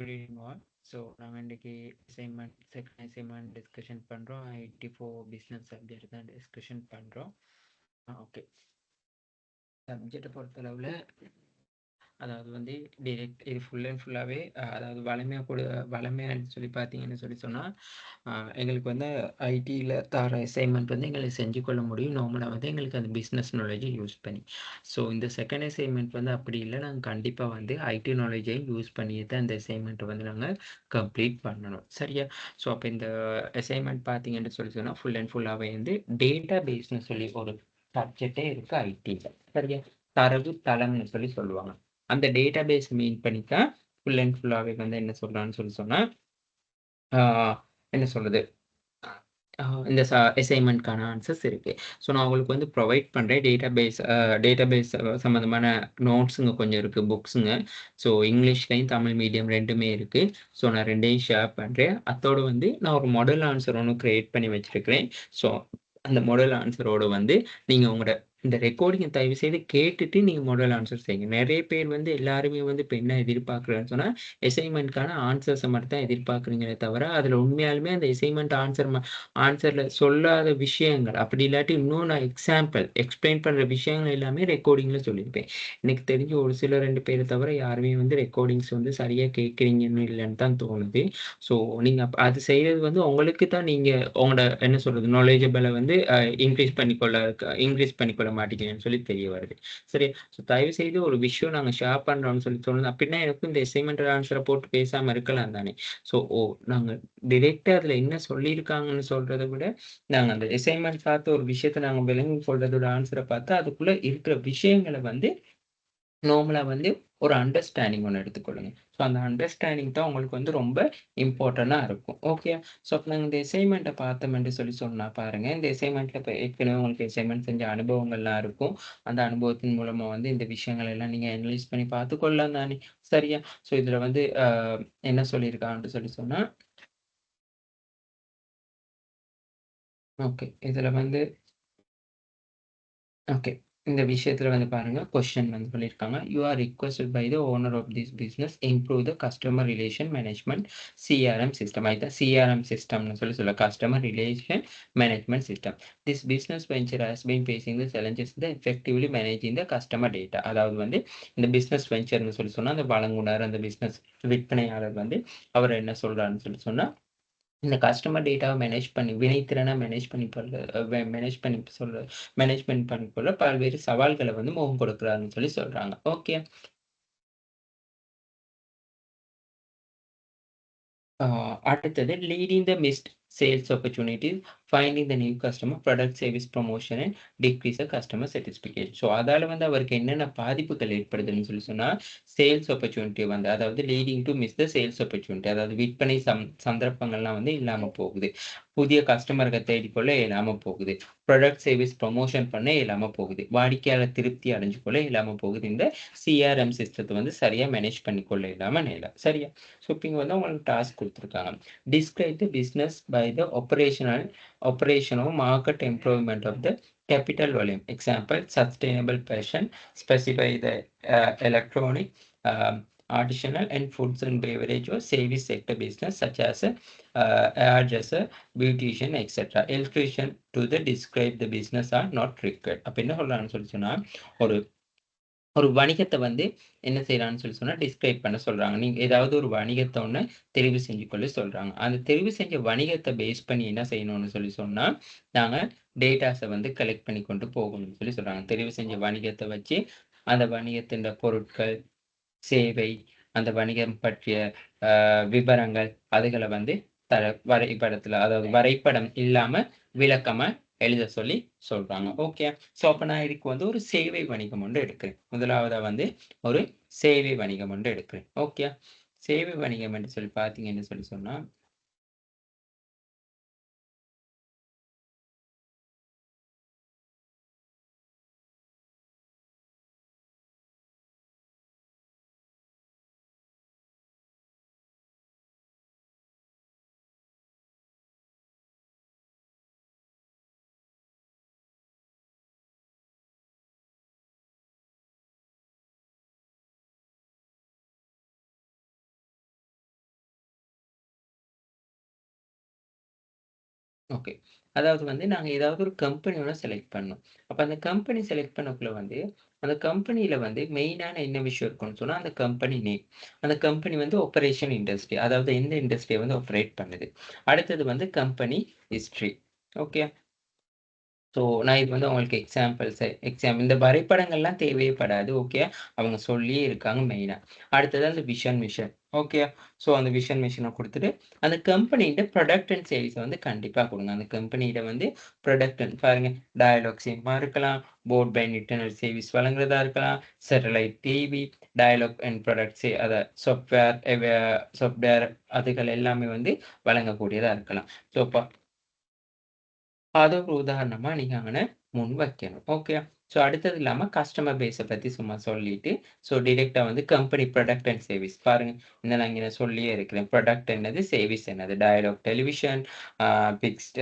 Good evening all. So நாங்க இன்னைக்கு assignment second assignment discussion பண்றோம். ஐடி ஃபோர் பிஸ்னஸ் சப்ஜெக்ட் தான் டிஸ்கஷன் பண்றோம். ஓகே, சப்ஜெக்டை பொறுத்தளவில் அதாவது வந்து டிரெக்ட் இது ஃபுல் அண்ட் ஃபுல்லாகவே அதாவது வளமையான்னு சொல்லி பார்த்தீங்கன்னு சொன்னால் எங்களுக்கு வந்து ஐடியில் தர அசைன்மெண்ட் வந்து எங்களுக்கு செஞ்சு கொள்ள முடியும் நார்மலாக வந்து எங்களுக்கு அந்த பிஸ்னஸ் நாலேஜை யூஸ் பண்ணி. ஸோ இந்த செகண்ட் அசைன்மெண்ட் வந்து அப்படி இல்லை, நாங்கள் கண்டிப்பாக வந்து ஐடி நாலேஜை யூஸ் பண்ணி தான் இந்த அசைன்மெண்ட்டை வந்து நாங்கள் கம்ப்ளீட் பண்ணணும். சரியா? ஸோ அப்போ இந்த அசைன்மெண்ட் பார்த்தீங்கன்னு சொன்னால் ஃபுல் அண்ட் ஃபுல்லாகவே வந்து டேட்டா பேஸ்னு சொல்லி ஒரு சப்ஜெக்டே இருக்குது ஐடியில். சரியா? தரவு தளம்னு சொல்லி சொல்லுவாங்க. அந்த டேட்டா பேஸ் மீன் பண்ணி தான் ஃபுல் அண்ட் ஃபுல்லாகவே வந்து என்ன சொல்கிறான்னு சொன்னால் என்ன சொல்கிறது, இந்த அசைன்மெண்ட்கான ஆன்சர்ஸ் இருக்குது. ஸோ நான் உங்களுக்கு வந்து ப்ரொவைட் பண்ணுறேன் டேட்டா பேஸ் சம்மந்தமான நோட்ஸுங்க கொஞ்சம் இருக்குது, புக்ஸுங்க. ஸோ இங்கிலீஷ்லேயும் தமிழ் மீடியம் ரெண்டுமே இருக்குது. ஸோ நான் ரெண்டையும் ஷேர் பண்ணுறேன். அதோடு வந்து நான் ஒரு மாடல் ஆன்சர் ஒன்று க்ரியேட் பண்ணி வச்சுருக்கிறேன். ஸோ அந்த மாடல் ஆன்சரோடு வந்து நீங்கள் உங்களோட இந்த ரெக்கார்டிங்கை தயவு செய்து கேட்டுட்டு நீங்கள் மாடல் ஆன்சர் செய்யுங்க. நிறைய பேர் வந்து எல்லாருமே வந்து இப்போ என்ன எதிர்பார்க்குறேன்னு சொன்னால் அசைன்மெண்ட்கான ஆன்சர்ஸை மட்டும் தான் எதிர்பார்க்குறீங்களே தவிர அதில் உண்மையாலுமே அந்த அசைன்மெண்ட் ஆன்சரில் சொல்லாத விஷயங்கள் அப்படி இல்லாட்டி இன்னும் நான் எக்ஸ்பிளைன் பண்ணுற விஷயங்கள் எல்லாமே ரெக்கார்டிங்கில் சொல்லியிருப்பேன். எனக்கு தெரிஞ்ச ஒரு சில 2 பேரை தவிர யாருமே வந்து ரெக்கார்டிங்ஸ் வந்து சரியாக கேட்குறீங்கன்னு இல்லைன்னு தான் தோணுது. ஸோ நீங்கள் அது செய்கிறது வந்து உங்களுக்கு தான், நீங்கள் உங்களோட என்ன சொல்கிறது நாலேஜபிளை வந்து இன்க்ரீஸ் பண்ணிக்கொள்ள மாட்டேங்கிறேன்னு சொல்லி தெரிய வருது. சரி, ஸோ தயவு செய்து ஒரு விஷயம் நாங்கள் ஷேர் பண்ணுறோம்னு சொல்லி தோணுது அப்படின்னா எனக்கும் இந்த அசைன்மெண்ட் ஆன்சரை போட்டு பேசாமல் இருக்கலாம் தானே. ஸோ நாங்கள் டிரெக்டாக அதில் என்ன சொல்லியிருக்காங்கன்னு சொல்கிறத விட நாங்கள் அந்த அசைன்மெண்ட் பார்த்து ஒரு விஷயத்தை நாங்கள் விளங்கி கொள்றதோட ஆன்சரை பார்த்து அதுக்குள்ளே இருக்கிற விஷயங்களை வந்து நார்மலாக வந்து ஒரு அண்டர்ஸ்டாண்டிங் ஒன்று எடுத்துக்கொள்ளுங்க. ஸோ அந்த அண்டர்ஸ்டாண்டிங் தான் உங்களுக்கு வந்து ரொம்ப இம்பார்ட்டண்ட்டாக இருக்கும். ஓகே. ஸோ அப்போ நாங்கள் இந்த அசைன்மெண்ட்டை பார்த்தோம்னு சொல்லி சொன்னால் பாருங்கள், இந்த அசைன்மெண்ட்டில் இப்போ ஏற்கனவே உங்களுக்கு அசைன்மெண்ட் செஞ்ச அனுபவங்கள்லாம் இருக்கும். அந்த அனுபவத்தின் மூலமாக வந்து இந்த விஷயங்கள் எல்லாம் நீங்கள் அனலைஸ் பண்ணி பார்த்துக்கொள்ளலாம் தானே. சரியா? ஸோ இதில் வந்து என்ன சொல்லியிருக்காங்கன்னு சொல்லி சொன்னால், ஓகே, இதில் வந்து ஓகே. இந்த விஷயத்துல வந்து பாருங்க, கொஸ்டின் வந்து சொல்லியிருக்காங்க. You are requested by the owner of this business improve the customer relation management CRM system. அதுதான் சிஆர்எம் சிஸ்டம்னு சொல்ல customer relation management system. This business venture has been facing the challenges the effectively managing the customer data. அதாவது வந்து இந்த business வெஞ்சர்னு சொல்லி சொன்னா அந்த வழங்குனர், அந்த பிசினஸ் விற்பனையாளர் வந்து அவர் என்ன சொல்றாருன்னு சொல்லி சொன்னா, இந்த கஸ்டமர் டேட்டாவை வினைத்திறனா மேனேஜ்மென்ட் பண்ணிக்கொள்ள பல்வேறு சவால்களை வந்து முகம் கொடுக்குறாருன்னு சொல்லி சொல்றாங்க. ஓகே. அடுத்தது leading the missed sales opportunities, finding the new customer, product service promotion and decrease the customer satisfaction. So அதால வந்து அவருக்கு என்னென்ன பாதிப்புகள் ஏற்படுதுன்னு சொல்லி சொன்னால், சேல்ஸ் ஆப்பர்ச்சுனிட்டி வந்து அதாவது leading to miss the sales opportunity, அதாவது விற்பனை சந்தர்ப்பங்கள்லாம் வந்து இல்லாமல் போகுது. புதிய கஸ்டமர்கள் தேடிக்கொள்ள இயலாமல் போகுது. ப்ராடக்ட் சர்வீஸ் ப்ரமோஷன் பண்ண இயலாமல் போகுது. வாடிக்கையாளர் திருப்தி அடைஞ்சு கொள்ள இயலாமல் போகுது. இந்த சிஆர்எம் சிஸ்டத்தை வந்து சரியாக மேனேஜ் பண்ணிக்கொள்ள இல்லாமல் சரியா? ஸோ இப்போ இங்கே வந்து உங்களுக்கு டாஸ்க் கொடுத்துருக்காங்க. Describe the business by the operation of market improvement of the capital volume. Example, sustainable fashion, specify the electronic, artisanal and foods and beverage or service sector business such as hairdresser, beautician, etc. Illustration to the describe the business are not required. அப்ப என்ன சொல்றான்னு சொல்லி சொன்னா, ஒரு ஒரு வணிகத்தை வந்து என்ன செய்யறான்னு சொல்லி சொன்னா டிஸ்கிரைப் பண்ண சொல்றாங்க. நீங்க ஏதாவது ஒரு வணிகத்தை ஒண்ணு தெரிவு செஞ்சு கொள்ள சொல்றாங்க. அந்த தெரிவு செஞ்ச வணிகத்தை பேஸ் பண்ணி என்ன செய்யணும்னு சொல்லி சொன்னா, நாங்க டேட்டாஸை வந்து கலெக்ட் பண்ணி கொண்டு போகணும்னு சொல்லி சொல்றாங்க. தெரிவு செஞ்ச வணிகத்தை வச்சு அந்த வணிகத்தின் பொருட்கள், சேவை, அந்த வணிகம் பற்றிய விவரங்கள் அதுகளை வந்து வரைபடத்துல, அதாவது வரைபடம் இல்லாம விளக்கமா எழுத சொல்லி சொல்றாங்க. ஓகே. ஸோ அப்ப நான் இதுக்கு வந்து ஒரு சேவை வணிகம் ஒன்று எடுக்கிறேன். முதலாவதா வந்து ஒரு சேவை வணிகம் ஒன்று எடுக்கிறேன். ஓகே. சேவை வணிகம் என்று சொல்லி பார்த்தீங்கன்னு சொல்லி சொன்னா, ஓகே. அதாவது வந்து நாங்க ஏதாவது ஒரு கம்பெனியோட செலக்ட் பண்ணோம். அப்ப அந்த கம்பெனி செலக்ட் பண்ணக்குள்ள வந்து, அந்த கம்பெனியில வந்து மெயினான என்ன விஷயம் இருக்கும்னு சொன்னா, அந்த கம்பெனி நேம். அந்த கம்பெனி வந்து ஆப்பரேஷன் இண்டஸ்ட்ரி. அதாவது எந்த இண்டஸ்ட்ரிய வந்து ஆப்பரேட் பண்ணுது. அடுத்தது வந்து கம்பெனி ஹிஸ்டரி. ஓகே. ஸோ, நான் இது வந்து உங்களுக்கு இந்த வரைபடங்கள்லாம் தேவையே படாது. ஓகே. அவங்க சொல்லியே இருக்காங்க மெயினா. அடுத்தது அந்த விஷன் மிஷன். ஓகே. ஸோ, அந்த விஷன் மிஷன குடுத்துட்டு, அந்த கம்பெனிட்ட ப்ராடக்ட் அண்ட் சர்வீஸ வந்து கண்டிப்பா குடுங்க. அந்த கம்பெனியிட வந்து ப்ராடக்ட் அண்ட் பாருங்க டயலாக் சிம்மா இருக்கலாம், போட் பை இன்டர்நெட் சர்வீஸ் வழங்குறதா இருக்கலாம், satellite TV, Dialog and products software அதுகள் எல்லாமே வந்து வழங்கக்கூடியதா இருக்கலாம். ஸோ, அத ஒரு உதாரணமா நீங்க அங்கன முன் வைக்கணும். ஓகே. ஸோ அடுத்தது இல்லாம கஸ்டமர் பேஸ பத்தி சும்மா சொல்லிட்டு, ஸோ டைரக்ட்டா வந்து கம்பெனி ப்ராடக்ட் அண்ட் சர்வீஸ் பாருங்க. நான் இங்க சொல்லியே இருக்கிறேன். ப்ராடக்ட் என்னது? சர்வீஸ் என்னது? Dialog television, a fixed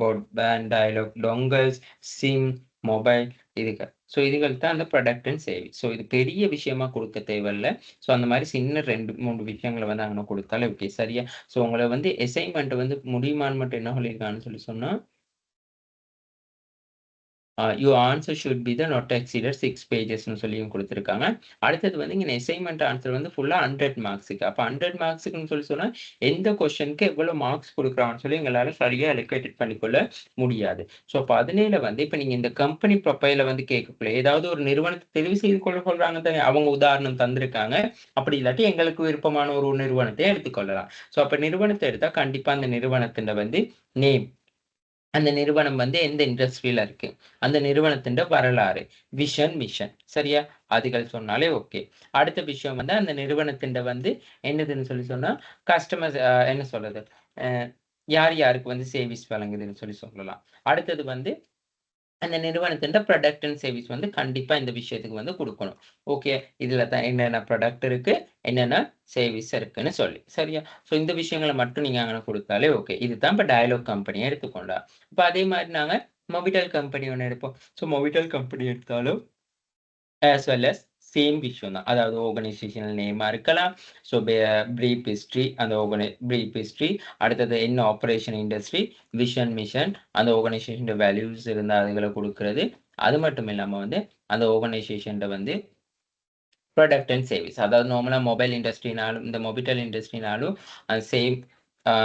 broadband, Dialog dongles, SIM, mobile இதுகள். ஸோ இதுகள் தான் அந்த ப்ராடக்ட் அண்ட் சர்வீஸ். ஸோ இது பெரிய விஷயமா குடுக்க தேவையில்ல. ஸோ அந்த மாரி சின்ன 2, 3 விஷயங்கள வந்து அங்கன குடுத்தாலே ஓகே. சரியா? ஸோ உங்கள வந்து அசைன்மென்ட் வந்து முடியுமான்னு மட்டும் என்ன சொல்லியிருக்காங்கன்னு சொல்லி சொன்னா your answer should be the not exceeded 6 பேஜஸ்ன்னு சொல்லியும் குடுத்துருக்காங்க. அடுத்தது வந்து இங்க அசைன்மென்ட் ஆன்சர் வந்து ஃபுல்லா 100 மார்க்ஸுக்கு. அப்ப 100 மார்க்ஸுக்குன்னு சொல்லி சொன்னா, எந்த கொஸ்டினுக்கு எவ்வளோ மார்க்ஸ் குடுக்குறாங்கன்னு சொல்லி எங்களால சரியா அலோகேட்டட் பண்ணிக்கொள்ள முடியாது. ஸோ அப்ப அதுலேல வந்து இப்ப நீங்க இந்த கம்பெனி ப்ரொஃபைல வந்து கேட்கக்குள்ள, ஏதாவது ஒரு நிறுவனத்த தெரிவு செய்து கொள்ள சொல்றாங்க தானே! அவங்க உதாரணம் தந்திருக்காங்க. அப்படி இல்லாட்டி எங்களுக்கு விருப்பமான ஒரு நிறுவனத்தை எடுத்துக்கொள்ளலாம். ஸோ அப்ப நிறுவனத்த எடுத்தா கண்டிப்பா அந்த நிறுவனத்தில வந்து நேம் அந்த நிறுவனம் வந்து எந்த இண்டஸ்ட்ரியில இருக்கு? அந்த நிறுவனத்தின்ட வரலாறு, விஷன், மிஷன் சரியா? அதுகள் சொன்னாலே ஓகே. அடுத்த விஷயம் வந்து அந்த நிறுவனத்தின்ட வந்து என்னதுன்னு சொல்லி சொன்னா, கஸ்டமர்ஸ் என்ன சொல்றது? அ யார் யாருக்கு வந்து சர்வீஸ் வழங்குதுன்னு சொல்லி சொல்லலாம். அடுத்தது வந்து அந்த நிறுவனத்தின்ட ப்ராடக்ட் அண்ட் சர்வீஸ் வந்து கண்டிப்பா இந்த விஷயத்துக்கு வந்து குடுக்கணும். ஓகே. இதுல தான் என்னென்ன ப்ராடக்ட் இருக்கு, என்னென்ன சர்வீஸ் இருக்குன்னு சொல்லி. சரியா? ஸோ இந்த விஷயங்கள மட்டும் நீங்க அங்கன குடுத்தாலே ஓகே. இதுதான் இப்ப டயலாக் கம்பெனிய எடுத்துக்கொண்டா. இப்ப அதே மாரி நாங்க மொபிட்டல் கம்பெனி ஒண்ணு எடுப்போம். ஸோ மொபிட்டல் கம்பெனி எடுத்தாலும் ஆஸ் வெல் அஸ் சேம் விஷயம் தான். அதாவது ஆர்கனைசேஷனல் நேமா இருக்கலாம். ஸோ பிரீஃப் ஹிஸ்டரி அந்த பிரீஃப் ஹிஸ்டரி அடுத்தது என்ன ஆப்பரேஷன் இண்டஸ்ட்ரி, விஷன், மிஷன் அந்த ஆர்கனைசேஷன்ட வேல்யூஸ் இருந்தா அதுகள குடுக்குறது. அது மட்டும் இல்லாம வந்து அந்த ஆர்கனைசேஷன்ட வந்து ப்ராடக்ட் அண்ட் சர்வீஸ். அதாவது நார்மலா மொபைல் இண்டஸ்ட்ரினாலும், இந்த மொபிட்டல் இண்டஸ்ட்ரினாலும் சேம்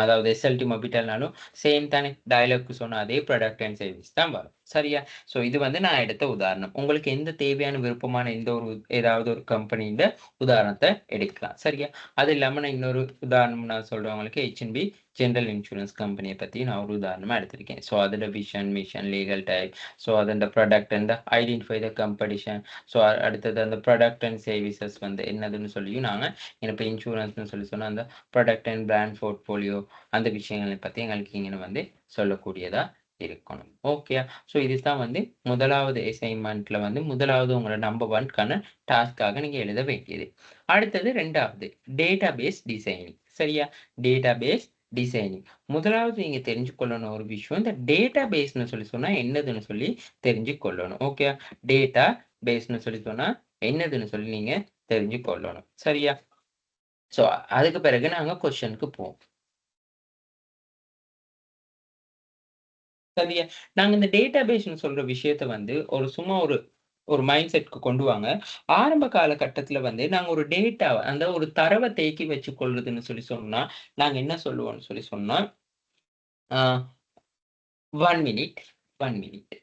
அதாவது எஸ்எல்டி மொபிட்டல்னாலும் சேம் தானே. டயலாக்க்கு சொன்ன அதே ப்ராடக்ட் அண்ட் சர்வீஸ் தான் வரும். சரியா? ஸோ இது வந்து நான் எடுத்த உதாரணம். உங்களுக்கு எந்த தேவையான விருப்பமான எந்த ஒரு ஏதாவது ஒரு கம்பெனிஇந்த உதாரணத்த எடுக்கலாம். சரியா? அது இல்லாம நான் இன்னொரு உதாரணம் நான் சொல்றேன் உங்களுக்கு. H&B ஜெனரல் இன்சூரன்ஸ் கம்பெனிய பத்தி நான் ஒரு உதாரணமா எடுத்திருக்கேன். ஸோ அதோட vision, mission, legal type, so அதோட product and identify the competition so அடுத்தது அந்த ப்ராடக்ட் அண்ட் சர்வீசஸ் வந்து என்னதுன்னு சொல்லியும் நாங்க இப்ப இன்சூரன்ஸ்ன்னு சொல்லி சொன்னா, அந்த ப்ராடக்ட் அண்ட் பிராண்ட் போர்ட்ஃபோலியோ அந்த விஷயங்கள பத்தி எங்களுக்கு இங்க வந்து சொல்லக்கூடியதா இருக்கணும். ஓகே. ஸோ இதுதான் வந்து முதலாவது அசைன்மென்ட்ல வந்து முதலாவது உங்களோட நம்பர் 1க்கான டாஸ்க்காக நீங்க எழுத வேண்டியது. அடுத்தது 2வது டேட்டாபேஸ் டிசைனிங். சரியா? Database designing. முதலாவது நீங்க தெரிஞ்சு கொள்ளணும் ஒரு விஷயம். இந்த டேட்டாபேஸ்ன்னு சொல்லி சொன்னா என்னதுன்னு சொல்லி தெரிஞ்சு கொள்ளணும். ஓகே. டேட்டா பேஸ்ன்னு சொல்லி சொன்னா, என்னதுன்னு சொல்லி நீங்க தெரிஞ்சு கொள்ளணும். சரியா? ஸோ அதுக்கு பிறகு நாங்க கொஸ்டினுக்கு போவோம். சரியா? நாங்க இந்த டேட்டாபேஸ்ன்னு சொல்ற விஷயத்த வந்து ஒரு சும்மா ஒரு ஒரு மைண்ட் செட்க்கு கொண்டு வாங்க. ஆரம்ப காலகட்டத்தில வந்து நாங்க ஒரு டேட்டாவ அந்த ஒரு தரவ தேக்கி வச்சுக் கொள்றதுன்னு சொல்லி சொன்னா, நாங்க என்ன சொல்லுவோம்ன்னு சொல்லி சொன்னா, ஆ 1 மினிட், 1 மினிட்.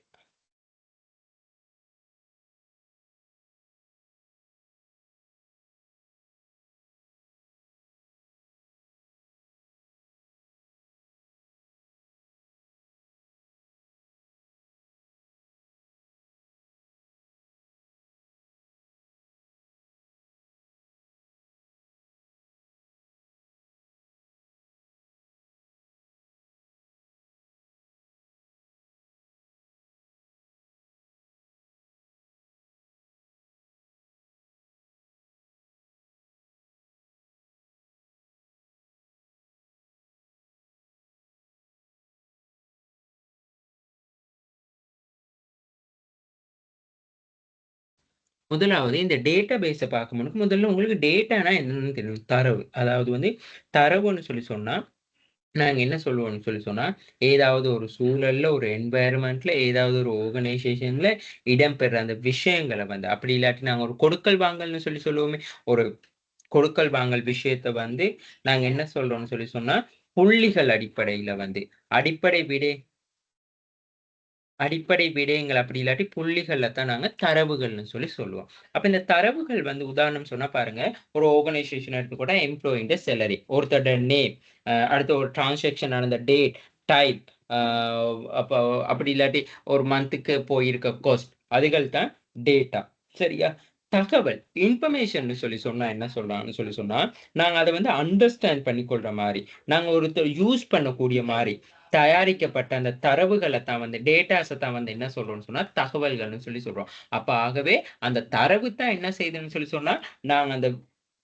முதலாவது இந்த டேட்டாபேஸ பார்க்கும்போது முதல்ல உங்களுக்கு டேட்டானா என்னன்னு தெரியணும். தரவு. அதாவது வந்து தரவுன்னு சொல்லி சொன்னா நாங்க என்ன சொல்லுவோம்னு சொல்லி சொன்னா, ஏதாவது ஒரு சூழல்ல, ஒரு என்வாயர்மென்ட்ல, ஏதாவது ஒரு ஆர்கனைசேஷன்ல இடம்பெற அந்த விஷயங்கள வந்து அப்படி இல்லாட்டி நாங்க ஒரு கொடுக்கல் வாங்கல்ன்னு சொல்லி சொல்லுவோமே, ஒரு கொடுக்கல் வாங்கல் விஷயத்த வந்து நாங்க என்ன சொல்றோம்னு சொல்லி சொன்னா, புள்ளிகள் அடிப்படையில வந்து அடிப்படை விடை அடிப்படை விடயங்கள் அப்படி இல்லாட்டி புள்ளிகள்ல தான் நாங்க தரவுகள்னு சொல்லி சொல்லுவோம். அப்ப இந்த தரவுகள் வந்து உதாரணம் சொன்னா பாருங்க, ஒரு ஆர்கனைசேஷன் எடுத்துக்கூட எம்ப்ளாயின்ட சேலரி, ஒருத்தரோட நேம், அடுத்து ஒரு டிரான்சாக்ஷன் நடந்த டேட், டைப், அ அப்ப அப்படி இல்லாட்டி ஒரு மந்த்துக்கு போயிருக்க காஸ்ட் அதுகள் தான் டேட்டா. சரியா? தகவல் இன்ஃபர்மேஷன்னு சொல்லி சொன்னா என்ன சொல்றாங்கன்னு சொல்லி சொன்னா, நாங்க அத வந்து அண்டர்ஸ்டாண்ட் பண்ணிக்கொள்ற மாரி, நாங்க ஒருத்தர் யூஸ் பண்ணக்கூடிய மாரி தயாரிக்கப்பட்ட அந்த தரவுகள தான் வந்து டேட்டாஸ தான் வந்து என்ன சொல்றோம்னு சொன்னா, தகவல்கள்னு சொல்லி சொல்றோம். அப்ப ஆகவே அந்த தரவு தான் என்ன செய்யுதுன்னு சொல்லி சொன்னா, நாங்க அந்த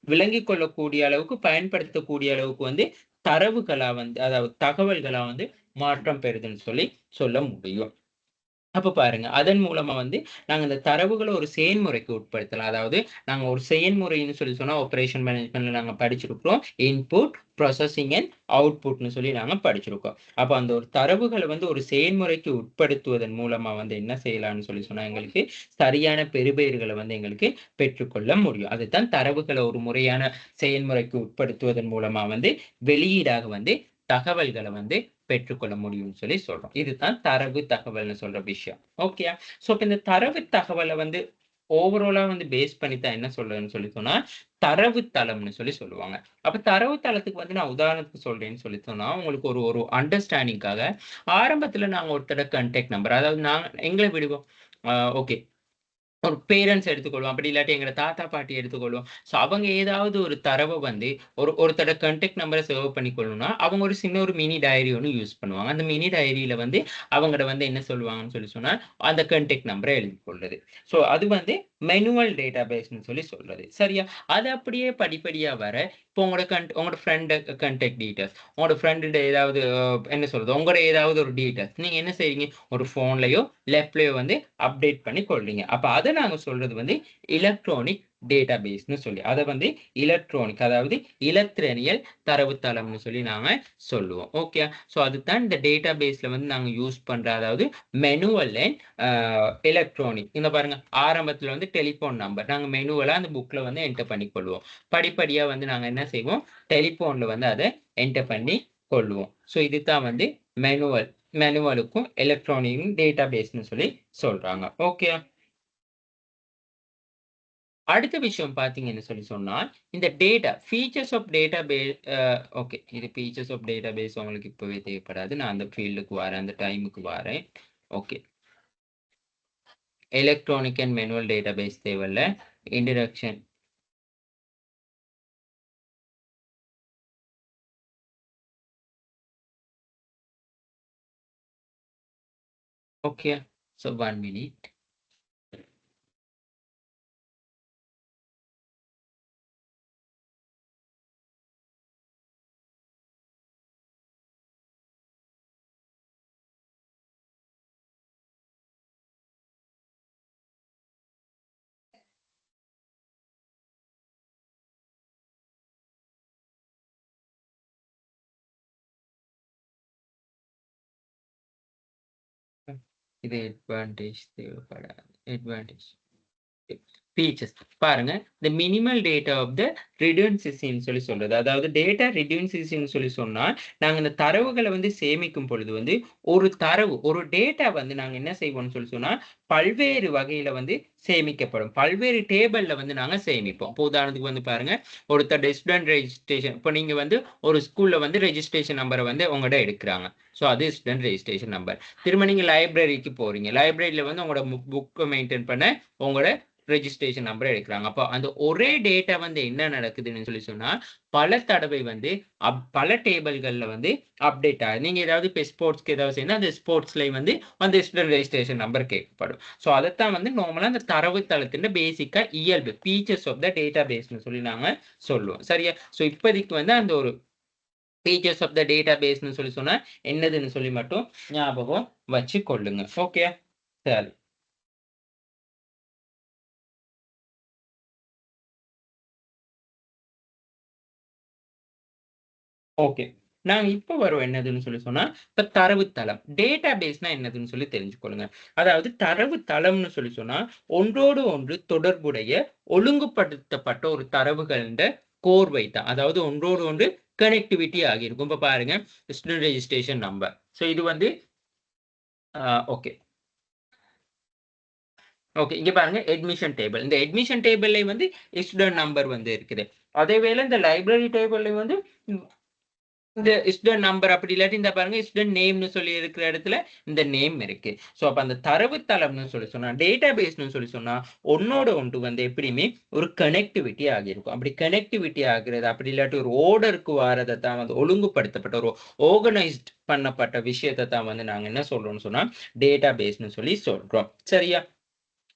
விளங்கிக் கொள்ளக்கூடிய அளவுக்கு, பயன்படுத்தக்கூடிய அளவுக்கு வந்து தரவுகளா வந்து அதாவது தகவல்களா வந்து மாற்றம் பெறுதுன்னு சொல்லி சொல்ல முடியும். அப்ப பாருங்க. அதன் மூலமா வந்து நாங்க இந்த தரவுகள ஒரு செயல்முறைக்கு உட்படுத்தலாம். அதாவது நாங்க ஒரு செயல்முறைன்னு சொல்லி சொன்னா, ஆப்பரேஷன் மேனேஜ்மென்ட்ல நாங்க படிச்சிருக்கிறோம். இன்புட், ப்ராசஸிங் அண்ட் அவுட்புட்ன்னு சொல்லி நாங்க படிச்சிருக்கோம். அப்ப அந்த ஒரு தரவுகள வந்து ஒரு செயல்முறைக்கு உட்படுத்துவதன் மூலமா வந்து என்ன செய்யலாம்ன்னு சொல்லி சொன்னா, எங்களுக்கு சரியான பெறுபேறுகள வந்து எங்களுக்கு பெற்றுக்கொள்ள முடியும். அதுதான் தரவுகள ஒரு முறையான செயல்முறைக்கு உட்படுத்துவதன் மூலமா வந்து வெளியீடாக வந்து தகவல்கள வந்து பெற்றுக்கொள்ள முடியும்னு சொல்லி சொல்றோம். இதுதான் தரவு தகவல்னு சொல்ற விஷயம். ஓகேயா? சோ இப்ப இந்த தரவு தகவல வந்து ஓவராலா வந்து பேஸ் பண்ணி தான் என்ன சொல்றேன்னு சொல்லி சொன்னா, தரவு தளம்னு சொல்லி சொல்லுவாங்க. அப்ப தரவு தளத்துக்கு வந்து நான் உதாரணத்துக்கு சொல்றேன்னு சொல்லி சொன்னா, உங்களுக்கு ஒரு ஒரு அண்டர்ஸ்டாண்டிங்காக ஆரம்பத்துல நாங்க ஒருத்தரோட கான்டாக்ட் நம்பர் அதாவது நாங்க எங்கள விடுவோம். அ ஓகே. ஒரு பேரண்ட்ஸ் எடுத்துக்கொள்வோம். அப்படி இல்லாட்டி எங்க தாத்தா, பாட்டி எடுத்துக்கொள்வோம். ஸோ அவங்க ஏதாவது ஒரு தரவ வந்து ஒருத்தரோட கான்டாக்ட் நம்பர சேவ் பண்ணிக்கொள்ளணும்னா, அவங்க ஒரு சின்ன ஒரு மினி டைரி ஒண்ணு யூஸ் பண்ணுவாங்க. அந்த மினி டைரியில வந்து அவங்கட்ட வந்து என்ன சொல்லுவாங்கன்னு சொல்லி சொன்னா, அந்த கான்டாக்ட் நம்பர எழுதிக் கொள்றது. ஸோ அது வந்து மேனுவல் டேட்டாபேஸ்ன்னு சொல்லி சொல்றது. சரியா? அது அப்படியே படிப்படியா வர, இப்போ உங்களோட ஃப்ரெண்ட் கான்டாக்ட் டீட்டெயில்ஸ், உங்களோட ஃப்ரெண்டுட்ட ஏதாவது என்ன சொல்றது? உங்களோட ஏதாவது ஒரு டீட்டெயில்ஸ் நீங்க என்ன செய்றீங்க? ஒரு ஃபோன்லயோ, லேப்லயோ வந்து அப்டேட் பண்ணி கொள்றீங்க. அப்ப அத நாங்க சொல்றது வந்து எலக்ட்ரானிக் டேட்டாபேஸ்ன்னு சொல்லி. அத வந்து எலக்ட்ரானிக் அதாவது இலத்திரனியல் தரவுத்தளம்னு சொல்லி நாங்க சொல்லுவோம். ஓகே. ஸோ அதுதான் இந்த டேட்டாபேஸ்ல வந்து நாங்க யூஸ் பண்ற அதாவது மேனுவல் அண்ட் அ எலக்ட்ரானிக். இங்க பாருங்க ஆரம்பத்துல வந்து டெலிஃபோன் நம்பர். நாங்க மேனுவலா அந்த புக்ல வந்து என்டர் பண்ணி கொள்வோம். படிப்படியா வந்து நாங்க என்ன செய்வோம்? டெலிஃபோன்ல வந்து அத என்டர் பண்ணி கொள்வோம். ஸோ இதுதான் வந்து மேனுவல். மேனுவலுக்கும் எலக்ட்ரானிக் டேட்டாபேஸ்ன்னு சொல்லி சொல்றாங்க. ஓகே. அடுத்த விஷயம் பார்த்தீங்கன்னு சொல்லி சொன்னா, இந்த டேட்டா ஃபீச்சர்ஸ் ஆஃப் ஓகே. இது ஃபீச்சர்ஸ் ஆஃப் டேட்டாபேஸ் உங்களுக்கு இப்பவே தேவைப்படாது. நான் அந்த ஃபீல்டுக்கு வாரேன். அந்த டைமுக்கு வாரேன். Okay. Electronic and manual database தேவையில்ல. இன்ட்ரோடக்ஷன். ஓகே. So 1 minute. இது அட்வான்டேஜ் தேவைப்படாது. அட்வான்டேஜ். ஃபீச்சர்ஸ் பாருங்க. தி மினிமல் டேட்டா ஆஃப் த ரிடன்டன்சின்னு சொல்லி சொல்றது. அதாவது டேட்டா ரிடன்டன்சின்னு சொல்லி சொன்னா, நாங்க இந்த தரவுகள வந்து சேமிக்கும் பொழுது வந்து, ஒரு டேட்டா வந்து நாங்க என்ன செய்வோம்னு சொல்லி சொன்னா, பல்வேறு வகையில வந்து சேமிக்கப்படும். பல்வேறு டேபிள்ல வந்து நாங்க சேமிப்போம். இப்போ உதாரணத்துக்கு வந்து பாருங்க, ஒருத்தர் ஸ்டூடண்ட் ரெஜிஸ்ட்ரேஷன் இப்போ நீங்க வந்து ஒரு ஸ்கூல்ல வந்து ரெஜிஸ்ட்ரேஷன் நம்பர வந்து உங்கட்ட எடுக்குறாங்க. ஸோ அது ஸ்டூடண்ட் ரெஜிஸ்ட்ரேஷன் நம்பர். திரும்ப நீங்க லைப்ரரிக்கு போறீங்க. லைப்ரரியில வந்து உங்களோட புக்க மெயின்டெயின் பண்ண உங்களோட ரெஜிஸ்ட்ரேஷன் நம்பர் எடுக்கிறாங்க. அப்போ அந்த ஒரே டேட்டா வந்து என்ன நடக்குதுன்னு சொல்லி சொன்னா, பல தடவை வந்து பல டேபிள்கள்ல வந்து அப்டேட் ஆகுது. நீங்க ஏதாவது இப்ப ஸ்போர்ட்ஸ்க்கு ஏதாவது செய்யணும்னா, அந்த ஸ்போர்ட்ஸ்லயும் வந்து அந்த ஸ்டூடண்ட் ரெஜிஸ்ட்ரேஷன் நம்பர் கேட்கப்படும். ஸோ அதத்தான் வந்து நார்மலா அந்த தரவுத்தளத்தின் பேசிக்கா இயல்பு ஃபீச்சர்ஸ் ஆஃப் த டேட்டாபேஸ்ன்னு சொல்லி நாங்க சொல்லுவோம். சரியா? ஸோ இப்போதைக்கு வந்து அந்த ஒரு ஃபீச்சர்ஸ் ஆஃப் த டேட்டாபேஸ்ன்னு சொல்லி சொன்னா என்னதுன்னு சொல்லி மட்டும் ஞாபகம் வச்சுக் கொள்ளுங்க. ஓகே. சரி. ஓகே. நாங்க இப்ப வரோம் என்னதுன்னு சொல்லி சொன்னா இப்ப தரவுத்தளம் டேட்டா பேஸ்னா என்னதுன்னு சொல்லி தெரிஞ்சுக்கொள்ளுங்க. அதாவது தரவு தளம்னு சொல்லி சொன்னா ஒன்றோடு ஒன்று தொடர்புடைய ஒழுங்குபடுத்தப்பட்ட ஒரு தரவுகள் கோர்வை தான். அதாவது ஒன்றோடு ஒன்று கனெக்டிவிட்டி ஆகியிருக்கும். இப்ப பாருங்க ஸ்டூடெண்ட் ரெஜிஸ்ட்ரேஷன் நம்பர். ஸோ இது வந்து ஓகே ஓகே இங்க பாருங்க அட்மிஷன் டேபிள். இந்த அட்மிஷன் டேபிள்ல வந்து ஸ்டூடெண்ட் நம்பர் வந்து இருக்குது. அதே வேளை இந்த லைப்ரரி டேபிள்ல வந்து இந்த ஸ்டூடெண்ட் நம்பர் அப்படி இல்லாட்டி இந்த பாருங்க ஸ்டூடெண்ட் நேம்னு சொல்லி இருக்கிற இடத்துல இந்த நேம் இருக்கு. ஸோ அப்ப அந்த தரவுத்தளம்னு சொல்லி சொன்னா டேட்டா பேஸ்னு சொல்லி சொன்னா ஒன்னோட ஒன்று வந்து எப்படியுமே ஒரு கனெக்டிவிட்டி ஆகியிருக்கும். அப்படி கனெக்டிவிட்டி ஆகுறது அப்படி இல்லாட்டி ஒரு ஓர்டருக்கு வாரதை தான் வந்து ஒழுங்குபடுத்தப்பட்ட ஒரு ஆர்கனைஸ்ட் பண்ணப்பட்ட விஷயத்தை தான் வந்து நாங்க என்ன சொல்றோம்னு சொன்னா டேட்டா பேஸ்னு சொல்லி சொல்றோம். சரியா?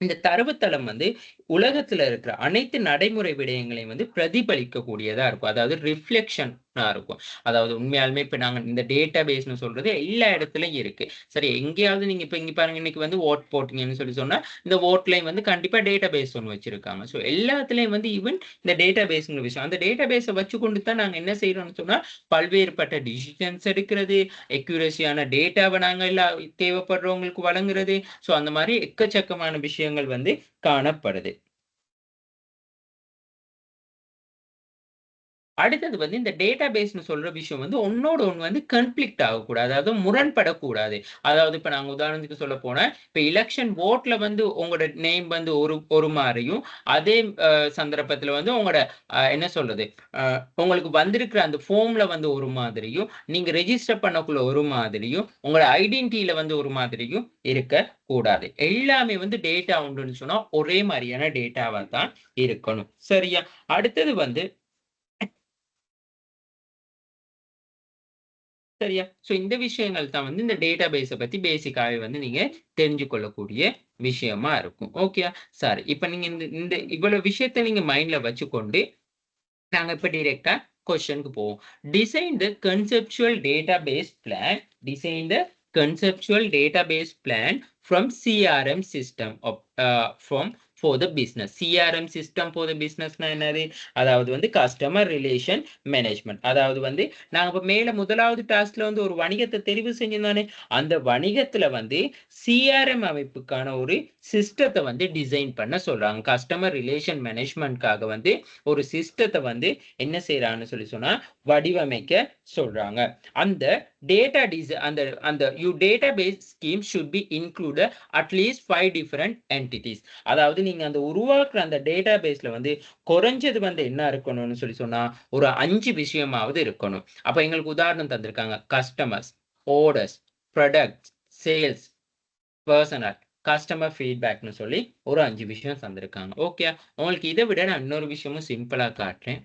இந்த தரவுத்தளம் வந்து உலகத்துல இருக்கிற அனைத்து நடைமுறை விடயங்களையும் வந்து பிரதிபலிக்க கூடியதா இருக்கும். அதாவது ரிஃப்ளெக்ஷனா இருக்கும். அதாவது உண்மையாலுமே இப்ப நாங்க இந்த டேட்டா பேஸ்னு சொல்றது எல்லா இடத்துலயும் இருக்கு. சரி எங்கேயாவது நீங்க இப்ப இங்க பாருங்க இன்னைக்கு வந்து ஓட் போட்டீங்கன்னு சொல்லி சொன்னா இந்த ஓட்லையும் வந்து கண்டிப்பா டேட்டா பேஸ் ஒன்று வச்சிருக்காங்க. ஸோ எல்லாத்துலயும் வந்து ஈவன் இந்த டேட்டா பேஸ்ங்கிற விஷயம் அந்த டேட்டா பேஸை வச்சு கொண்டு தான் நாங்க என்ன செய்யறோம்னு சொன்னா பல்வேறுபட்ட டிசிஷன்ஸ் எடுக்கிறது, எக்யூரசியான டேட்டாவை நாங்க எல்லாம் தேவைப்படுறவங்களுக்கு வழங்குறது. ஸோ அந்த மாதிரி எக்கச்சக்கமான விஷயங்கள் வந்து காணப்படுது. அடுத்தது வந்து இந்த டேட்டா பேஸ்ன்னு சொல்ற விஷயம் வந்து ஒண்ணோட ஒண்ணு வந்து கான்ஃப்ளிக்ட் ஆகக்கூடாது. அதாவது முரண்படக்கூடாது. அதாவது இப்ப நாங்க உதாரணத்துக்கு சொல்லப் போனா, இப்ப எலக்ஷன் வோட்ல வந்து உங்களோட நேம் வந்து ஒரு ஒரு மாரியும், அதே சந்தர்ப்பத்துல வந்து உங்களோட என்ன சொல்றது? அ உங்களுக்கு வந்திருக்கிற அந்த ஃபார்ம்ல வந்து ஒரு மாதிரியும், நீங்க ரெஜிஸ்டர் பண்ணக்குள்ள ஒரு மாதிரியும், உங்களோட ஐடென்டிட்டில வந்து ஒரு மாதிரியும் இருக்கக் கூடாது. எல்லாமே வந்து டேட்டா உண்டுன்னு சொன்னா ஒரே மாரியான டேட்டாவா தான் இருக்கணும். சரியா? அடுத்தது வந்து சரியா? ஸோ இந்த விஷயங்கள் தான் வந்து இந்த டேட்டா பேஸ பத்தி பேசிக்காவே வந்து நீங்க தெரிஞ்சு கொள்ளக்கூடிய விஷயமா இருக்கும். ஓகேயா? சரி. இப்ப நீங்க இந்த இந்த இவ்வளவு விஷயத்த நீங்க மைண்ட்ல வச்சுக்கொண்டு, நாங்க இப்ப டைரக்ட்டா கொஸ்டினுக்கு போவோம். Design the conceptual database plan design the conceptual database plan from CRM system from for the business. சிஆர்எம் சிஸ்டம் ஃபார் த பிசினஸ்னா என்னது? அதாவது வந்து கஸ்டமர் ரிலேஷன் மேனேஜ்மென்ட். அதாவது வந்து நாங்க இப்ப மேல முதலாவது டாஸ்க்ல வந்து ஒரு வணிகத்த தெரிவு செஞ்சோம் தானே, அந்த வணிகத்துல வந்து சிஆர்எம் அமைப்புக்கான ஒரு சிஸ்டத்த வந்து டிசைன் பண்ண சொல்றாங்க. கஸ்டமர் ரிலேஷன் மேனேஜ்மென்ட்காக வந்து ஒரு சிஸ்டத்த வந்து என்ன செய்றாங்கன்னு சொல்லி சொன்னா வடிவமைக்க சொல்றாங்க. அந்த டேட்டா அந்த அந்த database scheme should be include at least 5 different entities. அதாவது நீங்க அந்த உருவாக்குற அந்த டேட்டாபேஸ்ல வந்து குறைஞ்சது வந்து என்ன இருக்கணும்னு சொல்லி சொன்னா ஒரு 5 விஷயமாவது இருக்கணும். அப்ப எங்களுக்கு உதாரணம் தந்திருக்காங்க. Customers, orders, products, sales, personal, customer ஃபீட்பேக்ன்னு சொல்லி ஒரு 5 விஷயம் தந்திருக்காங்க. ஓகே. உங்களுக்கு இத விட நான் இன்னொரு விஷயமும் சிம்பிளா காட்டுறேன்.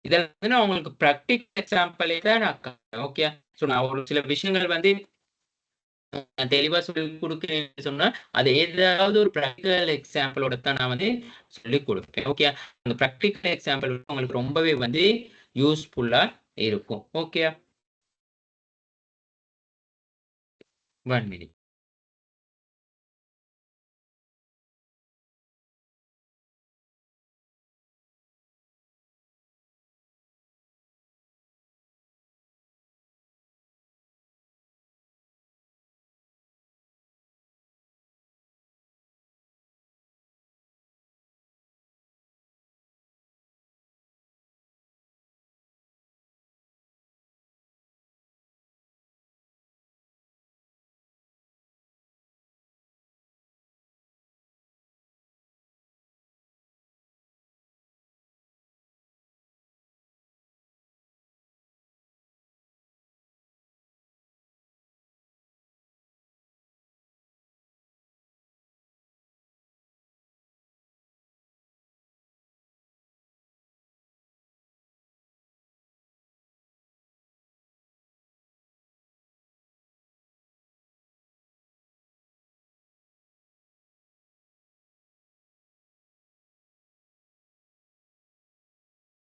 இத வந்து நான் உங்களுக்கு பிராக்டிகல் எக்ஸாம்பிளே தான் நான் காட்டுறேன். ஓகே. ஸோ நான் ஒரு சில விஷயங்கள் வந்து தெளிவா சொல்லிக் குடுக்கிறேன்னு சொன்னா, அது ஏதாவது ஒரு பிராக்டிகல் எக்ஸாம்பிளோட தான் நான் வந்து சொல்லிக் குடுப்பேன். ஓகே. அந்த பிராக்டிகல் எக்ஸாம்பிள் உங்களுக்கு ரொம்பவே வந்து யூஸ்ஃபுல்லா இருக்கும். ஓகே. 1 மினிட்.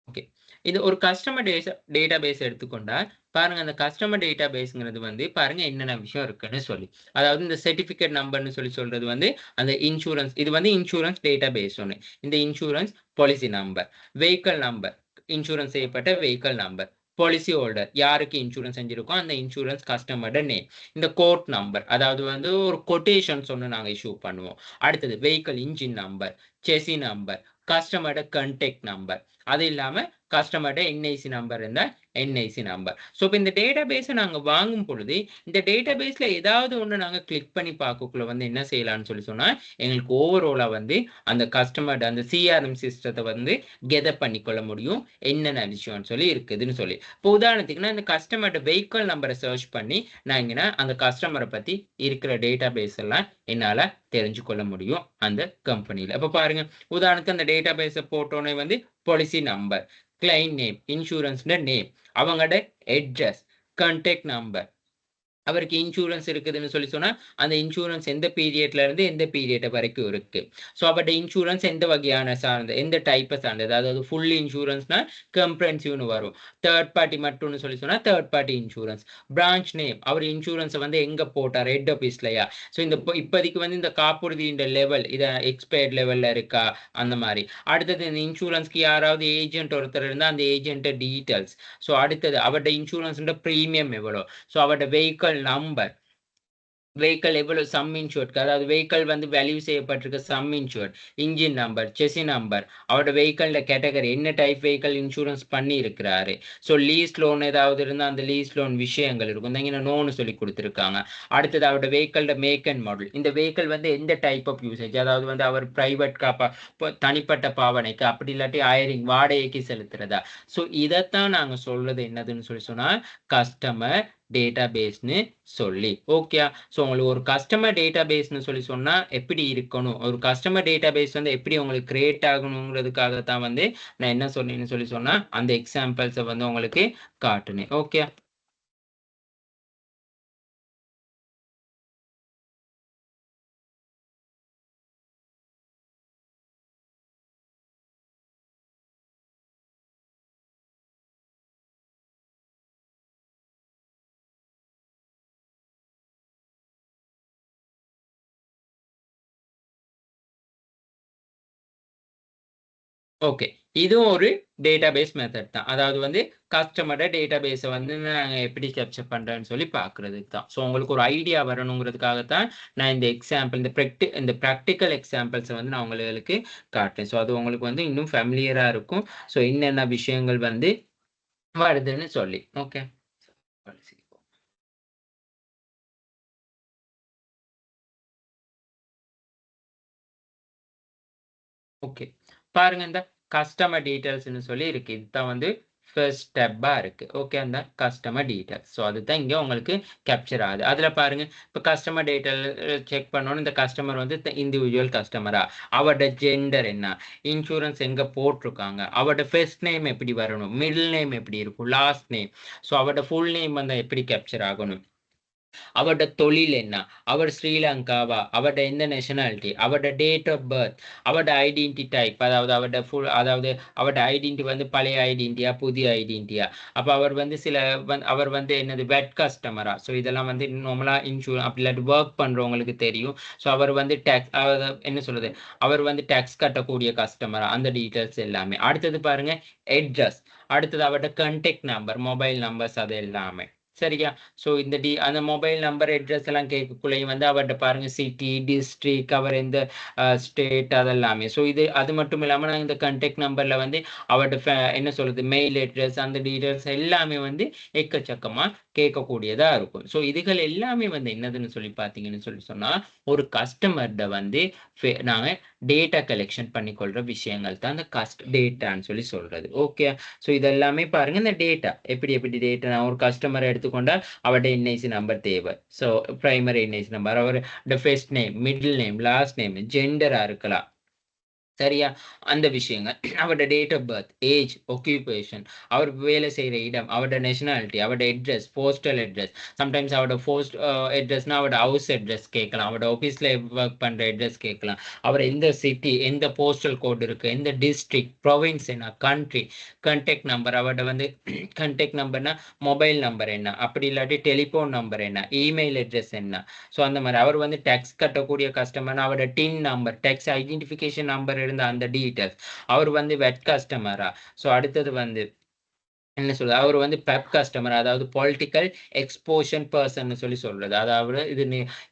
ஓகே. இது ஒரு கஸ்டமர் டேட்டாபேஸ் எடுத்துக்கொண்டால், பாருங்க அந்த கஸ்டமர் டேட்டா பேஸ்ங்கிறது வந்து பாருங்க என்னென்ன விஷயம் இருக்குன்னு சொல்லி. அதாவது இந்த சர்டிபிகேட் நம்பர்னு சொல்றது வந்து அந்த இன்சூரன்ஸ் இது வந்து இன்சூரன்ஸ் டேட்டா பேஸ் ஒண்ணு. இந்த insurance policy number, vehicle number, insurance செய்யப்பட்ட வெஹிக்கிள் நம்பர், பாலிசி ஹோல்டர் யாருக்கு இன்சூரன்ஸ் செஞ்சிருக்கோம் அந்த இன்சூரன்ஸ் கஸ்டமரோட நேம், இந்த கோட் நம்பர் அதாவது வந்து ஒரு கொட்டேஷன்ஸ் ஒன்று நாங்கள் இஷ்யூ பண்ணுவோம். அடுத்தது vehicle engine number, chassis number, கஸ்டமரோட கான்டாக்ட் நம்பர், அது இல்லாம கஸ்டமரோட என்ஐசி நம்பர் இருந்தால் என்ஐசி நம்பர். ஸோ இப்போ இந்த டேட்டா பேஸை நாங்கள் வாங்கும் பொழுது இந்த டேட்டா பேஸில் ஏதாவது ஒன்று நாங்கள் கிளிக் பண்ணி பார்க்கக்குள்ள வந்து என்ன செய்யலாம்னு சொன்னால் எங்களுக்கு ஓவராலாக வந்து அந்த கஸ்டமர் அந்த சிஆர்எம் சிஸ்டத்தை வந்து கெதர் பண்ணிக்கொள்ள முடியும் என்னென்ன விஷயம்னு சொல்லி இருக்குதுன்னு சொல்லி. இப்போ உதாரணத்துக்குன்னா இந்த கஸ்டமரோட வெஹிக்கிள் நம்பரை சர்ச் பண்ணி நான் இங்கே அந்த கஸ்டமரை பற்றி இருக்கிற டேட்டா பேஸ் எல்லாம் என்னால் தெரிஞ்சு கொள்ள முடியும் அந்த கம்பெனியில். இப்போ பாருங்க உதாரணத்துக்கு அந்த டேட்டா பேஸை போட்டோன்னே வந்து policy number, client name, insurance name, அவங்களோட அட்ரஸ், கான்டாக்ட் நம்பர், அவருக்கு இன்சூரன்ஸ் இருக்குதுன்னு சொல்லி சொன்னா அந்த இன்சூரன்ஸ் எந்த பீரியட்ல இருந்து எந்த பீரியட் வரைக்கும் இருக்கு. ஸோ அவருடைய இன்சூரன்ஸ் எந்த வகையான சார்ந்த எந்த டைப்பை சார்ந்தது, அதாவது ஃபுல் இன்சூரன்ஸ்னா கம்ப்ரென்சிவ்னு வரும். தேர்ட் பார்ட்டி மட்டும்னு சொல்லி சொன்னா third party insurance. Branch name, அவர் இன்சூரன்ஸை வந்து எங்க போட்டார், ஹெட் ஆஃபீஸ்லயா. ஸோ இந்த இப்போதைக்கு வந்து இந்த காப்புறுதியின் லெவல் இதை எக்ஸ்பயர்ட் லெவல்ல இருக்கா அந்த மாதிரி. அடுத்தது இந்த இன்சூரன்ஸ்க்கு யாராவது ஏஜென்ட் ஒருத்தர் இருந்தால் அந்த ஏஜென்ட் டீட்டெயில்ஸ். ஸோ அடுத்தது அவருடைய இன்சூரன்ஸோட ப்ரீமியம் எவ்வளோ, ஸோ அவருடைய வெஹிக்கிள் நம்பர், வெஹிக்கிள் எவ்வளவு சம் இன்சூர்ட், அதாவது வெஹிக்கிள் வந்து வேல்யூ செய்யப்பட்டிருக்க sum insured, engine number, chassis number, அவரோட வெஹிக்கிளோட கேட்டகரி என்ன டைப் வெஹிக்கிள் இன்சூரன்ஸ் பண்ணி இருக்கிறாரு. ஸோ லீஸ் லோன் ஏதாவது இருந்தால் அந்த லீஸ் லோன் விஷயங்கள் இருக்கும், இங்கே நோன்னு சொல்லி கொடுத்துருக்காங்க. அடுத்தது அவரோட வெஹிக்கிளோட மேக் அண்ட் மாடல், இந்த வெஹிக்கிள் வந்து எந்த டைப் ஆஃப் யூசேஜ், அதாவது வந்து அவர் பிரைவேட் தனிப்பட்ட பாவனைக்கு அப்படி இல்லாட்டி ஹையரிங் வாடகைக்கு செலுத்துறதா. ஸோ இதைத்தான் நாங்கள் சொல்றது என்னதுன்னு சொல்லி சொன்னால் கஸ்டமர் டேட்டா பேஸ்னு சொல்லி. ஓகே, ஸோ உங்களுக்கு ஒரு கஸ்டமர் டேட்டா பேஸ்னு சொல்லி சொன்னால் எப்படி இருக்கணும், ஒரு கஸ்டமர் டேட்டா பேஸ் வந்து எப்படி உங்களுக்கு கிரியேட் ஆகணுங்கிறதுக்காகத்தான் வந்து நான் என்ன சொன்னேன்னு சொல்லி சொன்னால் அந்த எக்ஸாம்பிள்ஸை வந்து உங்களுக்கு காட்டுனேன். ஓகே, ஓகே, இதுவும் ஒரு டேட்டா பேஸ் மெத்தட் தான். அதாவது வந்து கஸ்டமரோட டேட்டா பேஸை வந்து நாங்கள் எப்படி கேப்சர் பண்ணுறேன்னு சொல்லி பார்க்குறதுக்கு தான். ஸோ உங்களுக்கு ஒரு ஐடியா வரணுங்கிறதுக்காகத்தான் நான் இந்த எக்ஸாம்பிள் இந்த ப்ராக்டிக்கல் எக்ஸாம்பிள்ஸை வந்து நான் உங்களுக்கு காட்டுறேன். ஸோ அது உங்களுக்கு வந்து இன்னும் ஃபேமிலியராக இருக்கும். ஸோ என்னென்ன விஷயங்கள் வந்து வருதுன்னு சொல்லி. ஓகே, ஓகே, பாருங்க இந்த கஸ்டமர் டீட்டெயில்ஸ்னு சொல்லி இருக்கு. இதுதான் வந்து ஃபர்ஸ்ட் ஸ்டெப்பா இருக்கு. ஓகே, அந்த கஸ்டமர் டீட்டெயில்ஸ். ஸோ அதுதான் இங்கே உங்களுக்கு கேப்சர் ஆகுது. அதில் பாருங்க இப்போ கஸ்டமர் டீட்டெயில் செக் பண்ணணும். இந்த கஸ்டமர் வந்து இண்டிவிஜுவல் கஸ்டமரா, அவரோட ஜெண்டர் என்ன, இன்சூரன்ஸ் எங்கே போட்டிருக்காங்க, அவரோட ஃபர்ஸ்ட் நேம் எப்படி வரணும், மிடில் நேம் எப்படி இருக்கும், லாஸ்ட் நேம், ஸோ அவரோட ஃபுல் நேம் வந்து எப்படி கேப்சர் ஆகணும், அவரோட தொழில் என்ன, அவர் ஸ்ரீலங்காவா, அவரோட எந்த நேஷனாலிட்டி, அவரோட டேட் ஆஃப் பர்த், அவரோட ஐடென்டி டைப், அதாவது அவரோட ஃபுல் அதாவது அவரோட ஐடென்டி வந்து பழைய ஐடென்டியா புதிய ஐடென்டியா, அப்போ அவர் வந்து அவர் வந்து என்னது வெட் கஸ்டமரா. ஸோ இதெல்லாம் வந்து நார்மலாக இன்சூரன்ஸ் அப்படி இல்லாட்டி ஒர்க் பண்ணுறவங்களுக்கு தெரியும். ஸோ அவர் வந்து டேக்ஸ் என்ன சொல்றது, அவர் வந்து டேக்ஸ் கட்டக்கூடிய கஸ்டமரா, அந்த டீட்டெயில்ஸ் எல்லாமே. அடுத்தது பாருங்க அட்ரஸ், அடுத்தது அவரோட கான்டாக்ட் நம்பர், மொபைல் நம்பர்ஸ், அது எல்லாமே. சரியா. ஸோ இந்த அந்த மொபைல் நம்பர் அட்ரஸ் எல்லாம் கேட்கக்குள்ளேயும் வந்து அவர்கிட்ட பாருங்க சிட்டி, டிஸ்ட்ரிக்ட், அவர் எந்த ஸ்டேட், அதெல்லாமே. ஸோ இது அது மட்டும் இல்லாமல் நான் இந்த கான்டாக்ட் நம்பர்ல வந்து அவர்கிட்ட என்ன சொல்றது மெயில் அட்ரஸ், அந்த டீட்டெயில்ஸ் எல்லாமே வந்து எக்கச்சக்கமா கேட்கக்கூடியதா இருக்கும். ஸோ இதுகள் எல்லாமே வந்து என்னதுன்னு சொல்லி பார்த்தீங்கன்னு சொல்லி சொன்னா ஒரு கஸ்டமர்கிட்ட வந்து நாங்கள் டேட்டா கலெக்ஷன் பண்ணிக்கொள்ற விஷயங்கள் தான் அந்த டேட்டான்னு சொல்லி சொல்றது. ஓகே, ஸோ இதெல்லாமே பாருங்க இந்த டேட்டா எப்படி டேட்டா, நான் ஒரு கஸ்டமரை எடுத்துக்கொண்டா அவருடைய என்ஐசி நம்பர் தேவை. ஸோ பிரைமரி என்ஐசி நம்பர், அவரோட first name, middle name, last name, ஜெண்டரா இருக்கலாம், சரியா? அந்த விஷயங்கள். அவரோட date of birth, age, occupation, அவர் வேலை செய்ற இடம், அவரோட நேஷனாலிட்டி, அவரோட அட்ரஸ், போஸ்டல் அட்ரஸ். சம்டைம்ஸ் அவரோட அட்ரஸ்னா அவரோட ஹவுஸ் அட்ரஸ் கேட்கலாம். அவரோட ஆஃபீஸ்ல வொர்க் பண்ற அட்ரஸ் கேட்கலாம். அவர் எந்த சிட்டி, எந்த போஸ்டல் கோட் இருக்கு, எந்த டிஸ்ட்ரிக்ட், ப்ரொவின்ஸ் என்ன, கண்ட்ரி, கான்டாக்ட் நம்பர், அவரோட வந்து கான்டாக்ட் நம்பர்னா மொபைல் நம்பர் என்ன, அப்படி இல்லாட்டி டெலிஃபோன் நம்பர் என்ன, இமெயில் அட்ரஸ் என்ன. ஸோ அந்த மாதிரி அவர் வந்து டேக்ஸ் கட்டக்கூடிய கஸ்டமர்னா அவரோட TIN number, tax identification number இருந்த அந்த டீட்டெயில்ஸ். அவர் வந்து வெட் கஸ்டமரா. ஸோ அடுத்தது வந்து என்ன சொல்றது, அவர் வந்து பெப் கஸ்டமர், அதாவது பொலிட்டிக்கல் எக்ஸ்போஷன் பர்சன் சொல்லி சொல்றது. அதாவது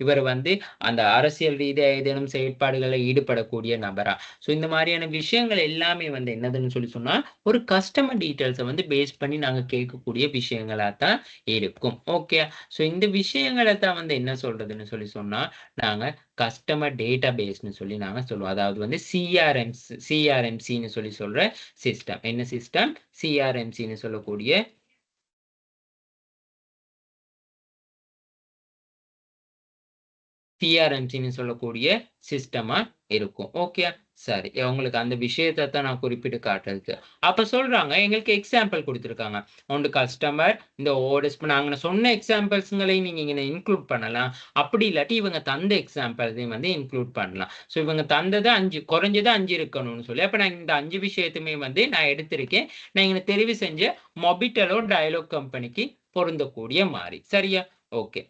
இவர் வந்து அந்த அரசியல் ரீதியா ஏதேனும் செயற்பாடுகளில் ஈடுபடக்கூடிய நபரா. ஸோ இந்த மாதிரியான விஷயங்கள் எல்லாமே வந்து என்னதுன்னு சொல்லி சொன்னா ஒரு கஸ்டமர் டீட்டெயில்ஸை வந்து பேஸ் பண்ணி நாங்க கேட்கக்கூடிய விஷயங்களா தான் இருக்கும். ஓகே. ஸோ இந்த விஷயங்களை தான் வந்து என்ன சொல்றதுன்னு சொல்லி சொன்னா நாங்க கஸ்டமர் டேட்டா பேஸ்னு சொல்லி நாங்க சொல்லுவோம். அதாவது வந்து சிஆர்எம்சின்னு சொல்லி சொல்ற சிஸ்டம். என்ன சிஸ்டம்? சிஆர்எம்சின்னு சொல்லக்கூடிய சிஆர்எம்சின்னு சொல்லக்கூடிய சிஸ்டமா இருக்கும். ஓகே. சரி. உங்களுக்கு அந்த விஷயத்தை தான் நான் குறிப்பிட்டு காட்டுறதுக்கு. அப்ப சொல்றாங்க, எங்களுக்கு எக்ஸாம்பிள் குடுத்திருக்காங்க. ஒன்று கஸ்டமர், இந்த ஓர்டர்ஸ் நாங்க சொன்ன எக்ஸாம்பிள்ஸ்ங்களையும் நீங்க இங்க இன்க்ளூட் பண்ணலாம். அப்படி இல்லாட்டி இவங்க தந்த எக்ஸாம்பிள்ஸையும் வந்து இன்க்ளூட் பண்ணலாம். ஸோ இவங்க தந்தது 5, குறைஞ்சது 5 இருக்கணும்னு சொல்லி. அப்ப நான் இந்த 5 விஷயத்தையுமே வந்து நான் எடுத்திருக்கேன். நான் இங்க தெரிவு செஞ்ச மொபிட்டலோ டயலாக் கம்பெனிக்கு பொருந்தக்கூடிய மாறி. சரியா? ஓகே.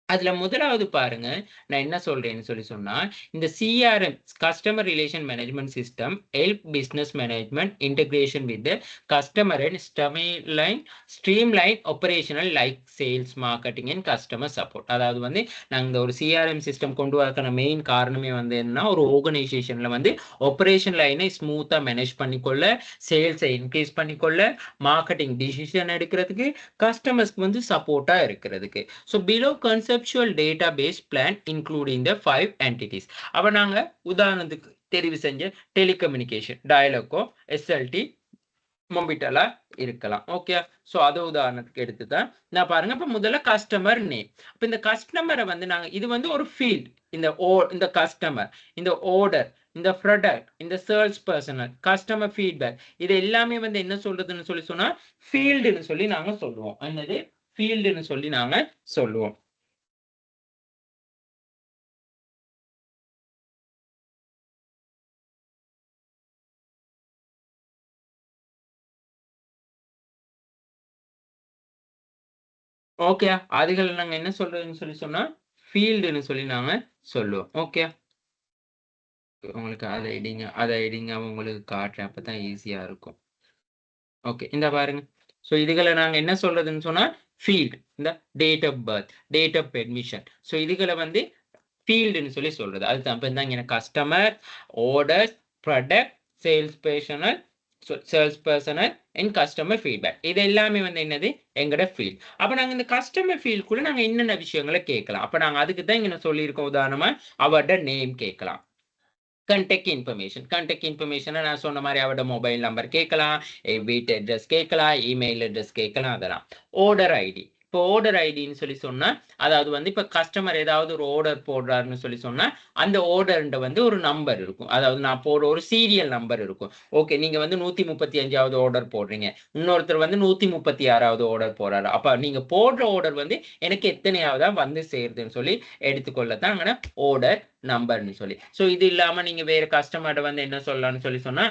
அதுல முதலாவது பாருங்க, நான் என்ன சொல்றேன்னு சொல்லி சொன்னா, இந்த CRM customer relation management system help business management integration with customer and streamline operational like sales, marketing and customer support. அதாவது வந்து நாங்க ஒரு சிஆர்எம் சிஸ்டம் கொண்டு வரக்கான மெயின் காரணமே வந்து என்னன்னா, ஒரு ஆர்கனைசேஷன்ல வந்து ஆபரேஷன் லைனை ஸ்மூத்தா மேனேஜ் பண்ணிக்கொள்ள, சேல்ஸை இன்க்ரீஸ் பண்ணிக்கொள்ள, மார்க்கெட்டிங் டிசிஷன் எடுக்கிறதுக்கு, கஸ்டமர்ஸ்க்கு வந்து சப்போர்ட்டா இருக்கிறதுக்கு. So below conceptual database plan including the 5 entities. அப்ப நாங்க உதாரணத்துக்கு தெரிவு செஞ்ச டெலிகம்யூனிகேஷன், டயலாக்கோ, எஸ்எல்டி, மொபிட்டலா இருக்கலாம். ஓகே. ஸோ அது உதாரணத்துக்கு எடுத்துதான் நான் பாருங்க. இப்ப முதல்ல கஸ்டமர் நேம். இப்ப இந்த கஸ்டமரை வந்து நாங்க இது வந்து ஒரு ஃபீல்ட். இந்த கஸ்டமர், இந்த ஆர்டர், இந்த ப்ராடக்ட், இந்த சேல்ஸ் பர்சனல், கஸ்டமர் ஃபீட்பேக், இது எல்லாமே வந்து என்ன சொல்றதுன்னு சொல்லி சொன்னா ஃபீல்டுன்னு சொல்லி நாங்க சொல்லுவோம். என்னது? ஃபீல்டுன்னு சொல்லி நாங்க சொல்லுவோம். ஓகே. அதுகளை நாங்க என்ன சொல்றதுன்னு சொல்லி சொன்னா ஃபீல்டுன்னு சொல்லி நாங்க சொல்லுவோம். ஓகே. உங்களுக்கு அதை இடிங்க உங்களுக்கு காட்டுறேன். அப்பதான் ஈஸியா இருக்கும். ஓகே. இந்த பாருங்க. ஸோ இதுகளை நாங்க என்ன சொல்றதுன்னு சொன்னா ஃபீல்ட். இந்த date of birth, date of admission. So இதுகளை வந்து ஃபீல்டுன்னு சொல்லி சொல்றது. அதுதான் இப்ப இந்தாங்க customer, orders, product, sales personnel and customer feedback. இது எல்லாமே வந்து என்னது? எங்கட ஃபீல்ட். அப்ப நாங்க இந்த கஸ்டமர் ஃபீல்டுக்குள்ள நாங்க என்னென்ன விஷயங்களை கேட்கலாம். அப்ப நாங்க அதுக்கு தான் இங்க சொல்லியிருக்கோம். உதாரணமா அவரோட நேம் கேட்கலாம். கண்டெக்ட் இன்ஃபர்மேஷன் நான் சொன்ன மாதிரி அவரோட மொபைல் நம்பர் கேட்கலாம், வீட்டு அட்ரஸ் கேட்கலாம், இமெயில் அட்ரஸ் கேட்கலாம். அதெல்லாம் ஆர்டர் ஐடி. இப்போ ஆர்டர் ஐடின்னு சொல்லி சொன்னா, அதாவது வந்து இப்ப கஸ்டமர் ஏதாவது ஒரு ஆர்டர் போடுறாருன்னு சொல்லி சொன்னா அந்த ஆர்டர்ன்ற வந்து ஒரு நம்பர் இருக்கும். அதாவது நான் போடுற ஒரு சீரியல் நம்பர் இருக்கும். ஓகே. நீங்க வந்து 135வது ஆர்டர் போடுறீங்க, இன்னொருத்தர் வந்து 136வது ஆர்டர் போடுறாரு. அப்ப நீங்க போடுற ஆர்டர் வந்து எனக்கு எத்தனையாவதா வந்து சேருதுன்னு சொல்லி எடுத்துக்கொள்ளத்தான் அங்கே ஆர்டர் நம்பர்னு சொல்லி. ஸோ இது இல்லாம நீங்க வேற கஸ்டமர்ட்ட வந்து என்ன சொல்லலாம்னு சொல்லி சொன்னா,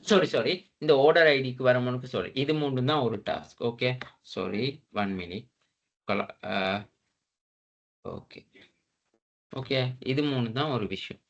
சாரி இந்த ஆர்டர் ஐடிக்கு வரமுனுக்கு சாரி, இது மூணும் தான் ஒரு task. Okay. Sorry 1 minute. Okay. Okay. இது மூணு தான் ஒரு விஷயம்.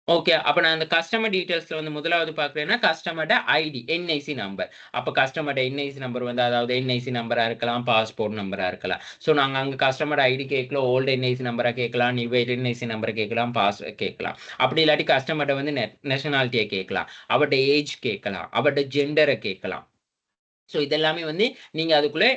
ஓகே. அப்ப நான் இந்த கஸ்டமர் டீடைல்ஸ்ல வந்து முதலாவது பார்க்கிறேன்னா கஸ்டமர்ட ஐடி, என்ஐசி நம்பர். அப்ப கஸ்டமர்ட என்ஐசி நம்பர் வந்து அதாவது என்ஐசி நம்பரா இருக்கலாம், பாஸ்போர்ட் நம்பரா இருக்கலாம். ஸோ நாங்க அங்க கஸ்டமர் ஐடி கேட்கலாம், ஓல்டு என்ஐசி நம்பரா கேட்கலாம், நியூ என்ஐசி நம்பரை கேட்கலாம், பாஸ் கேட்கலாம். அப்படி இல்லாட்டி கஸ்டமர்ட வந்து நேஷனாலிட்டியை கேட்கலாம், அவருடைய ஏஜ் கேட்கலாம், அவருடைய ஜெண்டரை கேட்கலாம். ஸோ இதெல்லாமே வந்து நீங்க அதுக்குள்ள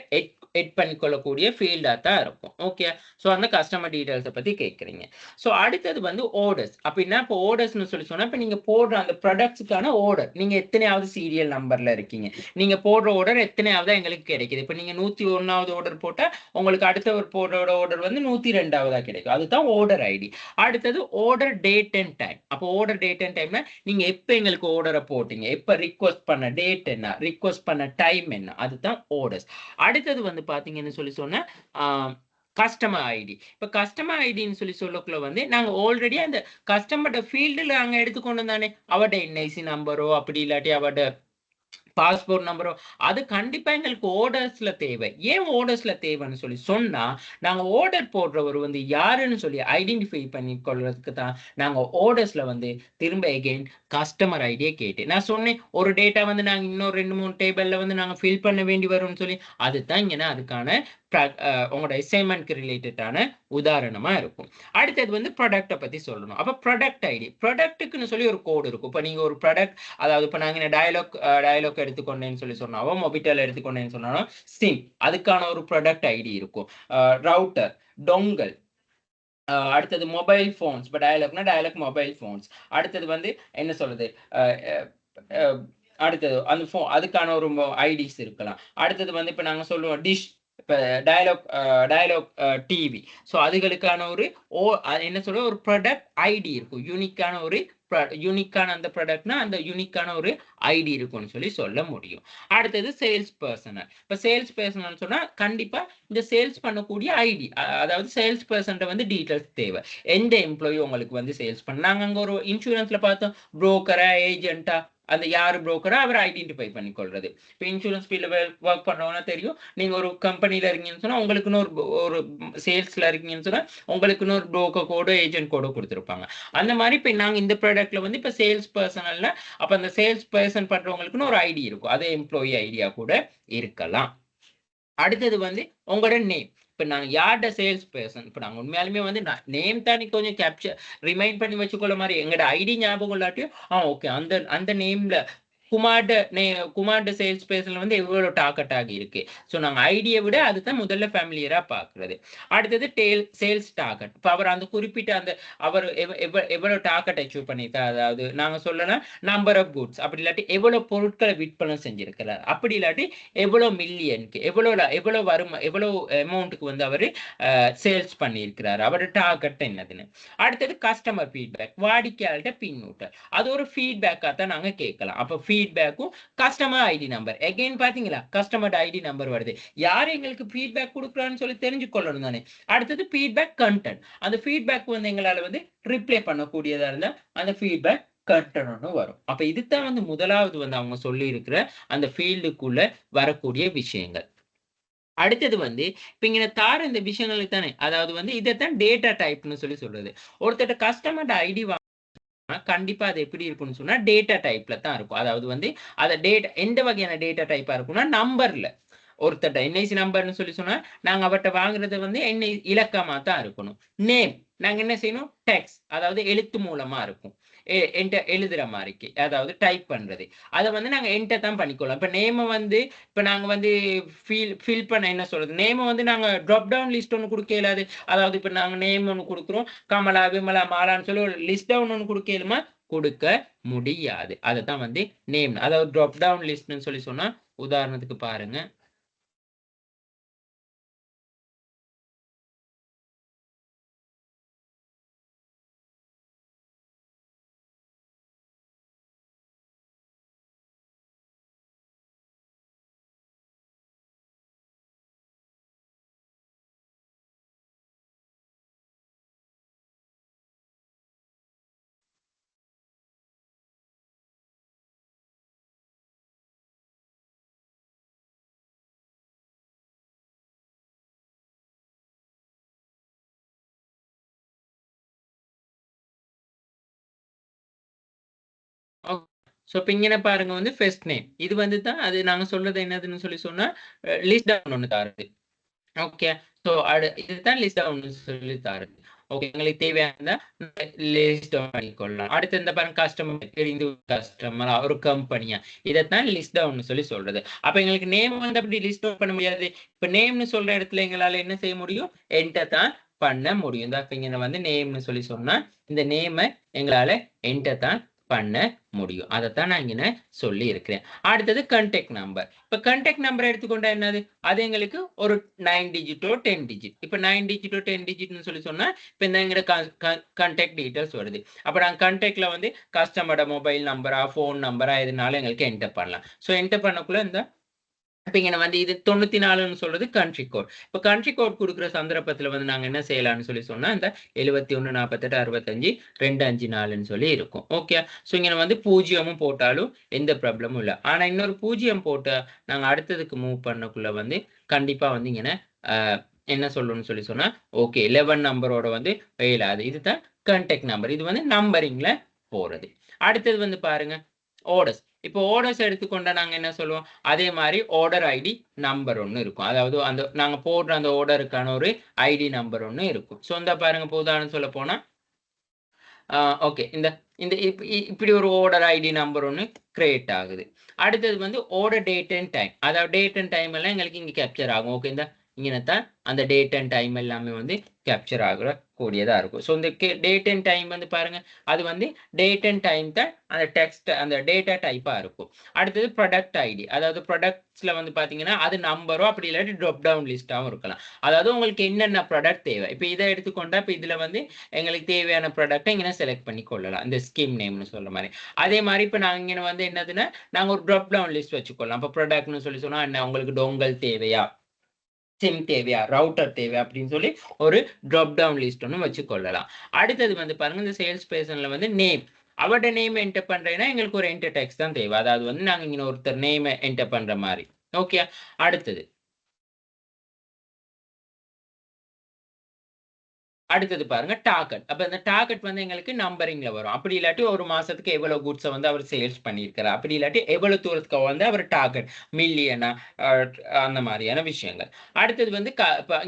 எட் பண்ணிக்கொள்ளக்கூடிய ஃபீல்டா தான் இருக்கும். ஓகே, ஸோ அந்த கஸ்டமர் டீடைல்ஸை பத்தி கேட்குறீங்க. ஸோ அடுத்தது வந்து ஆர்டர்ஸ். அப்படின்னா இப்போ ஆர்டர்ஸ்னு சொல்லி சொன்னா இப்போ நீங்க போடுற அந்த ப்ராடக்ட்ஸுக்கான ஆர்டர், நீங்க எத்தனையாவது சீரியல் நம்பர்ல இருக்கீங்க, நீங்க போடுற ஆர்டர் எத்தனையாவது எங்களுக்கு கிடைக்குது. இப்போ நீங்க 101வது ஆர்டர் போட்டா உங்களுக்கு அடுத்த ஒரு போடுற ஆர்டர் வந்து 102வதா கிடைக்கும். அதுதான் ஆர்டர் ஐடி. அடுத்தது ஆர்டர் டேட் அண்ட் டைம். அப்போ ஆர்டர் டேட் அண்ட் டைம்னா நீங்க எப்ப எங்களுக்கு ஆர்டரை போட்டீங்க, எப்ப ரிக்வெஸ்ட் பண்ண டேட் என்ன, ரிக்வெஸ்ட் பண்ண டைம் என்ன, அதுதான் ஆர்டர்ஸ். அடுத்தது வந்து பாத்தீங்கன்னு சொல்லி சொன்னா கஸ்டமர் ஐடி. இப்போ கஸ்டமர் ஐடின்னு சொல்லி சொல்லக்குள்ள வந்து நாங்க ஆல்ரெடி அந்த கஸ்டமரோட ஃபீல்டில் நாங்கள் எடுத்துக்கொண்டு தானே அவட என்ஐசி நம்பரோ அப்படி இல்லாட்டி அவட பாஸ்போர்ட் நம்பரோ அது கண்டிப்பா எங்களுக்கு ஆர்டர்ஸ்ல தேவை. ஏன் ஆர்டர்ஸ்ல தேவைன்னு சொல்லி சொன்னா நாங்க ஆர்டர் போடுறவர் வந்து யாருன்னு சொல்லி ஐடென்டிஃபை பண்ணி கொள்றதுக்கு தான் நாங்க ஆர்டர்ஸ்ல வந்து திரும்ப எகெயின் கஸ்டமர் ஐடியை கேட்டு நான் சொன்னேன். ஒரு டேட்டா வந்து நாங்க இன்னொரு 2-3 டேபிள்ல வந்து நாங்க ஃபில் பண்ண வேண்டி வரும்னு சொல்லி அதுதான் இங்க அதுக்கான உங்களோட அசைன்மெண்ட்க்கு ரிலேட்டடான உதாரணமா இருக்கும். அடுத்தது வந்து ப்ராடக்ட்டை பத்தி சொல்லணும். அப்ப ப்ராடக்ட் ஐடி, ப்ராடக்ட்டுக்குன்னு சொல்லி ஒரு கோடு இருக்கும். இப்போ நீங்க ஒரு ப்ராடக்ட், அதாவது இப்போ நாங்க டயலாக் எடுத்துக்கொண்டேன்னு சொல்லி சொன்னாவோ, மொபிட்டல் எடுத்துக்கொண்டேன்னு சொன்னாலும் சிம், அதுக்கான ஒரு ப்ராடக்ட் ஐடி இருக்கும். ரவுட்டர், டொங்கல், அடுத்தது மொபைல் போன்ஸ். இப்போ டயலாக்னா டயலாக் மொபைல் போன்ஸ். அடுத்தது வந்து என்ன சொல்றது, அடுத்தது அந்த அதுக்கான ஒரு ஐடிஸ் இருக்கலாம். அடுத்தது வந்து இப்போ நாங்க சொல்லுவோம் டிஷ், இப்போ டயலாக் டிவி. ஸோ அதுகளுக்கான ஒரு என்ன சொல்ற ஒரு ப்ராடக்ட் ஐடி இருக்கும். யூனிக்கான ஒரு யூனிக்கான அந்த ப்ராடக்ட்னா அந்த யூனிக்கான ஒரு ஐடி இருக்கும்னு சொல்லி சொல்ல முடியும். அடுத்தது சேல்ஸ் பர்சனல். இப்போ சேல்ஸ் பர்சனல் சொன்னா கண்டிப்பா இந்த சேல்ஸ் பண்ணக்கூடிய ஐடி, அதாவது சேல்ஸ் பர்சன் வந்து டீடைல்ஸ் தேவை. எந்த எம்ப்ளாயி உங்களுக்கு வந்து சேல்ஸ் பண்ண, நாங்க அங்க ஒரு இன்சூரன்ஸ்ல பார்த்தோம், புரோக்கரா ஏஜென்ட்டா, அந்த யாரு புரோக்கரா அவரை ஐடென்டிஃபை பண்ணி கொள்றது. இப்போ இன்சூரன்ஸ் ஃபீல்ட்ல ஒர்க் பண்றவங்கன்னா தெரியும், நீங்க ஒரு கம்பெனில இருக்கீங்கன்னு சொன்னா உங்களுக்குன்னு ஒரு சேல்ஸ்ல இருக்கீங்கன்னு சொன்னா உங்களுக்குன்னு ஒரு புரோக்கர் கோடோ ஏஜென்ட் கோடோ கொடுத்துருப்பாங்க. அந்த மாதிரி இப்போ நாங்க இந்த ப்ராடக்ட்ல வந்து இப்போ சேல்ஸ் பர்சனல்ல அப்ப அந்த சேல்ஸ் பர்சன் பண்றவங்களுக்குன்னு ஒரு ஐடி இருக்கும். அதே எம்ப்ளாயி ஐடியா கூட இருக்கலாம். அடுத்தது வந்து உங்களோட நேம். இப்ப நாங்க யார்ட சேல்ஸ் பர்சன், இப்ப நாங்க உண்மையாலுமே வந்து நேம் தான் கொஞ்சம் கேப்சர் ரிமைண்ட் பண்ணி வச்சுக்கொள்ள மாதிரி எங்களோட ஐடி ஞாபகம் இல்லாட்டியும் ஓகே அந்த அந்த நேம்ல குமார்ட சேல்ஸ் பர்சன்ல வந்து எவ்வளவு டார்கெட் ஆகி இருக்கு. ஸோ நாங்க ஐடியை விட அதுதான் முதல்ல ஃபேமிலியரா பாக்குறது. அடுத்தது சேல்ஸ் டார்கெட். இப்போ அவர் அந்த குறிப்பிட்ட அந்த அவர் எவ்வளவு டார்கெட் அச்சீவ் பண்ணியிருக்காரு, அதாவது நாங்க சொல்லலாம் நம்பர் ஆஃப் குட்ஸ், அப்படி இல்லாட்டி எவ்வளவு பொருட்களை விற்பனை செஞ்சிருக்கிறார், அப்படி இல்லாட்டி எவ்வளவு மில்லியனுக்கு எவ்வளவு வரும் எவ்வளவு அமௌண்ட்டுக்கு வந்து அவர் சேல்ஸ் பண்ணியிருக்கிறார், அவரோட டார்கெட் என்னதுன்னு. அடுத்தது கஸ்டமர் ஃபீட்பேக், வாடிக்கையாளர்கிட்ட பின்னூட்டல். அது ஒரு ஃபீட்பேக்காக தான் நாங்க கேட்கலாம். அப்போ ஃபீட்பேக்கும் கஸ்டமர் ஐடி நம்பர், எகைன் பாத்தீங்களா கஸ்டமர் ஐடி நம்பர் வருது, யார் எங்களுக்கு ஃபீட்பேக் கொடுக்குறான்னு சொல்லி தெரிஞ்சுக்கொள்ளணும் தானே. அடுத்தது ஃபீட்பேக் கண்டென்ட், அந்த ஃபீட்பேக் வந்து எங்களால வந்து ரிப்ளை பண்ணக்கூடியதா இருந்தா அந்த ஃபீட்பேக் கண்டென்ட்னு வரும். அப்ப இதுதான் வந்து முதலாவது வந்து அவங்க சொல்லி இருக்கிற அந்த ஃபீல்டுக்குள்ள வரக்கூடிய விஷயங்கள். அடுத்தது வந்து இப்ப இங்க தார இந்த விஷயங்களுக்கு தானே, அதாவது வந்து இதைத்தான் டேட்டா டைப்னு சொல்லி சொல்றது. ஒருத்தர் கஸ்டமர் ஐடி கண்டிப்பா அது எப்படி இருக்கும்னு சொன்னா டேட்டா டைப்ல தான் இருக்கும். அதாவது வந்து அத டேட்டா எந்த வகையான டேட்டா டைப்பா இருக்கும்னா நம்பர்ல, ஒருத்தட்ட என்ஐசி நம்பர்னு சொல்லி சொன்னா நாங்க அவர்கிட்ட வாங்குறது வந்து என்ஐ இலக்கமா தான் இருக்கணும். நேம் நாங்க என்ன செய்யணும், டெக்ஸ்ட், அதாவது எழுத்து மூலமா இருக்கும். எழுதுற மாதிரிக்கு, அதாவது டைப் பண்றது, அதை வந்து நாங்க என்டர் தான் பண்ணிக்கொள்ளலாம். இப்ப நேம வந்து இப்ப நாங்க வந்து ஃபில் பண்ண என்ன சொல்றது, நேம வந்து நாங்க ட்ராப் டவுன் லிஸ்ட் ஒன்று கொடுக்க இயலாது. அதாவது இப்ப நாங்க நேம் ஒன்று கொடுக்குறோம், கமலா விமலா மாலான்னு சொல்லி ஒரு லிஸ்ட் டவுன் ஒன்று கொடுக்க இயலுமா, கொடுக்க முடியாது. அதுதான் வந்து நேம், அதாவது ட்ராப் டவுன் லிஸ்ட்னு சொல்லி சொன்னா உதாரணத்துக்கு பாருங்க. ஸோ இப்போ இங்கே பாருங்க வந்து ஃபர்ஸ்ட் நேம், இது வந்து தான் அது நாங்க சொல்றது என்னதுன்னு சொல்லி சொன்னா லிஸ்ட் டவுன் ஒன்று தாருது. ஓகே, ஸோ இதுதான் லிஸ்ட் டவுன் சொல்லி தாருது. ஓகே, எங்களுக்கு தேவையான லிஸ்ட் டவுன் பண்ணிக்கொள்ளலாம். அடுத்து இந்த பாருங்க கஸ்டமர், இந்த கஸ்டமர் ஒரு கம்பெனியா, இதைத்தான் லிஸ்ட் டவுன் சொல்லி சொல்றது. அப்ப எங்களுக்கு நேம் வந்து அப்படி லிஸ்ட் டவுன் பண்ண முடியாது. இப்ப நேம்னு சொல்ற இடத்துல எங்களால என்ன செய்ய முடியும்? என்டர் தான் பண்ண முடியும். இப்ப இங்க வந்து நேம்னு சொல்லி சொன்னா இந்த நேமை எங்களால என்டர் தான் பண்ண முடியும். அதைத்தான் நான் இங்க சொல்லி இருக்கிறேன். அடுத்தது கான்டாக்ட் நம்பர். இப்ப கான்டாக்ட் நம்பர் எடுத்துக்கொண்டா என்னது? அது எங்களுக்கு ஒரு 9 டிஜிட்டோ 10 டிஜிட். இப்ப 9 டிஜிட்டோ 10 டிஜிட்னு சொல்லி சொன்னா இப்ப இந்த எங்க கான்டாக்ட் டீடைல்ஸ் வருது. அப்ப நாங்க கான்டாக்ட்ல வந்து கஸ்டமரோட மொபைல் நம்பரா, போன் நம்பரா எதுனாலும் எங்களுக்கு என்டர் பண்ணலாம். சோ என்டர் பண்ணக்குள்ள இந்த இப்ப இங்க வந்து இது 94ன்னு சொல்றது கண்ட்ரி கோட். இப்ப கண்ட்ரி கோட் கொடுக்குற சந்தர்ப்பத்துல வந்து நாங்க என்ன செய்யலாம்னு சொல்லி சொன்னா இந்த 71 48 65 254ன்னு சொல்லி இருக்கும். ஓகே, சோ இங்க வந்து 0 போட்டாலும் எந்த ப்ராப்ளமும் இல்ல. ஆனா இன்னொரு 0 போட்டு நாங்க அடுத்ததுக்கு மூவ் பண்ணக்குள்ள வந்து கண்டிப்பா வந்து இங்க என்ன சொல்லணும்னு சொல்லி சொன்னா ஓகே 11 நம்பரோட வந்து வேலாது. இதுதான் கான்டாக்ட் நம்பர். இது வந்து நம்பரிங்ல போறது. அடுத்தது வந்து பாருங்க ஆர்டர்ஸ். இப்போ ஆர்டர்ஸ் எடுத்துக்கொண்டா நாங்க என்ன சொல்லுவோம்? அதே மாதிரி ஆர்டர் ஐடி நம்பர் ஒன்று இருக்கும். அதாவது அந்த நாங்க போடுற அந்த ஆர்டருக்கான ஒரு ஐடி நம்பர் ஒன்று இருக்கும். ஸோ இந்த பாருங்க, இப்போ உதாரணம் சொல்ல போனா ஓகே, இந்த இந்த இப்படி ஒரு ஆர்டர் ஐடி நம்பர் ஒன்று கிரியேட் ஆகுது. அடுத்தது வந்து ஆர்டர் டேட் அண்ட் டைம். அதாவது டேட் அண்ட் டைம் எல்லாம் எங்களுக்கு இங்க கேப்சர் ஆகும். ஓகே, இந்த இங்கதான் அந்த டேட் அண்ட் டைம் எல்லாமே வந்து கேப்சர் ஆகுற கூடியதா இருக்கும். ஸோ இந்த டேட் அண்ட் டைம் வந்து பாருங்க, அது வந்து டேட் அண்ட் டைம் தான் அந்த டெக்ஸ்ட் அந்த டேட்டா டைப்பா இருக்கும். அடுத்தது ப்ராடக்ட் ஐடி. அதாவது ப்ராடக்ட்ஸ்ல வந்து பாத்தீங்கன்னா அது நம்பரோ அப்படி இல்லாட்டி ட்ராப் டவுன் லிஸ்டாவும் இருக்கலாம். அதாவது உங்களுக்கு என்னென்ன ப்ராடக்ட் தேவை. இப்போ இதை எடுத்துக்கொண்டா இப்போ இதுல வந்து எங்களுக்கு தேவையான ப்ராடக்ட்டை இங்கே செலக்ட் பண்ணி கொள்ளலாம். இந்த ஸ்கீம் நேம்னு சொல்ற மாதிரி. அதே மாதிரி இப்போ நாங்கள் இங்கே வந்து என்னதுன்னா நாங்கள் ஒரு ட்ராப் டவுன் லிஸ்ட் வச்சுக்கொள்ளலாம். இப்போ ப்ராடக்ட்னு சொல்லி சொன்னா என்ன, உங்களுக்கு டொங்கல் தேவையா, சிம் தேவையா, ரவுட்டர் தேவையா அப்படின்னு சொல்லி ஒரு ட்ராப் டவுன் லிஸ்ட் ஒன்று வச்சுக்கொள்ளலாம். அடுத்தது வந்து பாருங்க, இந்த சேல்ஸ் பர்சன்ல வந்து நேம், அவரோட நேம் என்டர் பண்றேன்னா எங்களுக்கு ஒரு என்டர் டெக்ஸ்ட் தான் தேவை. அதாவது வந்து நாங்க இங்க ஒருத்தர் நேம் என்டர் பண்ற மாதிரி. ஓகே, அடுத்தது பாருங்க டார்கெட். அப்ப இந்த டார்கெட் வந்து எங்களுக்கு நம்பரிங்ல வரும். அப்படி இல்லாட்டி ஒரு மாசத்துக்கு எவ்வளவு குட்ஸை வந்து அவர் சேல்ஸ் பண்ணியிருக்கிறார், அப்படி இல்லாட்டி எவ்வளவு தூரத்துக்கு வந்து அவர் டார்கெட் மில்லியனா, அந்த மாதிரியான விஷயங்கள். அடுத்தது வந்து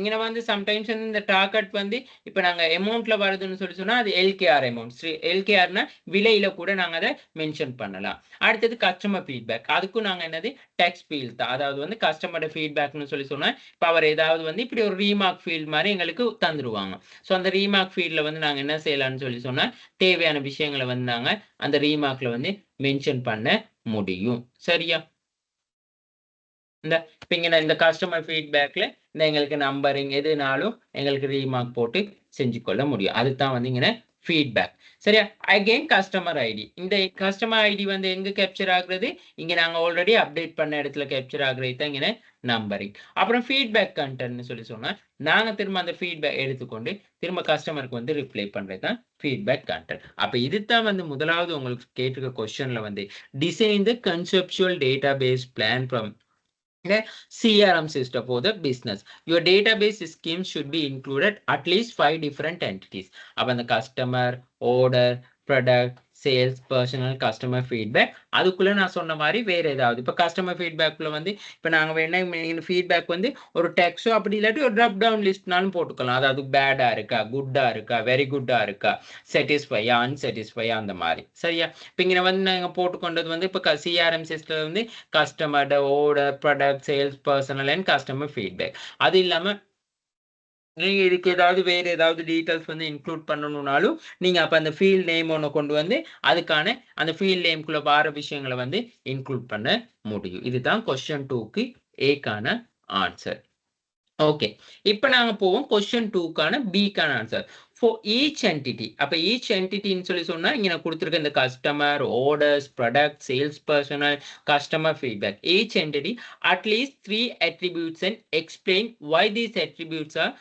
இங்க வந்து சம்டைம்ஸ் வந்து இந்த டார்கெட் வந்து இப்ப நாங்க அமௌண்ட்ல வருதுன்னு சொல்லி சொன்னா அது எல்கேஆர் அமௌண்ட். எல்கேஆர்னா விலையில கூட நாங்க அதை மென்ஷன் பண்ணலாம். அடுத்தது கஸ்டமர் ஃபீட்பேக். அதுக்கும் நாங்க என்னது டெக்ஸ்ட் ஃபீல்ட் தான். அதாவது வந்து கஸ்டமரோட ஃபீட்பேக்னு சொல்லி சொன்னா இப்ப அவர் ஏதாவது வந்து இப்படி ஒரு ரீமார்க் ஃபீல்ட் மாதிரி எங்களுக்கு தந்துருவாங்க. ஸோ அந்த ரீமார்க் ஃபீல்டில் வந்து நாங்கள் என்ன செய்யலாம்னு சொல்லி சொன்னால் தேவையான விஷயங்களை வந்து நாங்கள் அந்த ரீமார்க்ல வந்து மென்ஷன் பண்ண முடியும். சரியா? இந்த இப்போ இங்கே இந்த கஸ்டமர் ஃபீட்பேக்ல இந்த எங்களுக்கு நம்பரிங் எதுனாலும் எங்களுக்கு ரீமார்க் போட்டு செஞ்சு கொள்ள முடியும். அதுதான் வந்து இங்கே ஃபீட்பேக். சரியா? Again customer ID. இந்த கஸ்டமர் ஐடி வந்து எங்க கேப்சர் ஆகுறது? இங்க நாங்க ஆல்ரெடி அப்டேட் பண்ண இடத்துல கேப்சர் ஆகுறது தான் இங்க நம்பரிங். அப்புறம் ஃபீட்பேக் கண்டென்ட்னு சொல்லி சொன்னா நாங்க திரும்ப அந்த ஃபீட்பேக் எடுத்துக்கொண்டு திரும்ப கஸ்டமருக்கு வந்து ரிப்ளை பண்றது தான் ஃபீட்பேக் கண்டென்ட். அப்ப இதுதான் வந்து முதலாவது உங்களுக்கு கேட்டிருக்க கொஸ்டின்ல வந்து design the conceptual database plan from CRM system for the business. Your database scheme should be included at least 5 different entities. அப்ப அந்த customer, order, product, sales, personal, customer feedback, அதுக்குள்ள நான் சொன்ன மாதிரி வேற ஏதாவது. இப்போ கஸ்டமர் ஃபீட்பேக்ல வந்து இப்போ நாங்கள் வேணா ஃபீட்பேக் வந்து ஒரு டெக்ஸோ அப்படி இல்லாட்டி ஒரு ட்ராப் டவுன் லிஸ்ட்னாலும் போட்டுக்கலாம். அதாவது பேடா இருக்கா, குட்டா இருக்கா, வெரி குட்டா இருக்கா, சாட்டிஸ்ஃபையா, அன்சாட்டிஸ்ஃபையா, அந்த மாதிரி. சரியா? இப்போ இங்கே வந்து நாங்கள் போட்டுக்கொண்டது வந்து இப்போ CRM சிஸ்டம் வந்து customer, order, product, sales, personnel and customer feedback. அது இல்லாம நீங்க இதுக்கு ஏதாவது வேற ஏதாவது டீடைல்ஸ் வந்து இன்க்ளூட் பண்ணணும்னாலும் நீங்க அப்ப அந்த ஃபீல்ட் நேம் ஒன்று கொண்டு வந்து அதுக்கான அந்த ஃபீல்ட் நேம்குள்ள வர விஷயங்களை வந்து இன்க்ளூட் பண்ண முடியும். இதுதான் கொஸ்டின் 2க்கு ஏக்கான ஆன்சர். ஓகே, இப்போ நாங்க போவோம் கொஸ்டின் 2க்கான பிக்கான ஆன்சர். For each entity. அப்ப each entity ன்னு சொல்லி சொன்னா இங்க நான் கொடுத்திருக்க இந்த customer, orders, product, sales personal, customer feedback, each entity at least 3 attributes and explain why these attributes are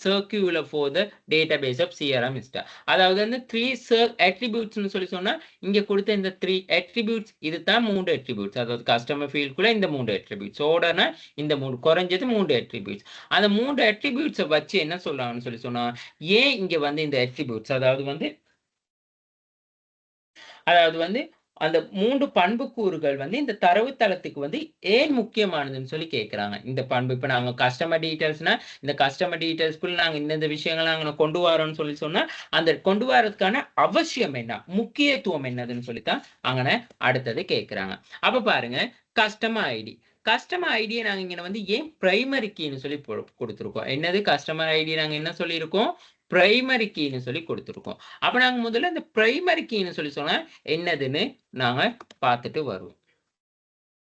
circular for the database of CRM system. அதாவது வந்து 3 attributes ன்னு சொல்லி சொன்னா இங்க கொடுத்த இந்த 3 attributes இதுதான் 3 attributes. அதாவது கஸ்டமர் ஃபீல்டுக்குள்ள இந்த 3 attributes, ஆர்டர்னா இந்த 3 குறைஞ்சது 3 attributes. அந்த 3 attributes வச்சு என்ன சொல்றாங்கன்னு சொல்லி சொன்னா ஏன் இங்க வந்து இந்த attributes அதாவது வந்து அந்த 3 பண்புக்கூறுகள் வந்து இந்த தரவுத்தளத்துக்கு வந்து ஏன் முக்கியமானதுன்னு சொல்லி கேட்குறாங்க. இந்த பண்பு இப்ப நாங்க கஸ்டமர் டீட்டெயில்ஸ்னா, இந்த கஸ்டமர் டீட்டெயில்ஸ்க்குள்ள நாங்க இந்த விஷயங்கள நாங்க கொண்டு வரோம்ன்னு சொல்லி சொன்னா, அந்த கொண்டு வரதுக்கான அவசியம் என்ன? முக்கியத்துவம் என்னதுன்னு சொல்லி தான் அங்கன அடுத்தது கேட்குறாங்க. அப்ப பாருங்க, கஸ்டமர் ஐடி. கஸ்டமர் ஐடிய நாங்க இங்க வந்து ஏன் பிரைமரி கீன்னு சொல்லி குடுத்துருக்கோம். என்னது கஸ்டமர் ஐடி நாங்க என்ன சொல்லியிருக்கோம்? பிரைமரி கீன்னு சொல்லி குடுத்துருக்கோம். அப்ப நாங்க முதல்ல இந்த பிரைமரி கீன்னு சொல்லி சொன்னா என்னதுன்னு நாங்க பார்த்துட்டு வருவோம்.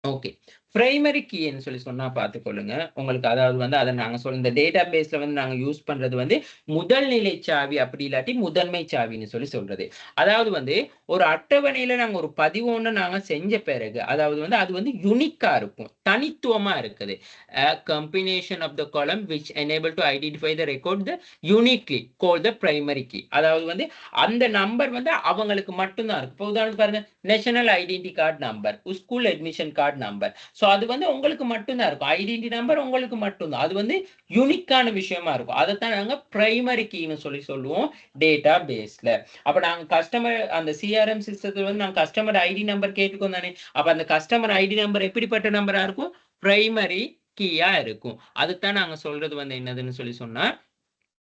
ஓகே. பிரைமரி கீன்னு சொல்லி சொன்னா பார்த்துக்கொள்ளுங்க. உங்களுக்கு அதாவது வந்து அத நாங்க இந்த டேட்டா பேஸ்ல வந்து நாங்க யூஸ் பண்றது வந்து முதல் நிலை சாவி அப்படி இல்லாட்டி முதன்மை சாவின்னு சொல்லி சொல்றது. அதாவது வந்து ஒரு அட்டவணையில நாங்க ஒரு பதிவு ஒண்ணு நாங்க செஞ்ச பிறகு, அதாவது வந்து அது வந்து யூனிக்கா இருக்கும். தனித்துவமா இருக்குது. A combination of the column which enable to identify the record the uniquely called the primary key. அதாவது வந்து அந்த நம்பர் வந்து அவங்களுக்கு மட்டும் தான் இருக்கும். இப்ப உதாரணத்துக்கு பாருங்க, national identity card number, school admission card number. So அது வந்து உங்களுக்கு மட்டும் தான் இருக்கும். ஐடென்டி நம்பர் உங்களுக்கு மட்டும் தான். அது வந்து யூனிக்கான விஷயமா இருக்கும். அதத்தான் நாங்க பிரைமரி கீன்னு சொல்லி சொல்லுவோம் டேட்டா பேஸ்ல. அப்ப நாங்க கஸ்டமர் அந்த சிஆர்எம் சிஸ்டத்துல வந்து நாங்க கஸ்டமர் ஐடி நம்பர் கேட்டுக்கோம் தானே. அப்ப அந்த கஸ்டமர் ஐடி நம்பர் எப்படிப்பட்ட நம்பரா இருக்கும்? பிரைமரி கீயா இருக்கும். அதுதான் நாங்க சொல்றது வந்து என்னதுன்னு சொல்லி சொன்னா,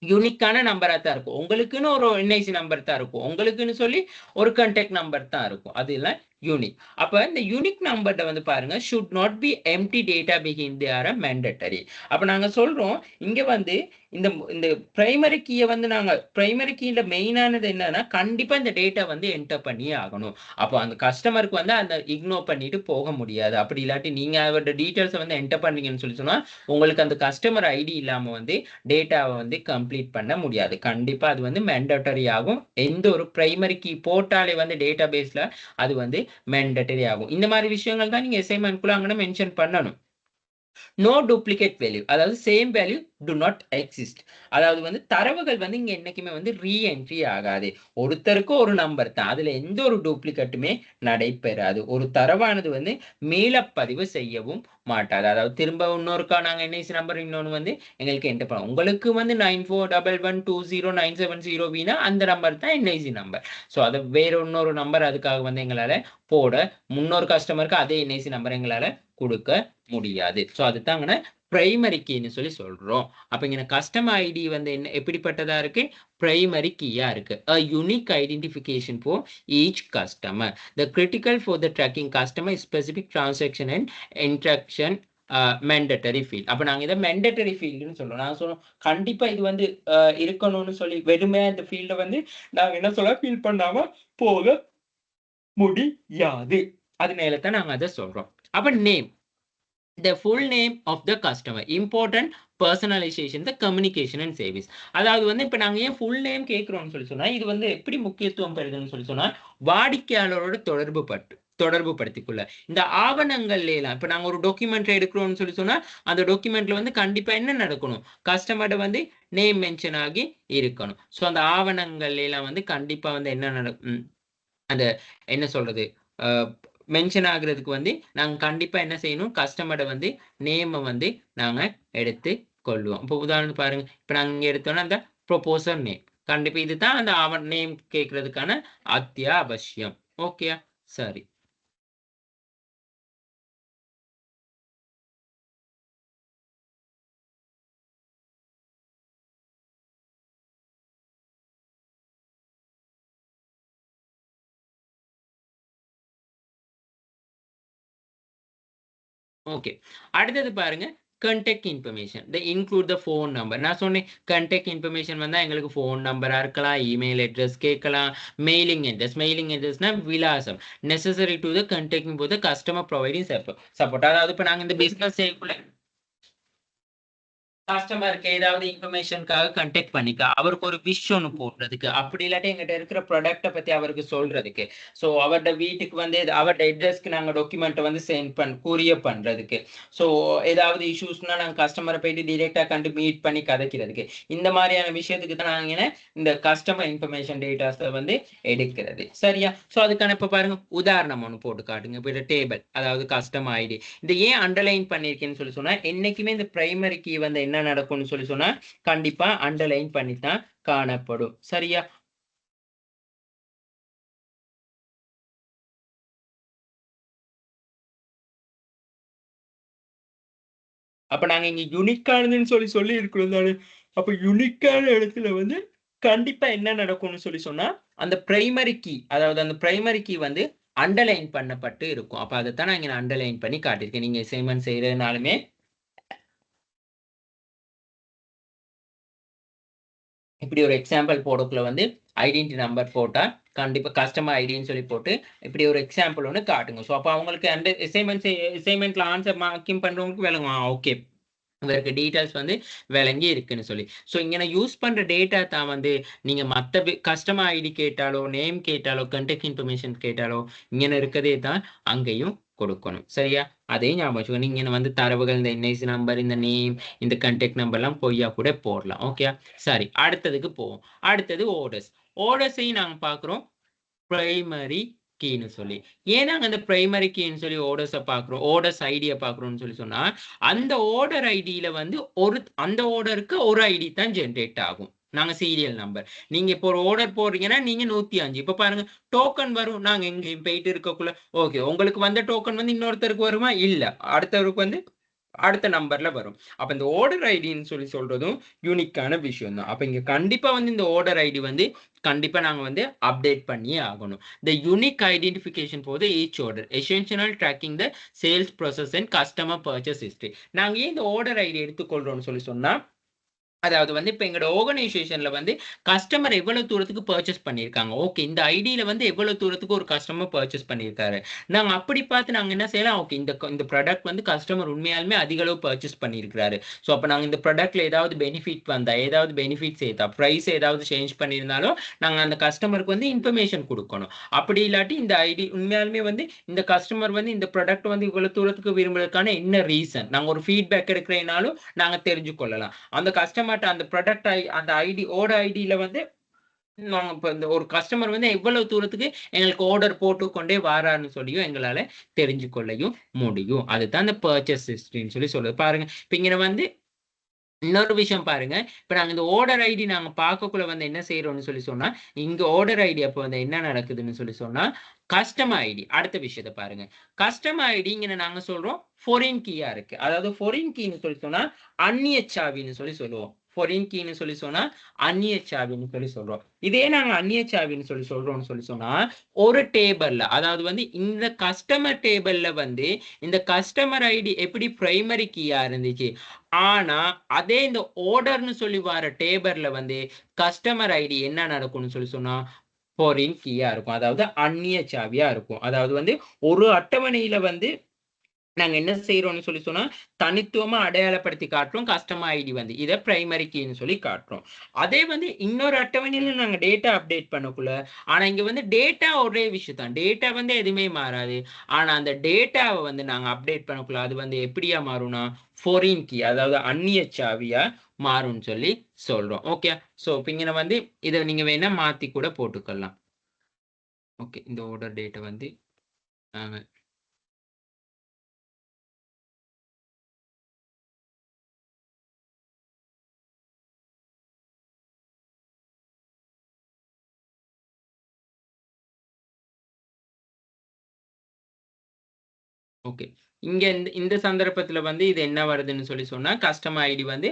யூனிக்கான நம்பரா தான் இருக்கும். உங்களுக்குன்னு ஒரு என்ஐசி நம்பர் தான் இருக்கும். உங்களுக்குன்னு சொல்லி ஒரு கான்டாக்ட் நம்பர் தான் இருக்கும். அது எல்லாம் யூனிக். அப்ப இந்த யூனிக் நம்பர்ல வந்து பாருங்க, should not be empty data begin they are mandatory. அப்ப நாங்க சொல்றோம், இங்க வந்து இந்த இந்த பிரைமரி கீய வந்து நாங்க பிரைமரி கீல மெயினானது என்னன்னா, கண்டிப்பா இந்த டேட்டா வந்து என்டர் பண்ணியே ஆகணும். அப்ப அந்த கஸ்டமருக்கு வந்து அந்த இக்னோர் பண்ணிட்டு போக முடியாது. அப்படி இல்லாட்டி நீங்க அவரோட டீட்டெயில்ஸ வந்து என்டர் பண்ணீங்கன்னு சொல்லி சொன்னா, உங்களுக்கு அந்த கஸ்டமர் ஐடி இல்லாம வந்து டேட்டாவ வந்து கம்ப்ளீட் பண்ண முடியாது. கண்டிப்பா அது வந்து மேண்டட்டரி ஆகும். எந்த ஒரு பிரைமரி கீ போட்டாலே வந்து டேட்டா பேஸ்ல அது வந்து மேண்டட்டரி ஆகும். இந்த மாரி விஷயங்கள் தான் நீங்க அசைன்மென்ட்குள்ள அங்கன மென்ஷன் பண்ணணும். No duplicate value. அதாவது same value do not exist. அதாவது வந்து தரவுகள் வந்து இங்க என்னைக்குமே வந்து ரீஎன்ட்ரி ஆகாது. ஒருத்தருக்கு ஒரு நம்பர் தான். அதுல எந்த ஒரு டூப்ளிகேட்டுமே நடைபெறாது. ஒரு தரவானது வந்து மீளப்பதிவு செய்யவும் மாட்டாது. அதாவது திரும்ப இன்னொருக்கா நாங்க என்ஐசி நம்பர் இன்னொன்னு வந்து எங்களுக்கு என்டர் பண்ணணும். உங்களுக்கு வந்து 94112097 வீனா அந்த நம்பர் தான் என்ஐசி நம்பர். சோ அத வேற இன்னொரு நம்பர் அதுக்காக வந்து எங்களால போட முன்னொரு கஸ்டமருக்கு அதே என்ஐசி நம்பர் எங்களால குடுக்க முடியாது. சோ அதுதாங்கன பிரைமரி கீன்னு சொல்லி சொல்றோம். அப்ப இங்க கஸ்டமர் ஐடி வந்து என்ன எப்படிப்பட்டதா இருக்கு? பிரைமரி கீயா இருக்கு. A unique identification for each customer. The critical for the tracking customer specific transaction and interaction mandatory field. அப்ப நாங்க இத மேண்டட்டரி ஃபீல்டுன்னு சொல்றோம். நாங்க சொல்றோம் கண்டிப்பா இது வந்து இருக்கணும்னு சொல்லி வெறுமையா இந்த ஃபீல்ட வந்து நாங்க என்ன சொல்ல ஃபில் பண்ணாம போக முடியாது. அதனால தான் நாங்க அத சொல்றோம். அப்ப name. The full name of the customer. Important personalization, the communication and service. அதாவது வந்து இப்ப நாங்க ஏன் ஃபுல் நேம் கேட்கிறோம்னு சொல்லி சொன்னா, இது வந்து எப்படி முக்கியத்துவம் பெறுதுன்னு சொல்லி சொன்னா, வாடிக்கையாளரோட தொடர்பு படுத்திக்கொள்ள. இந்த ஆவணங்கள்ல எல்லாம் இப்ப நாங்க ஒரு டாக்குமெண்ட் எடுக்கிறோம்னு சொல்லி சொன்னா, அந்த டாக்குமெண்ட்ல வந்து கண்டிப்பா என்ன நடக்கணும்? கஸ்டமர்ட வந்து நேம் மென்ஷன் ஆகி இருக்கணும். சோ அந்த ஆவணங்கள்ல எல்லாம் வந்து கண்டிப்பா வந்து என்ன அந்த என்ன சொல்றது? அ மென்ஷன் ஆகுறதுக்கு வந்து நாங்க கண்டிப்பா என்ன செய்யணும்? கஸ்டமர்ட வந்து நேம வந்து நாங்க எடுத்து கொள்வோம். இப்ப உதாரணத்துக்கு பாருங்க. இப்ப நாங்க இங்க எடுத்தோம்னா அந்த ப்ரொபோசர் நேம். கண்டிப்பா இதுதான் அந்த நேம் கேட்கறதுக்கான அத்தியாவசியம். ஓகேயா? சரி. ஓகே. அடுத்தது பாருங்க. Contact information. Include the phone number. நான் சொன்னேன் கான்டாக்ட் இன்ஃபர்மேஷன் வந்தா எங்களுக்கு ஃபோன் நம்பரா இருக்கலாம், இமெயில் அட்ரஸ் கேட்கலாம், மெயிலிங் அட்ரஸ். மெயிலிங் அட்ரஸ்னா விலாசம். நெசசரி டூ த கான்டாக்டிங் போது கஸ்டமர் ப்ரொவைடிங் சப்போர்ட். அதாவது இப்ப நாங்க இந்த பிசினஸ் செய்யக்குள்ள கஸ்டமருக்கு ஏதாவது இன்ஃபர்மேஷனுக்காக கான்டாக்ட் பண்ணிக்க. அவருக்கு ஒரு விஷ் ஒண்ணு போடுறதுக்கு. அப்படி இல்லாட்டி எங்கிட்ட இருக்கிற ப்ராடக்ட்ட பத்தி அவருக்கு சொல்றதுக்கு. சோ அவருடைய வீட்டுக்கு வந்து அவருடைய அட்ரஸ்க்கு நாங்க டாக்குமெண்ட்ட வந்து சென்ட் கூரியர் பண்றதுக்கு. சோ ஏதாவது இஷ்யூஸ்னா நாங்க கஸ்டமர போயிட்டு டைரக்ட்டா கண்டு மீட் பண்ணி கதைக்கிறதுக்கு. இந்த மாரியான விஷயத்துக்கு தான் நாங்க இந்த கஸ்டமர் இன்ஃபர்மேஷன் டேட்டாஸ வந்து எடுக்கிறது. சரியா? சோ அதுக்கான இப்ப பாருங்க உதாரணம் ஒண்ணு போட்டு காட்டுங்க. இப்ப இந்த டேபிள் அதாவது கஸ்டமர் ஐடி. இத ஏன் அண்டர்லைன் பண்ணியிருக்கேன்னு சொல்லி சொன்னா, என்னைக்குமே இந்த பிரைமரி கீ வந்து என்ன நடக்கும்னு சொல்லி சொன்னா, கண்டிப்பா அண்டர்லைன் பண்ணி தான் காணப்படும். சரியா? அப்ப நாங்க இங்க யூனிக்கானதுன்னு சொல்லி இருக்கிறோம் தானே. அப்ப யூனிக்கான இடத்துல வந்து கண்டிப்பா என்ன நடக்கும்னு சொன்னா அந்த பிரைமரி கீ, அதாவது அந்த பிரைமரி கீ வந்து அண்டர்லைன் பண்ணப்பட்டு இருக்கும். அப்ப அதைத்தான் நான் இங்க அண்டர்லைன் பண்ணி காட்டியிருக்கேன். நீங்க அசைன்மெண்ட் செய்யறதுனாலுமே இப்படி ஒரு எக்ஸாம்பிள் போடக்குள்ள வந்து ஐடென்டி நம்பர் போட்டா கண்டிப்பா கஸ்டமர் ஐடின்னு சொல்லி போட்டு இப்படி ஒரு எக்ஸாம்பிள் ஒன்று காட்டுங்க. ஸோ அப்போ அவங்களுக்கு அந்த அசைன்மெண்ட்ல ஆன்சர் மார்க்கிங் பண்றவங்களுக்கு விளங்கும், ஓகே இவருக்கு டீட்டெயில்ஸ் வந்து விளங்கி இருக்குன்னு சொல்லி. ஸோ இங்கே நான் யூஸ் பண்ற டேட்டா தான் வந்து நீங்க மற்ற கஸ்டமர் ஐடி கேட்டாலோ, நேம் கேட்டாலோ, கண்டெக்ட் இன்ஃபர்மேஷன் கேட்டாலோ இங்கே இருக்கதே தான் அங்கேயும் கொடுக்கணும். சரியா? அதே ஞாபகம் வச்சுக்கோங்க. நீங்க வந்து தரவுகள் இந்த என்ஐசி நம்பர், இந்த நேம், இந்த கண்டெக்ட் நம்பர்லாம் பொய்யா கூட போடலாம். ஓகே, சரி, அடுத்ததுக்கு போவோம். அடுத்தது ஓர்டர்ஸ். ஓர்டர்ஸையும் நாங்க பார்க்குறோம் பிரைமரி கீன்னு சொல்லி. ஏன் நாங்க அந்த பிரைமரி கீன்னு சொல்லி ஓர்டர்ஸை பார்க்குறோம், ஓர்டர்ஸ் ஐடியை பார்க்குறோம்னு சொன்னா அந்த ஓர்டர் ஐடியில வந்து அந்த ஓர்டருக்கு ஒரு ஐடி தான் ஜென்ரேட் ஆகும். நாங்க சீரியல் நம்பர், நீங்க இப்போ ஒரு ஆர்டர் போடுறீங்கன்னா நீங்க 105 இப்ப பாருங்க டோக்கன் வரும். நாங்க எங்கேயும் போயிட்டு இருக்கக்குள்ள ஓகே உங்களுக்கு வந்த டோக்கன் வந்து இன்னொருத்தருக்கு வருமா? இல்ல, அடுத்தவருக்கு வந்து அடுத்த நம்பர்ல வரும். அப்ப இந்த ஆர்டர் ஐடின்னு சொல்றதும் யூனிக்கான விஷயம் தான். அப்ப இங்க கண்டிப்பா வந்து இந்த ஆர்டர் ஐடி வந்து கண்டிப்பா நாங்க வந்து அப்டேட் பண்ணியே ஆகணும். The unique identification for the each order essential tracking the sales process and customer purchase history. நாங்க ஏன் இந்த ஆர்டர் ஐடி எடுத்துக்கொள்றோம்னு சொன்னா அதாவது வந்து இப்ப எங்களோட ஆர்கனைசேஷன்ல வந்து கஸ்டமர் எவ்வளவு தூரத்துக்கு பர்ச்சேஸ் பண்ணியிருக்காங்க, ஓகே இந்த ஐடியில வந்து எவ்வளவு தூரத்துக்கு ஒரு கஸ்டமர் பர்ச்சேஸ் பண்ணியிருக்காரு, நாங்க அப்படி பார்த்து நாங்க என்ன செய்யலாம், ஓகே இந்த ப்ராடக்ட் வந்து கஸ்டமர் உண்மையாலுமே அதிக அளவு பர்ச்சேஸ் பண்ணியிருக்காரு. ஸோ அப்ப நாங்க இந்த ப்ராடக்ட்ல ஏதாவது பெனிஃபிட் வந்தா, ஏதாவது பெனிஃபிட் சேர்த்தா, பிரைஸ் ஏதாவது சேஞ்ச் பண்ணியிருந்தாலும் நாங்க அந்த கஸ்டமருக்கு வந்து இன்ஃபர்மேஷன் கொடுக்கணும். அப்படி இல்லாட்டி இந்த ஐடி உண்மையாலுமே வந்து இந்த கஸ்டமர் வந்து இந்த ப்ராடக்ட் வந்து இவ்வளவு தூரத்துக்கு விரும்புறதுக்கான என்ன ரீசன், நாங்க ஒரு ஃபீட்பேக் எடுக்கிறேனாலும் நாங்க தெரிஞ்சு கொள்ளலாம். அந்த கஸ்டமர் அந்த ப்ராடக்ட் அந்த ஐடி ஓட ஐடியில வந்து நாங்க இப்ப இந்த ஒரு கஸ்டமர் வந்து எவ்வளவு தூரத்துக்கு எங்களுக்கு ஆர்டர் போட்டு கொண்டே வாரான்னு சொல்லியும் எங்களால தெரிஞ்சு கொள்ளையும் முடியும். அதுதான் இந்த பர்ச்சேஸ் ஹிஸ்டரின்னு சொல்லுது. பாருங்க இப்ப இங்க வந்து இன்னொரு விஷயம் பாருங்க, இப்ப நாங்க இந்த ஆர்டர் ஐடி நாங்க பார்க்கக்குள்ள வந்து என்ன செய்யறோம்னு சொன்னா இங்க ஆர்டர் ஐடி அப்ப வந்து என்ன நடக்குதுன்னு சொன்னா கஸ்டமர் ஐடி. அடுத்த விஷயத்தை பாருங்க, கஸ்டமர் ஐடி இங்க நாங்க சொல்றோம் ஃபாரின் கீயா இருக்கு. அதாவது ஃபாரின் கீன்னு சொன்னா அந்நிய சாவின்னு சொல்லுவோம். ஃபாரின் கீன்னு சொன்னா அந்நிய சாவின்னு சொல்றோம். இதே நாங்க அந்நிய சாவின்னு சொல்றோம்னு சொன்னா ஒரு டேபிள்ல, அதாவது வந்து இந்த கஸ்டமர் டேபிள்ல வந்து இந்த கஸ்டமர் ஐடி எப்படி பிரைமரி கீயா இருந்துச்சு, ஆனா அதே இந்த ஆர்டர்னு சொல்லி வர டேபிள்ல வந்து கஸ்டமர் ஐடி என்ன நடக்கும்னு சொன்னா ஃபாரின் கீயா இருக்கும். அதாவது அந்நிய சாவியா இருக்கும். அதாவது வந்து ஒரு அட்டவணையில வந்து நாங்க என்ன செய்யறோம்னு சொன்னா தனித்துவமா அடையாளப்படுத்தி காட்டுறோம். கஸ்டமர் ஐடி வந்து இதை பிரைமரி கீன்னு சொல்லி காட்டுறோம். அதே வந்து இன்னொரு அட்டவணையில நாங்க டேட்டா அப்டேட் பண்ணக்குள்ள, ஆனா இங்க வந்து டேட்டா ஒரே விஷயம் தான், டேட்டா வந்து எதுவுமே மாறாது. ஆனா அந்த டேட்டாவை வந்து நாங்க அப்டேட் பண்ணக்குள்ள அது வந்து எப்படியா மாறும்னா ஃபாரின் கீ, அதாவது அந்நிய சாவியா மாறும்னு சொல்றோம். ஓகே, சோ இப்ப இங்க வந்து இதை நீங்க வேணா மாத்தி கூட போட்டுக்கலாம். ஓகே, இந்த ஆர்டர் டேட்டா வந்து ஓகே, இங்க இந்த சந்தர்ப்பத்துல வந்து இது என்ன வருதுன்னு சொன்னா கஸ்டமர் ஐடி வந்து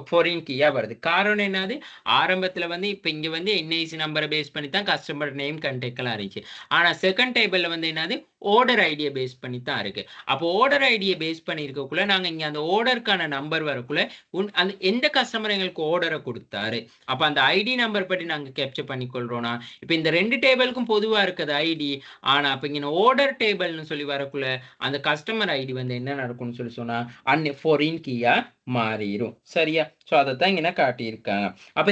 ஃபாரின் கீயா வருது. காரணம் என்னது, ஆரம்பத்துல வந்து இப்ப இங்க வந்து என்ஐசி நம்பரை பேஸ் பண்ணி தான் கஸ்டமர் நேம் கண்டெக்ட் எல்லாம் இருந்துச்சு. ஆனா செகண்ட் டேபிள்ல வந்து என்னது ஆர்டர் ஐடியை பேஸ் பண்ணி தான் இருக்கு. அப்போ ஆர்டர் ஐடியை பேஸ் பண்ணி இருக்கக்குள்ள நாங்க இங்க அந்த ஆர்டருக்கான நம்பர் வரக்குள்ள அந்த எந்த கஸ்டமர் எங்களுக்கு ஆர்டரை கொடுத்தாரு, அப்ப அந்த ஐடி நம்பர் பற்றி நாங்க கேப்சர் பண்ணி கொள்றோம்னா இப்ப இந்த ரெண்டு டேபிளுக்கும் பொதுவா இருக்குது ஐடி. ஆனா அப்ப இங்க ஆர்டர் டேபிள்னு சொல்லி வரக்குள்ள அந்த கஸ்டமர் ஐடி வந்து என்ன நடக்கும்னு சொன்னா ஃபாரின் கீயா மாறிடும். சரியா? சோ அதைத்தான் இங்க காட்டியிருக்காங்க. அப்ப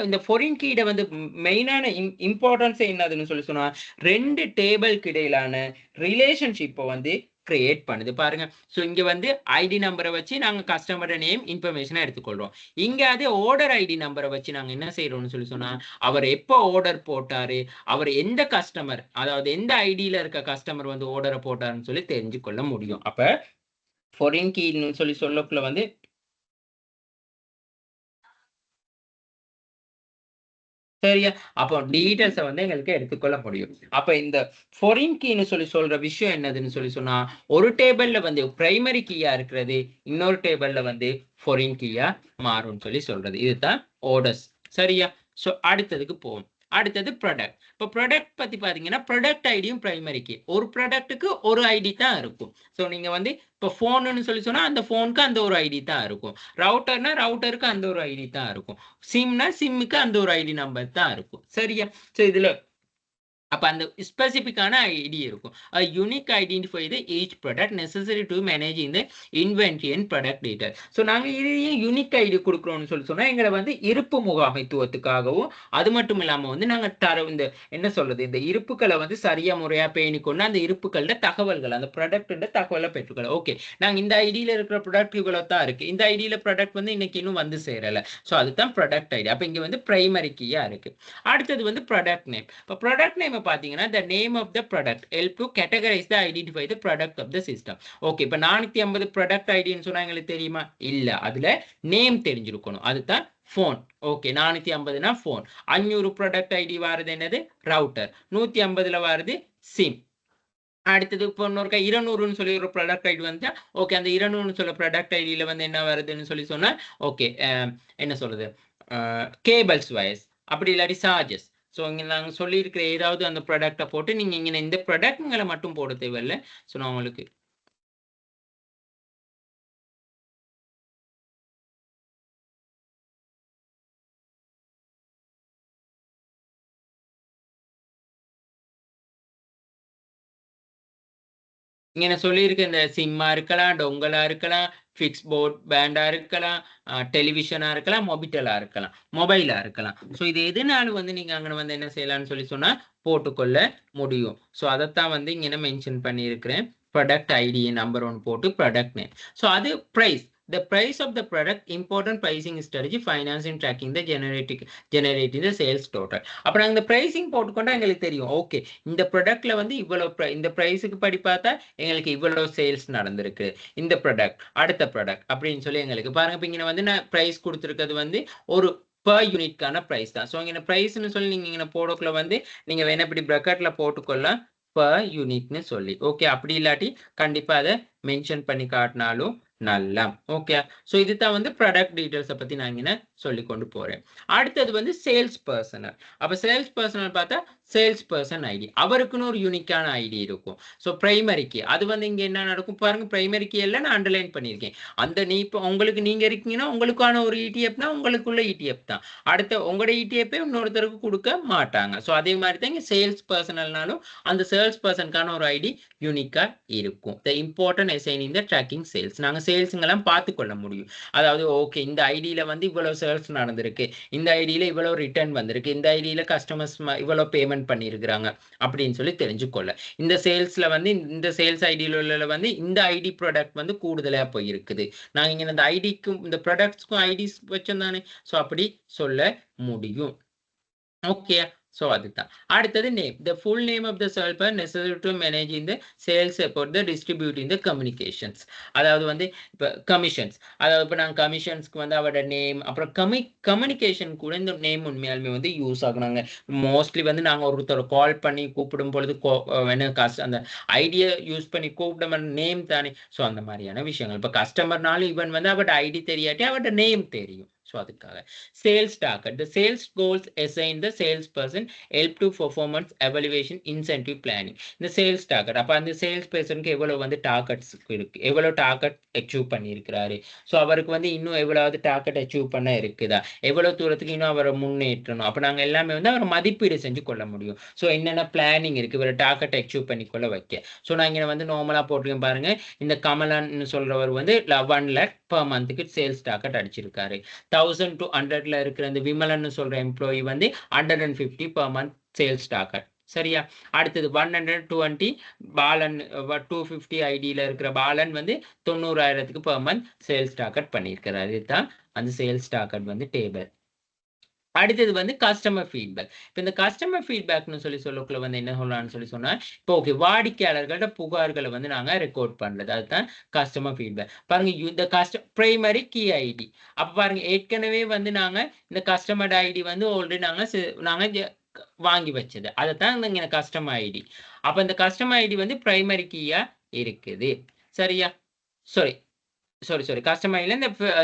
இந்த ஃபாரின் கீட வந்து மெயினான இம்பார்ட்டன்ஸ் என்னதுன்னு சொன்னா ரெண்டு டேபிளுக்கு இடையிலான ரிலேஷன்ஷிப்பை வந்து கிரியேட் பண்ணுது. பாருங்க, சோ இங்க வந்து ஐடி நம்பரை வச்சு நாங்க கஸ்டமர் நேம் இன்ஃபர்மேஷனை எடுத்துக்கொள்றோம். இங்க அதே ஆர்டர் ஐடி நம்பரை வச்சு நாங்க என்ன செய்யறோம்னு சொன்னா அவர் எப்போ ஆர்டர் போட்டாரு, அவர் எந்த கஸ்டமர், அதாவது எந்த ஐடியில இருக்க கஸ்டமர் வந்து ஆர்டரை போட்டாருன்னு சொல்லி தெரிஞ்சு கொள்ள முடியும். அப்ப ஃபாரின் கீன்னு சொல்லக்குள்ள வந்து சரியா? அப்போ டீடைல்ஸை வந்து எங்களுக்கு எடுத்துக்கொள்ள முடியும். அப்ப இந்த ஃபாரின் கீன்னு சொல்ற விஷயம் என்னதுன்னு சொன்னா, ஒரு டேபிள்ல வந்து பிரைமரி கீயா இருக்கிறது இன்னொரு டேபிள்ல வந்து ஃபாரின் கீயா மாறும்னு சொல்றது. இதுதான் ஆர்டர்ஸ். சரியா? சோ அடுத்ததுக்கு போவோம். அடுத்தது ப்ராடக்ட். இப்போ ப்ராடக்ட் பத்தி பாத்தீங்கன்னா ப்ராடக்ட் ஐடியும் பிரைமரி கீ. ஒரு ப்ராடக்ட்டுக்கு ஒரு ஐடி தான் இருக்கும். ஸோ நீங்க வந்து இப்போ ஃபோனுன்னு சொன்னா அந்த ஃபோனுக்கு அந்த ஒரு ஐடி தான் இருக்கும். ரவுட்டர்னா ரவுட்டருக்கு அந்த ஒரு ஐடி தான் இருக்கும். சிம்னா சிம்முக்கு அந்த ஒரு ஐடி நம்பர் தான் இருக்கும். சரியா? ஸோ இதுல அப்ப அந்த ஸ்பெசிபிக்கான ஐடி இருக்கும். A unique identify the each product necessary to manage in the inventory and product data. So நாங்க இதையே யூனிக் ஐடி கொடுக்குறோம்னு சொன்னா எங்களை வந்து இருப்பு முகாமைத்துவத்துக்காகவும் அது மட்டும் இல்லாம வந்து நாங்க இந்த என்ன சொல்றது இந்த இருப்புகளை வந்து சரியா முறையா பேணிக்கொண்டு அந்த இருப்புகளோட தகவல்கள் அந்த ப்ராடக்ட் தகவலை பெற்றுக்கலாம். ஓகே, நாங்க இந்த ஐடியில இருக்கிற ப்ராடக்ட் இவ்வளவு தான் இருக்கு. இந்த ஐடியில ப்ராடக்ட் வந்து இன்னைக்கு இன்னும் வந்து சேரல. ஸோ அதுதான் ப்ராடக்ட் ஐடி. அப்ப இங்க வந்து பிரைமரி கீயா இருக்கு. அடுத்தது வந்து ப்ராடக்ட் நேம். இப்போ ப்ராடக்ட் நேம் பாத்தீங்கன்னா the name of the product help to categorize the identify the product of the system. Okay, இப்போ 450 ப்ராடக்ட் ஐடின்னு சொன்னா எங்களுக்கு தெரியுமா? இல்ல, அதுல நேம் தெரிஞ்சிருக்கணும். அதுதான் ஃபோன். ஓகே, 450னா ஃபோன். 500 ப்ராடக்ட் ஐடி வாரது என்னது? ரவுட்டர். 150ல வாரது சிம். அடுத்தது இப்போ இன்னொரு 200ன்னு சொல்லி ஒரு ப்ராடக்ட் ஐடி வந்து ஓகே, அந்த 200ன்னு சொல்ல ப்ராடக்ட் ஐடியில வந்து என்ன வருதுன்னு சொன்னா ஓகே, என்ன சொல்றது, கேபிள்ஸ் வயர்ஸ் அப்படி இல்லாட்டி சார்ஜஸ். ஸோ இங்கே நாங்கள் சொல்லியிருக்கிற ஏதாவது அந்த ப்ராடக்டை போட்டு நீங்கள் இங்கே இந்த ப்ராடக்ட்களை மட்டும் போட தேவையில்லை. ஸோ நான் உங்களுக்கு இங்கே நான் சொல்லியிருக்க இந்த சிம்மா இருக்கலாம், டொங்கலா இருக்கலாம், ஃபிக்ஸ் போர்ட் பேண்டா இருக்கலாம், டெலிவிஷனா இருக்கலாம், மொபிட்டலா இருக்கலாம், மொபைலா இருக்கலாம். ஸோ இது எதுனாலும் வந்து நீங்க அங்கே வந்து என்ன செய்யலாம்னு சொன்னா போட்டுக்கொள்ள முடியும். ஸோ அதைத்தான் வந்து இங்கே மென்ஷன் பண்ணியிருக்கிறேன். ப்ராடக்ட் ஐடி நம்பர் 1 போட்டு ப்ராடக்ட் நேம். ஸோ அது price. The price of the product, important pricing strategy, financing, tracking the generating the sales total. அப்ப நாங்க இந்த pricing போட்டுக்கொண்டா எங்களுக்கு தெரியும். ஓகே, இந்த ப்ராடக்ட்ல வந்து இவ்வளவு இந்த பிரைஸுக்கு படி பார்த்தா எங்களுக்கு இவ்வளவு சேல்ஸ் நடந்திருக்கு. இந்த ப்ராடக்ட் அடுத்த ப்ராடக்ட் அப்படின்னு சொல்லி எங்களுக்கு பாருங்க. இப்போ இங்க வந்து நான் பிரைஸ் கொடுத்துருக்கிறது வந்து ஒரு per யூனிட்கான பிரைஸ் தான். ஸோ இங்க பிரைஸ்ன்னு சொல்லி நீங்க இங்க போடக்குள்ள வந்து நீங்க வேணா இப்படி பிரக்கெட்ல போட்டுக்கொள்ளலாம் per யூனிட்னு சொல்லி. ஓகே, அப்படி இல்லாட்டி கண்டிப்பா அதை மென்ஷன் பண்ணி காட்டினாலும் நல்லா. ஓகே, ஸோ இதுதான் வந்து ப்ராடக்ட் டீடைல்ஸை பத்தி நான் இங்க சொல்லி கொண்டு போறேன். அடுத்தது வந்து சேல்ஸ் பர்சனல். அப்ப சேல்ஸ் பர்சனல் பார்த்தா சேல்ஸ் பர்சன் ஐடி, அவருக்குன்னு ஒரு யூனிக்கான ஐடி இருக்கும். ஸோ பிரைமரிக்கு அது வந்து இங்க என்ன நடக்கும் பாருங்க. பிரைமரிக்கு எல்லாம் நான் அண்டர்லைன் பண்ணியிருக்கேன். அந்த நீ இப்போ உங்களுக்கு நீங்க இருக்கீங்கன்னா உங்களுக்கான ஒரு இடிஎஃப்னா உங்களுக்குள்ள இடிஎஃப் தான். அடுத்த உங்களோட இடிஎஃப் இன்னொருத்தருக்கு கொடுக்க மாட்டாங்க. ஸோ அதே மாதிரி தான் இங்க சேல்ஸ் பர்சனல்னாலும் அந்த சேல்ஸ் பர்சனுக்கான ஒரு ஐடி யூனிக்கா இருக்கும். The important assign in the tracking sales. நாங்க சேல்ஸுங்கெல்லாம் பார்த்து கொள்ள முடியும். அதாவது ஓகே, இந்த ஐடியில வந்து இவ்வளவு சேல்ஸ் நடந்திருக்கு, இந்த ஐடியில இவ்வளவு ரிட்டர்ன் வந்திருக்கு, இந்த ஐடியில கஸ்டமர்ஸ் இவ்வளவு பேமெண்ட் பண்ணியிருக்கிறாங்க அப்படின்னு சொல்லி தெரிஞ்சுக்கொள்ள. இந்த சேல்ஸ்ல வந்து இந்த சேல்ஸ் ஐடியில உள்ள வந்து இந்த ஐடி ப்ராடக்ட் வந்து கூடுதலா போயிருக்குது. நாங்க இங்க இந்த ஐடிக்கும் இந்த ப்ராடக்ட்ஸ்க்கும் ஐடிஸ் வச்சோம் தானே. ஸோ அப்படி சொல்ல முடியும். ஓகே, ஸோ அதுதான். அடுத்தது name. The full name of the seller necessary to manage இந்த சேல்ஸ் அபவுட் த டிஸ்ட்ரிபியூட் இந்த கம்யூனிகேஷன்ஸ். அதாவது வந்து இப்போ கமிஷன்ஸ், அதாவது இப்போ நாங்கள் கமிஷன்ஸ்க்கு வந்து அவரோட நேம், அப்புறம் கம்யூனிகேஷன் கூட இந்த நேம் உண்மையாலுமே வந்து யூஸ் ஆகுனாங்க. மோஸ்ட்லி வந்து நாங்கள் ஒருத்தர் கால் பண்ணி கூப்பிடும் பொழுது அந்த ஐடியா யூஸ் பண்ணி கூப்பிட நேம் தானே. ஸோ அந்த மாதிரியான விஷயங்கள். இப்போ கஸ்டமர்னாலும் இவன் வந்து அவரோட ஐடி தெரியாட்டி அவரோட நேம் தெரியும். ஸோ அதுக்காக sales target. The sales goals assign the salesperson help to performance evaluation incentive planning. இந்த சேல்ஸ் டார்கெட், அப்ப அந்த சேல்ஸ் பர்சனுக்கு எவ்வளவு வந்து டார்கெட்ஸ் இருக்கு, எவ்வளவு டார்கெட் அச்சீவ் பண்ணியிருக்கிறாரு, ஸோ அவருக்கு வந்து இன்னும் எவ்வளவு டார்கெட் அச்சீவ் பண்ண இருக்குதா, எவ்வளவு தூரத்துக்கு இன்னும் அவரை முன்னேற்றணும். அப்ப நாங்க எல்லாமே வந்து அவர் மதிப்பீடு செஞ்சு கொள்ள முடியும். ஸோ என்னென்ன பிளானிங் இருக்கு இவரை டார்கெட் அச்சீவ் பண்ணிக்கொள்ள வைக்க. ஸோ நான் இங்க வந்து நார்மலா போட்டிருக்கேன் பாருங்க. இந்த கமலன் சொல்றவர் வந்து 1 lakh per monthக்கு சேல்ஸ் டார்கெட் அடிச்சிருக்காரு. 1000 to 100ல இருக்கிற இந்த விமலன் சொல்ற எம்ப்ளாயி வந்து 150 per month சேல்ஸ் டார்கெட். சரியா? அடுத்தது 120 பாலன் 250 ஐடியில இருக்கிற பாலன் வந்து 90,000க்கு per month சேல்ஸ் டார்கெட் பண்ணியிருக்கிறாரு. இதுதான் அந்த சேல்ஸ் டார்கெட் வந்து டேபிள். அடுத்தது வந்து கஸ்டமர் ஃபீட்பேக். இப்போ இந்த கஸ்டமர் ஃபீட்பேக்னு சொல்லக்குள்ள வந்து என்ன சொல்லலாம்னு சொன்னா, இப்போ ஓகே வாடிக்கையாளர்களோட புகார்களை வந்து நாங்க ரெக்கார்ட் பண்றது. அதுதான் கஸ்டமர் ஃபீட்பேக். பாருங்க இந்த பிரைமரி கீ ஐடி. அப்ப பாருங்க ஏற்கனவே வந்து நாங்க இந்த கஸ்டமர் ஐடி வந்து ஆல்ரெடி நாங்க வாங்கி வச்சது. அதைத்தான் இங்க கஸ்டமர் ஐடி. அப்ப இந்த கஸ்டமர் ஐடி வந்து பிரைமரி கீயா இருக்குது. சரியா? சாரி சாரி கஸ்டமர் ஐடில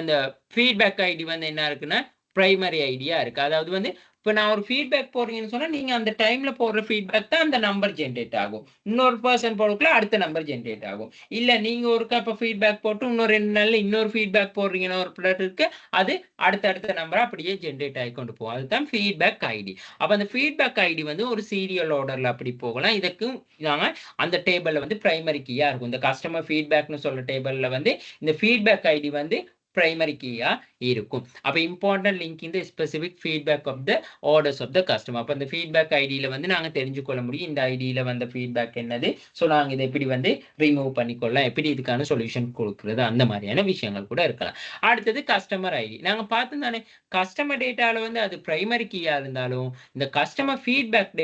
இந்த ஃபீட்பேக் ஐடி வந்து என்ன இருக்குன்னா பிரைமரி ஐடியா இருக்கு. அதாவது வந்து இப்போ நான் ஒரு ஃபீட்பேக் போடுறீங்கன்னு சொன்னா நீங்க அந்த டைம்ல போடுற ஃபீட்பேக் தான் அந்த நம்பர் ஜென்ரேட் ஆகும். இன்னொரு பர்சன் போடுறதுக்குள்ள அடுத்த நம்பர் ஜென்ரேட் ஆகும். இல்ல நீங்க ஒருக்கா இப்போ ஃபீட்பேக் போட்டு இன்னொரு 2 நாள்ல இன்னொரு ஃபீட்பேக் போடுறீங்கன்னா ஒரு ப்ராடக்ட்க்கு அது அடுத்த நம்பர் அப்படியே ஜென்ரேட் ஆகி கொண்டு போகும். அதுதான் ஃபீட்பேக் ஐடி. அப்ப அந்த ஃபீட்பேக் ஐடி வந்து ஒரு சீரியல் ஆர்டர்ல அப்படி போகலாம். இதுக்கும் நாங்க அந்த டேபிள்ல வந்து பிரைமரி கீயா இருக்கும். இந்த கஸ்டமர் ஃபீட்பேக்னு சொல்ற டேபிள்ல வந்து இந்த ஃபீட்பேக் ஐடி வந்து பிரைமரி கீயா இருக்கும். அப்ப இம்பார்ட்டன்ட் லிங்க் இந்த specific feedback of the orders of the customer. அப்ப இந்த ஃபீட்பேக் ஐடியில வந்து நாங்க தெரிஞ்சுக்கொள்ள முடியும் இந்த ஐடியில வந்த ஃபீட்பேக் என்னது, ஸோ நாங்க இதை எப்படி வந்து ரிமூவ் பண்ணிக்கொள்ளலாம், எப்படி இதுக்கான சொல்யூஷன் கொடுக்குறது, அந்த மாதிரியான விஷயங்கள் கூட இருக்கலாம். அடுத்தது கஸ்டமர் ஐடி. நாங்க பார்த்தோம் தானே கஸ்டமர் டேட்டால வந்து அது பிரைமரி கீயா இருந்தாலும் இந்த கஸ்டமர் ஃபீட்பேக்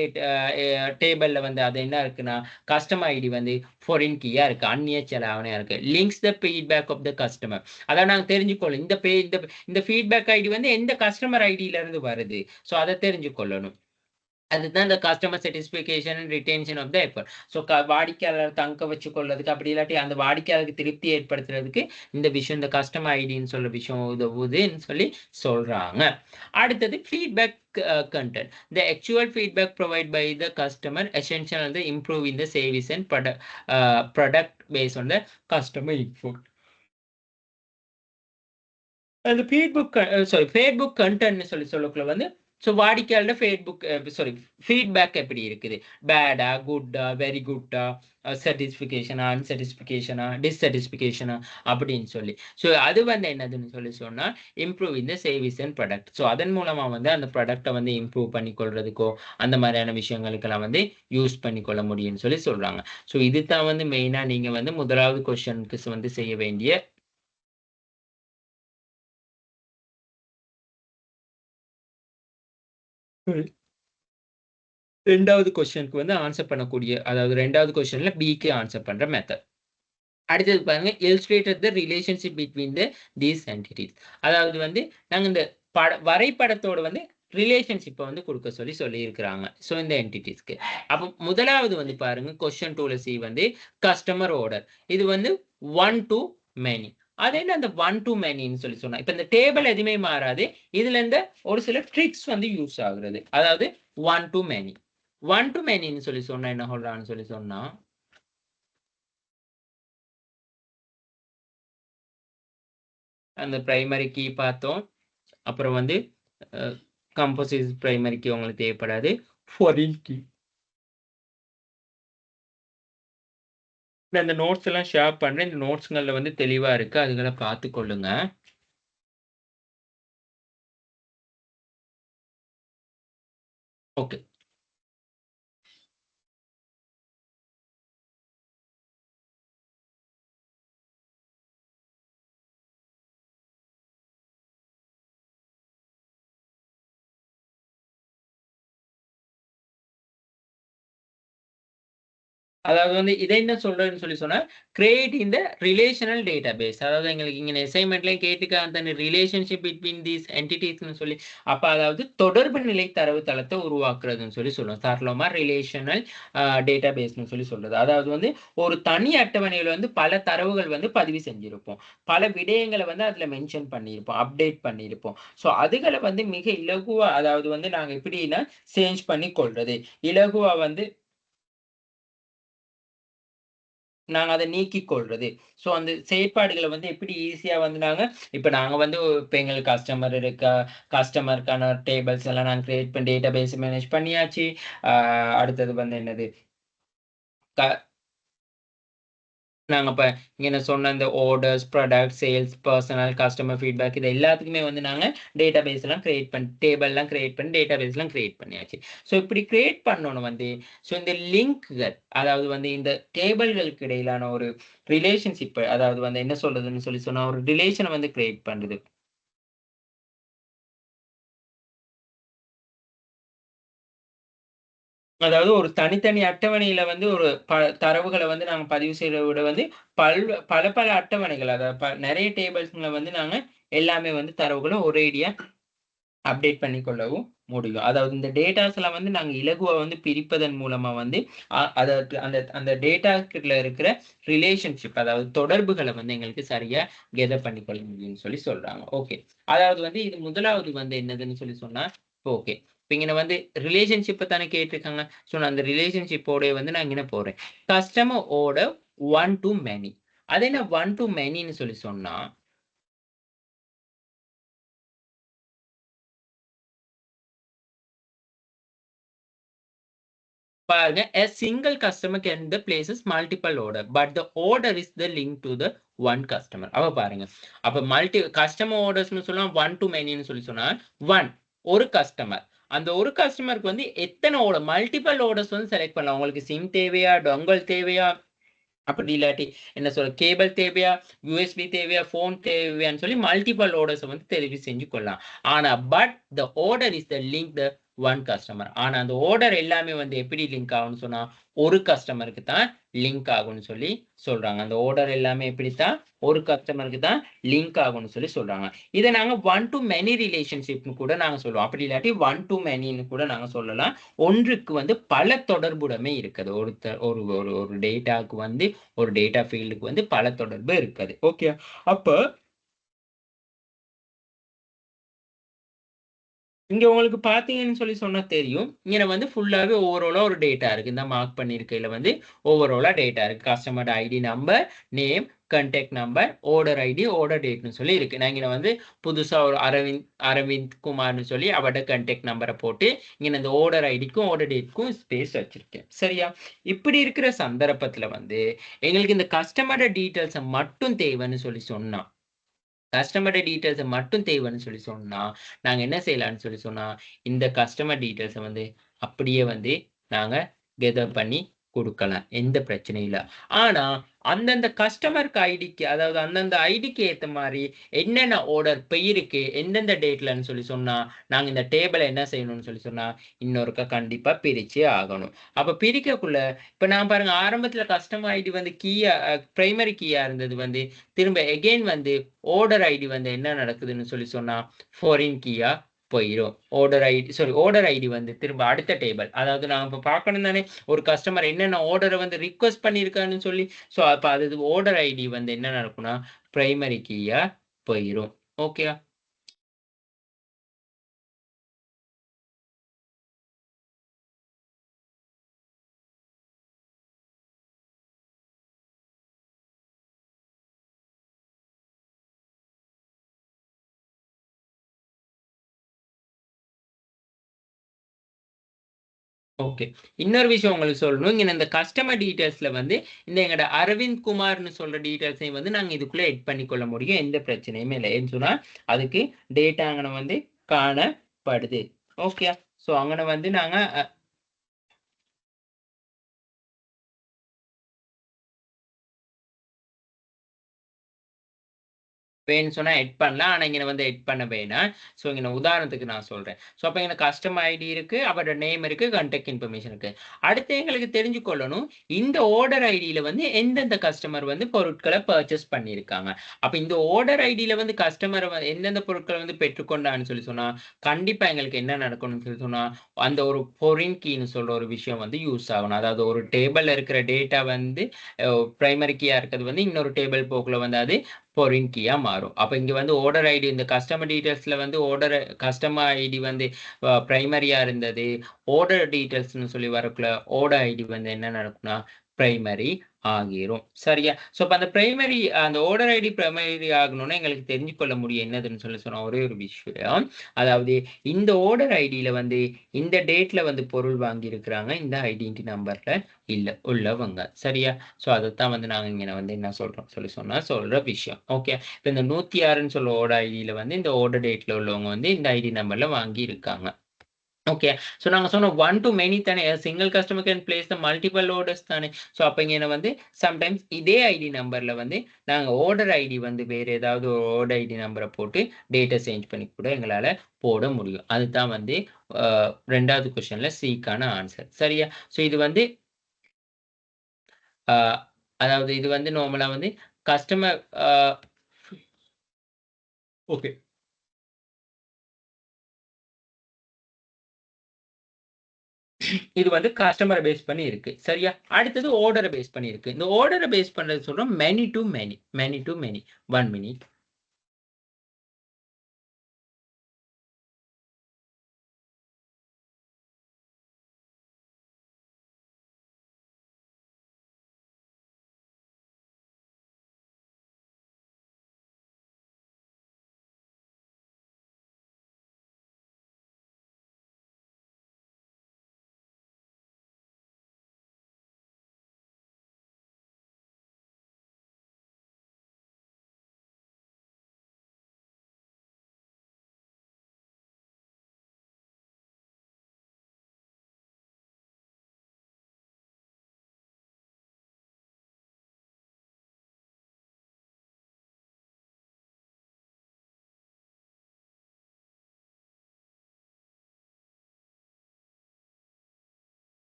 டேபிள்ல வந்து அது என்ன இருக்குன்னா கஸ்டமர் ஐடி வந்து ஃபாரின் கீயா இருக்கு, அந்நிய செலாவணையா இருக்கு. Links the feedback of the customer. அதான் நாங்க தெரிஞ்சுக்கொள்ளணும் இந்த ஃபீட்பேக் ஐடி வந்து எந்த கஸ்டமர் ஐடியில இருந்து வருது, ஸோ அதை தெரிஞ்சுக்கொள்ளணும். அதுதான் இந்த customer satisfaction and retention of the effort. So வாடிக்கையாளர் தங்க வச்சு கொள்றதுக்கு அப்படி இல்லாட்டி அந்த வாடிக்கையாளருக்கு திருப்தி ஏற்படுத்துறதுக்கு இந்த விஷயம் இந்த கஸ்டமர் ஐடின்னு சொல்ற விஷயம் உதவுதுன்னு சொல்றாங்க. அடுத்தது feedback content. The actual feedback provided by the customer essential in the improving the service and product based on the customer input. அந்த ஃபேஸ்புக் கண்டென்ட்னு சொல்லக்குள்ள வந்து ஸோ வாடிக்கையாளர் ஃபீட்பேக் எப்படி இருக்குது, பேடா, குட்டா, வெரி குட்டா, சாட்டிஸ்ஃபிகேஷனா, அன்சாட்டிஸ்ஃபிகேஷனா, டிஸ்சாட்டிஸ்ஃபிகேஷனா அப்படின்னு சொல்லி. ஸோ அது வந்து என்னதுன்னு சொன்னா இம்ப்ரூவ் இந்த சர்வீஸ் அண்ட் ப்ராடக்ட். ஸோ அதன் மூலமா வந்து அந்த ப்ராடக்டை வந்து இம்ப்ரூவ் பண்ணிக்கொள்றதுக்கோ அந்த மாதிரியான விஷயங்களுக்கெல்லாம் வந்து யூஸ் பண்ணிக்கொள்ள முடியும்னு சொல்றாங்க. ஸோ இதுதான் வந்து மெயினா நீங்க வந்து முதலாவது கொஸ்டினுக்கு வந்து செய்ய வேண்டிய ரெண்டாவது கொஸ்டினுக்கு வந்து ஆன்சர் பண்ணக்கூடிய, அதாவது ரெண்டாவது கொஸ்டின்ல பிக்கு ஆன்சர் பண்ற மெத்தட். அடுத்தது பாருங்க illustrated the relationship between these entities. அதாவது வந்து நாங்க இந்த வரைபடத்தோட வந்து ரிலேஷன்ஷிப்பை வந்து கொடுக்க சொல்லி இருக்கிறாங்க. ஸோ இந்த என்டிட்டிஸ்க்கு அப்போ முதலாவது வந்து பாருங்க கொஸ்டின் 2ல சி வந்து கஸ்டமர் ஆர்டர். இது வந்து 1 to many. அது என்ன அந்த 1 to manyன்னு சொன்னா இப்ப இந்த டேபிள் எதுவுமே மாறாது. இதுல இருந்து ஒரு சில ட்ரிக்ஸ் வந்து யூஸ் ஆகுறது. அதாவது 1 to many. 1 to manyன்னு சொன்னா என்ன சொல்றான்னு சொன்னா அந்த பிரைமரி கீ பார்த்தோம். அப்புறம் வந்து கம்போசிட் பிரைமரி கீ உங்களுக்கு தேவைப்படாது. Foreign key. நான் இந்த நோட்ஸ் எல்லாம் ஷேர் பண்றேன். இந்த நோட்ஸ்கள்ல வந்து தெளிவா இருக்கு. அதுகளை பார்த்து கொள்ளுங்க. ஓகே. அதாவது வந்து இதை என்ன சொல்றேன்னு சொன்னா கிரியேட் இந்த ரிலேஷனல் டேட்டாபேஸ். அதாவது எங்களுக்கு இங்க அசைன்மெண்ட்லயும் கேட்டுக்க அந்த ரிலேஷன்ஷிப் பிட்வீன் தீஸ் என்டிட்டிஸ்னு சொல்லி அப்ப அதாவது தொடர்பு நிலை தரவு தளத்தை உருவாக்குறதுன்னு சொல்லுவோம். சார்லோமா ரிலேஷனல் டேட்டாபேஸ்னு சொல்றது. அதாவது வந்து ஒரு தனி அட்டவணையில வந்து பல தரவுகள் வந்து பதிவு செஞ்சிருப்போம். பல விடயங்களை வந்து அதுல மென்ஷன் பண்ணியிருப்போம், அப்டேட் பண்ணியிருப்போம். ஸோ அதுகளை வந்து மிக இலகுவா, அதாவது வந்து நாங்க எப்படின்னா சேஞ்ச் பண்ணி கொள்றது இலகுவா வந்து நாங்க அதை நீக்கிக் கொள்றது. ஸோ அந்த செயற்பாடுகளை வந்து எப்படி ஈஸியா வந்து இப்ப நாங்க வந்து இப்ப எங்களுக்கு கஸ்டமர் இருக்கா, கஸ்டமருக்கான டேபிள்ஸ் எல்லாம் நாங்க கிரியேட் பண்ணி டேட்டாபேஸ் மேனேஜ் பண்ணியாச்சு. அடுத்தது வந்து என்னது க நாங்க இப்ப இங்க சொன்ன இந்த orders, product, sales, personal, customer feedback இது எல்லாத்துக்குமே வந்து நாங்க டேட்டாபேஸ் எல்லாம் கிரியேட் பண்ணி டேபிள்லாம் கிரியேட் பண்ணி டேட்டாபேஸ்லாம் கிரியேட் பண்ணியாச்சு. ஸோ இப்படி கிரியேட் பண்ணோன்னு வந்து ஸோ இந்த லிங்க்கள், அதாவது வந்து இந்த டேபிள்களுக்கு இடையிலான ஒரு ரிலேஷன்ஷிப், அதாவது வந்து என்ன சொல்றதுன்னு சொன்னா ஒரு ரிலேஷனை வந்து கிரியேட் பண்றது. அதாவது ஒரு தனித்தனி அட்டவணையில வந்து ஒரு தரவுகளை வந்து நாங்க பதிவு செய்யறத விட வந்து பல பல அட்டவணைகள், அதாவது நிறைய டேபிள்ஸ்ல வந்து நாங்க எல்லாமே வந்து தரவுகளை ஒரேடியா அப்டேட் பண்ணிக்கொள்ளவும் முடியும். அதாவது இந்த டேட்டாஸ் எல்லாம் வந்து நாங்க இலகுவா வந்து பிரிப்பதன் மூலமா வந்து அதாவது அந்த அந்த டேட்டாக்குள்ள இருக்கிற ரிலேஷன்ஷிப், அதாவது தொடர்புகளை வந்து எங்களுக்கு சரியா கெதர் பண்ணிக்கொள்ள முடியும்னு சொல்லி சொல்றாங்க. ஓகே, அதாவது வந்து இது முதலாவது வந்து என்னதுன்னு சொல்லி சொன்னா, ஓகே இப்ப இங்க வந்து ரிலேஷன்ஷிப்பை தானே கேட்டிருக்காங்க. ஸோ நான் அந்த ரிலேஷன்ஷிப்போட வந்து நான் இங்க போறேன். கஸ்டமரோட ஒன் டு மெனி. அது என்ன ஒன் டு மெனின்னு சொல்லி சொன்னா, பாருங்க, a single customer can the places multiple order but the order is the link to the one customer. அவ பாருங்க, அப்ப மல்டி கஸ்டமர் ஆர்டர்ஸ்னு சொன்னா ஒன் டு மெனின்னு சொல்லி சொன்னா ஒன் ஒரு கஸ்டமர், அந்த ஒரு கஸ்டமருக்கு வந்து எத்தனை ஆர்டர், மல்டிபிள் ஆர்டர்ஸ் வந்து செலக்ட் பண்ணலாம். உங்களுக்கு சிம் தேவையா, டொங்கல் தேவையா, அப்படி இல்லாட்டி என்ன சொல்ற கேபிள் தேவையா, யூஎஸ்பி தேவையா, போன் தேவையான்னு சொல்லி மல்டிபிள் ஆர்டர்ஸ் வந்து தெரிவு செஞ்சு கொள்ளலாம். ஆனா but the order is the link the one customer. ஆனா அந்த ஆர்டர் எல்லாமே வந்து எப்படி லிங்க் ஆகும்னு சொன்னா ஒரு கஸ்டமருக்கு தான் லிங்க் ஆகும்னு சொல்லி சொல்றாங்க. அந்த ஆர்டர் எல்லாமே எப்படித்தான் ஒரு கஸ்டமருக்கு தான் லிங்க் ஆகும்னு சொல்லி சொல்றாங்க. இதை நாங்க ஒன் டு மெனி ரிலேஷன்ஷிப்னு கூட நாங்க சொல்லுவோம். அப்படி இல்லாட்டி ஒன் டு மெனின்னு கூட நாங்க சொல்லலாம். ஒன்றுக்கு வந்து பல தொடர்புடமே இருக்குது. ஒரு ஒரு ஒரு டேட்டாக்கு வந்து ஒரு டேட்டா ஃபீல்டுக்கு வந்து பல தொடர்பு இருக்குது. ஓகே, அப்ப இங்க உங்களுக்கு பாத்தீங்கன்னு சொல்லி சொன்னா தெரியும். இங்க வந்து ஃபுல்லாவே ஓவராலா ஒரு டேட்டா இருக்கு. இந்த மார்க் பண்ணிருக்கையில வந்து ஓவராலா டேட்டா இருக்கு. Customer ID number, name, contact number, order ID, order டேட்னு சொல்லி இருக்கு. நான் இங்க வந்து புதுசா ஒரு அரவிந்த் குமார்னு சொல்லி அவட கான்டாக்ட் நம்பரை போட்டு இங்க இந்த ஆர்டர் ஐடிக்கும் ஆர்டர் டேட்க்கும் ஸ்பேஸ் வச்சிருக்கேன். சரியா? இப்படி இருக்கிற சந்தர்ப்பத்துல வந்து எங்களுக்கு இந்த கஸ்டமர் டீட்டெயில்ஸை மட்டும் தேவைன்னு சொல்லி சொன்னா, கஸ்டமர் டீட்டெயில்ஸை மட்டும் தேவைன்னு சொல்லி சொன்னா நாங்க என்ன செய்யலாம்னு சொல்லி சொன்னா, இந்த கஸ்டமர் டீட்டெயில்ஸை வந்து அப்படியே வந்து நாங்க கெதர் பண்ணி கொடுக்கலாம். எந்த பிரச்சனையும் இல்ல. ஆனா அந்தந்த கஸ்டமருக்கு ஐடிக்கு, அதாவது அந்தந்த ஐடிக்கு ஏத்த மாதிரி என்னென்ன ஆர்டர் போயிருக்கு எந்தெந்த டேட்லன்னு சொல்லி சொன்னா நாங்க இந்த டேபிளை என்ன செய்யணும்னு சொல்லி சொன்னா இன்னொருக்கா கண்டிப்பா பிரிச்சே ஆகணும். அப்ப பிரிக்கக்குள்ள இப்ப நான் பாருங்க, ஆரம்பத்துல கஸ்டமர் ஐடி வந்து கீயா பிரைமரி கீயா இருந்தது வந்து திரும்ப எகெயின் வந்து ஆர்டர் ஐடி வந்து என்ன நடக்குதுன்னு சொல்லி சொன்னா ஃபாரின் கீயா போயிடும். ஆர்டர் ஐடி வந்து திரும்ப அடுத்த டேபிள், அதாவது நாங்க இப்ப பார்க்கணும் தானே ஒரு கஸ்டமர் என்னென்ன ஆர்டரை வந்து ரிக்வெஸ்ட் பண்ணியிருக்கான்னு சொல்லி. ஸோ அப்ப அது ஆர்டர் ஐடி வந்து என்ன நடக்கும்னா பிரைமரி கீயா போயிடும். Okay, okay. இன்னொரு விஷயம் உங்களுக்கு சொல்லணும். இங்க இந்த கஸ்டமர் டீட்டெயில்ஸ்ல வந்து இந்த எங்கட அரவிந்த் குமார்ன்னு சொல்ற டீட்டெயில்ஸையும் வந்து நாங்க இதுக்குள்ள எட் பண்ணிக்கொள்ள முடியும். எந்த பிரச்சனையுமே இல்லை. ஏன்னு சொன்னா அதுக்கு டேட்டா அங்கன வந்து காணப்படுது. ஓகே. ஸோ அங்கன வந்து நாங்க வேணும்னு சொன்னா எட் பண்ணலாம். ஆனா இங்க வந்து எட் பண்ண வேணாம். ஸோ இங்க உதாரணத்துக்கு நான் சொல்றேன். ஸோ அப்ப இங்க கஸ்டமர் ஐடி இருக்கு, அவரோட நேம் இருக்கு, கான்டாக்ட் இன்ஃபர்மேஷன் இருக்கு. அடுத்து எங்களுக்கு தெரிஞ்சு கொள்ளணும், இந்த ஆர்டர் ஐடியில வந்து எந்தெந்த கஸ்டமர் வந்து பொருட்களை பர்ச்சேஸ் பண்ணியிருக்காங்க. அப்ப இந்த ஆர்டர் ஐடியில வந்து கஸ்டமர் எந்தெந்த பொருட்களை வந்து பெற்றுக்கொண்டான்னு சொல்லி சொன்னா கண்டிப்பா எங்களுக்கு என்ன நடக்கணும்னு சொல்லி சொன்னா அந்த ஒரு ஃபாரின் கீன்னு சொல்ற ஒரு விஷயம் வந்து யூஸ் ஆகணும். அதாவது ஒரு டேபிள்ல இருக்கிற டேட்டா வந்து பிரைமரி கீயா இருக்கிறது வந்து இன்னொரு டேபிள் போக்குல வந்து அது ஃபாரின் கீயா மாறும். அப்ப இங்க வந்து ஆர்டர் ஐடி இந்த கஸ்டமர் டீட்டெயில்ஸ்ல வந்து கஸ்டமர் ஐடி வந்து பிரைமரியா இருந்தது. ஆர்டர் டீட்டெயில்ஸ்னு சொல்லி வரக்குள்ள ஆர்டர் ஐடி வந்து என்ன நடக்கும்னா பிரைமரி ஆகிரும். சரியா? ஸோ அப்ப அந்த ஆர்டர் ஐடி பிரைமரி ஆகணும்னா எங்களுக்கு தெரிஞ்சு கொள்ள முடியும் என்னதுன்னு சொல்லி சொன்ன ஒரே ஒரு விஷயம். அதாவது இந்த ஆர்டர் ஐடியில வந்து இந்த டேட்ல வந்து பொருள் வாங்கி இருக்கிறாங்க இந்த ஐடென்டி நம்பர்ல இல்ல உள்ளவங்க. சரியா? ஸோ அதைத்தான் வந்து நாங்க இங்க வந்து என்ன சொல்றோம் சொல்லி சொன்னா சொல்ற விஷயம். ஓகே, இப்போ இந்த 106ன்னு சொல்ல ஓட ஐடியில வந்து இந்த ஓட டேட்ல உள்ளவங்க வந்து இந்த ஐடி நம்பர்ல வாங்கி இருக்காங்க. ஓகே. ஸோ நாங்க சொன்னோம் 1 to many தானே. Single customer can place the multiple orders தானே. ஸோ அப்ப இங்க வந்து சம்டைம்ஸ் இதே ஐடி நம்பர்ல வந்து நாங்க ஆர்டர் ஐடி வந்து வேற ஏதாவது ஒரு ஆர்டர் ஐடி நம்பர போட்டு டேட்டா சேஞ்ச் பண்ணி கூட எங்களால போட முடியும். அதுதான் வந்து 2வது கொஸ்டின்ல சிக்கான ஆன்சர். சரியா? ஸோ இது வந்து அ அதாவது இது வந்து நார்மலா வந்து கஸ்டமர் ஓகே. இது வந்து கஸ்டமர பேஸ் பண்ணி இருக்கு. சரியா? அடுத்தது ஆர்டர பேஸ் பண்ணி இருக்கு. இந்த ஆர்டர பேஸ் பண்றது சொல்றோம் many to many. Many to many. 1 minute.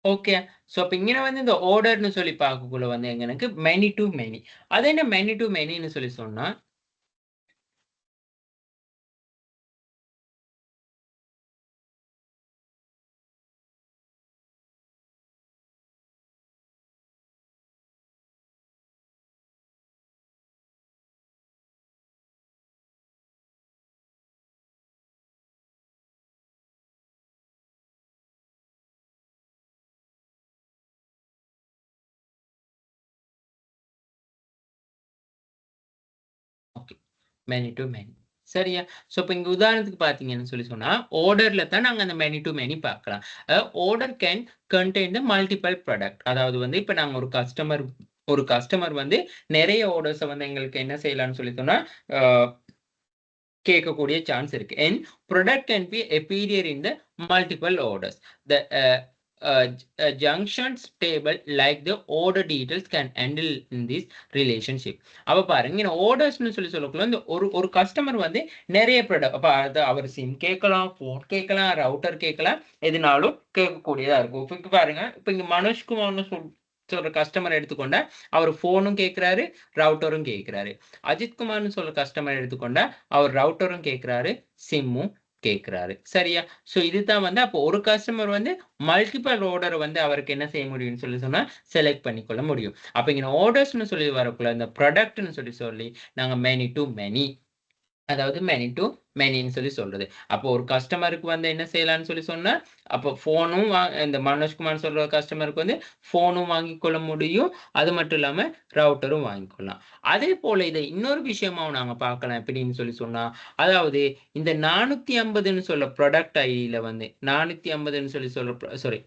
Okay. So அப்ப இங்க வந்து இந்த ஆர்டர்ன்னு சொல்லி பார்க்கக்குள்ள வந்து எங்களுக்கு மெனி டூ மெனி. அது என்ன மெனி டூ மெனின்னு சொல்லி சொன்னா ஓகே. Many to many. சரியா? ஸோ இப்ப இங்க உதாரணத்துக்கு பார்த்தீங்கன்னு சொல்லி சொன்னா, ஆர்டர்ல தான் நாங்க அந்த மெனி டூ மெனி பார்க்கலாம். Order can contain the multiple product. அதாவது வந்து இப்ப நாங்க ஒரு கஸ்டமர் வந்து நெறைய ஆர்டர்ஸ வந்து எங்களுக்கு என்ன செய்யலாம்னு சொல்லி சொன்னா, அ கேட்கக்கூடிய சான்ஸ் இருக்கு. And product can be appear in the multiple orders. The junctions table like the order details can handle in this relationship. அப்ப பாருங்க இங்க ஆர்டர்ஸ்னு சொல்லி சொல்லக்குள்ள இந்த ஒரு கஸ்டமர் வந்து நிறைய ப்ராடக்ட் அப்ப அது அவர் சிம் கேட்கலாம், போன் கேட்கலாம், ரவுட்டர் கேட்கலாம், எதுனாலும் கேட்கக்கூடியதா இருக்கும். இப்ப பாருங்க இப்ப இங்க மனோஜ்குமார்னு சொல்ற கஸ்டமர் எடுத்துக்கொண்டா அவர் போனும் கேட்கிறாரு, ரவுட்டரும் கேட்கிறாரு. அஜித் குமார்னு சொல்ற கஸ்டமர் எடுத்துக்கொண்டா அவர் ரவுட்டரும் கேட்கிறாரு, சிம்மும் கேட்கிறாரு. சரியா? ஸோ இதுதான் வந்து அப்போ ஒரு கஸ்டமர் வந்து மல்டிபிள் ஆர்டர் வந்து அவருக்கு என்ன செய்ய முடியும்னு சொல்லி சொன்னா செலக்ட் பண்ணிக்கொள்ள முடியும். அப்ப இங்க ஆர்டர்ஸ்னு சொல்லி வரக்குள்ள இந்த ப்ராடக்ட்னு சொல்லி நாங்க மெனி டு மெனி அதாவது மெனி டு மெனின்னு சொல்லி சொல்றது. அப்போ ஒரு கஸ்டமருக்கு வந்து என்ன செய்யலாம்னு சொல்லி சொன்னா, அப்போ ஃபோனும் இந்த மனோஜ்குமார் சொல்ற கஸ்டமருக்கு வந்து ஃபோனும் வாங்கிக் கொள்ள முடியும். அது மட்டும் இல்லாம ரவுட்டரும் வாங்கிக்கொள்ளலாம். அதே போல இத இன்னொரு விஷயமாவும் நாங்க பார்க்கலாம். எப்படின்னு சொல்லி சொன்னா, அதாவது இந்த 450ன்னு சொல்ல ப்ராடக்ட் ஐடியில வந்து 450ன்னு சொல்லி சொல்ற சாரி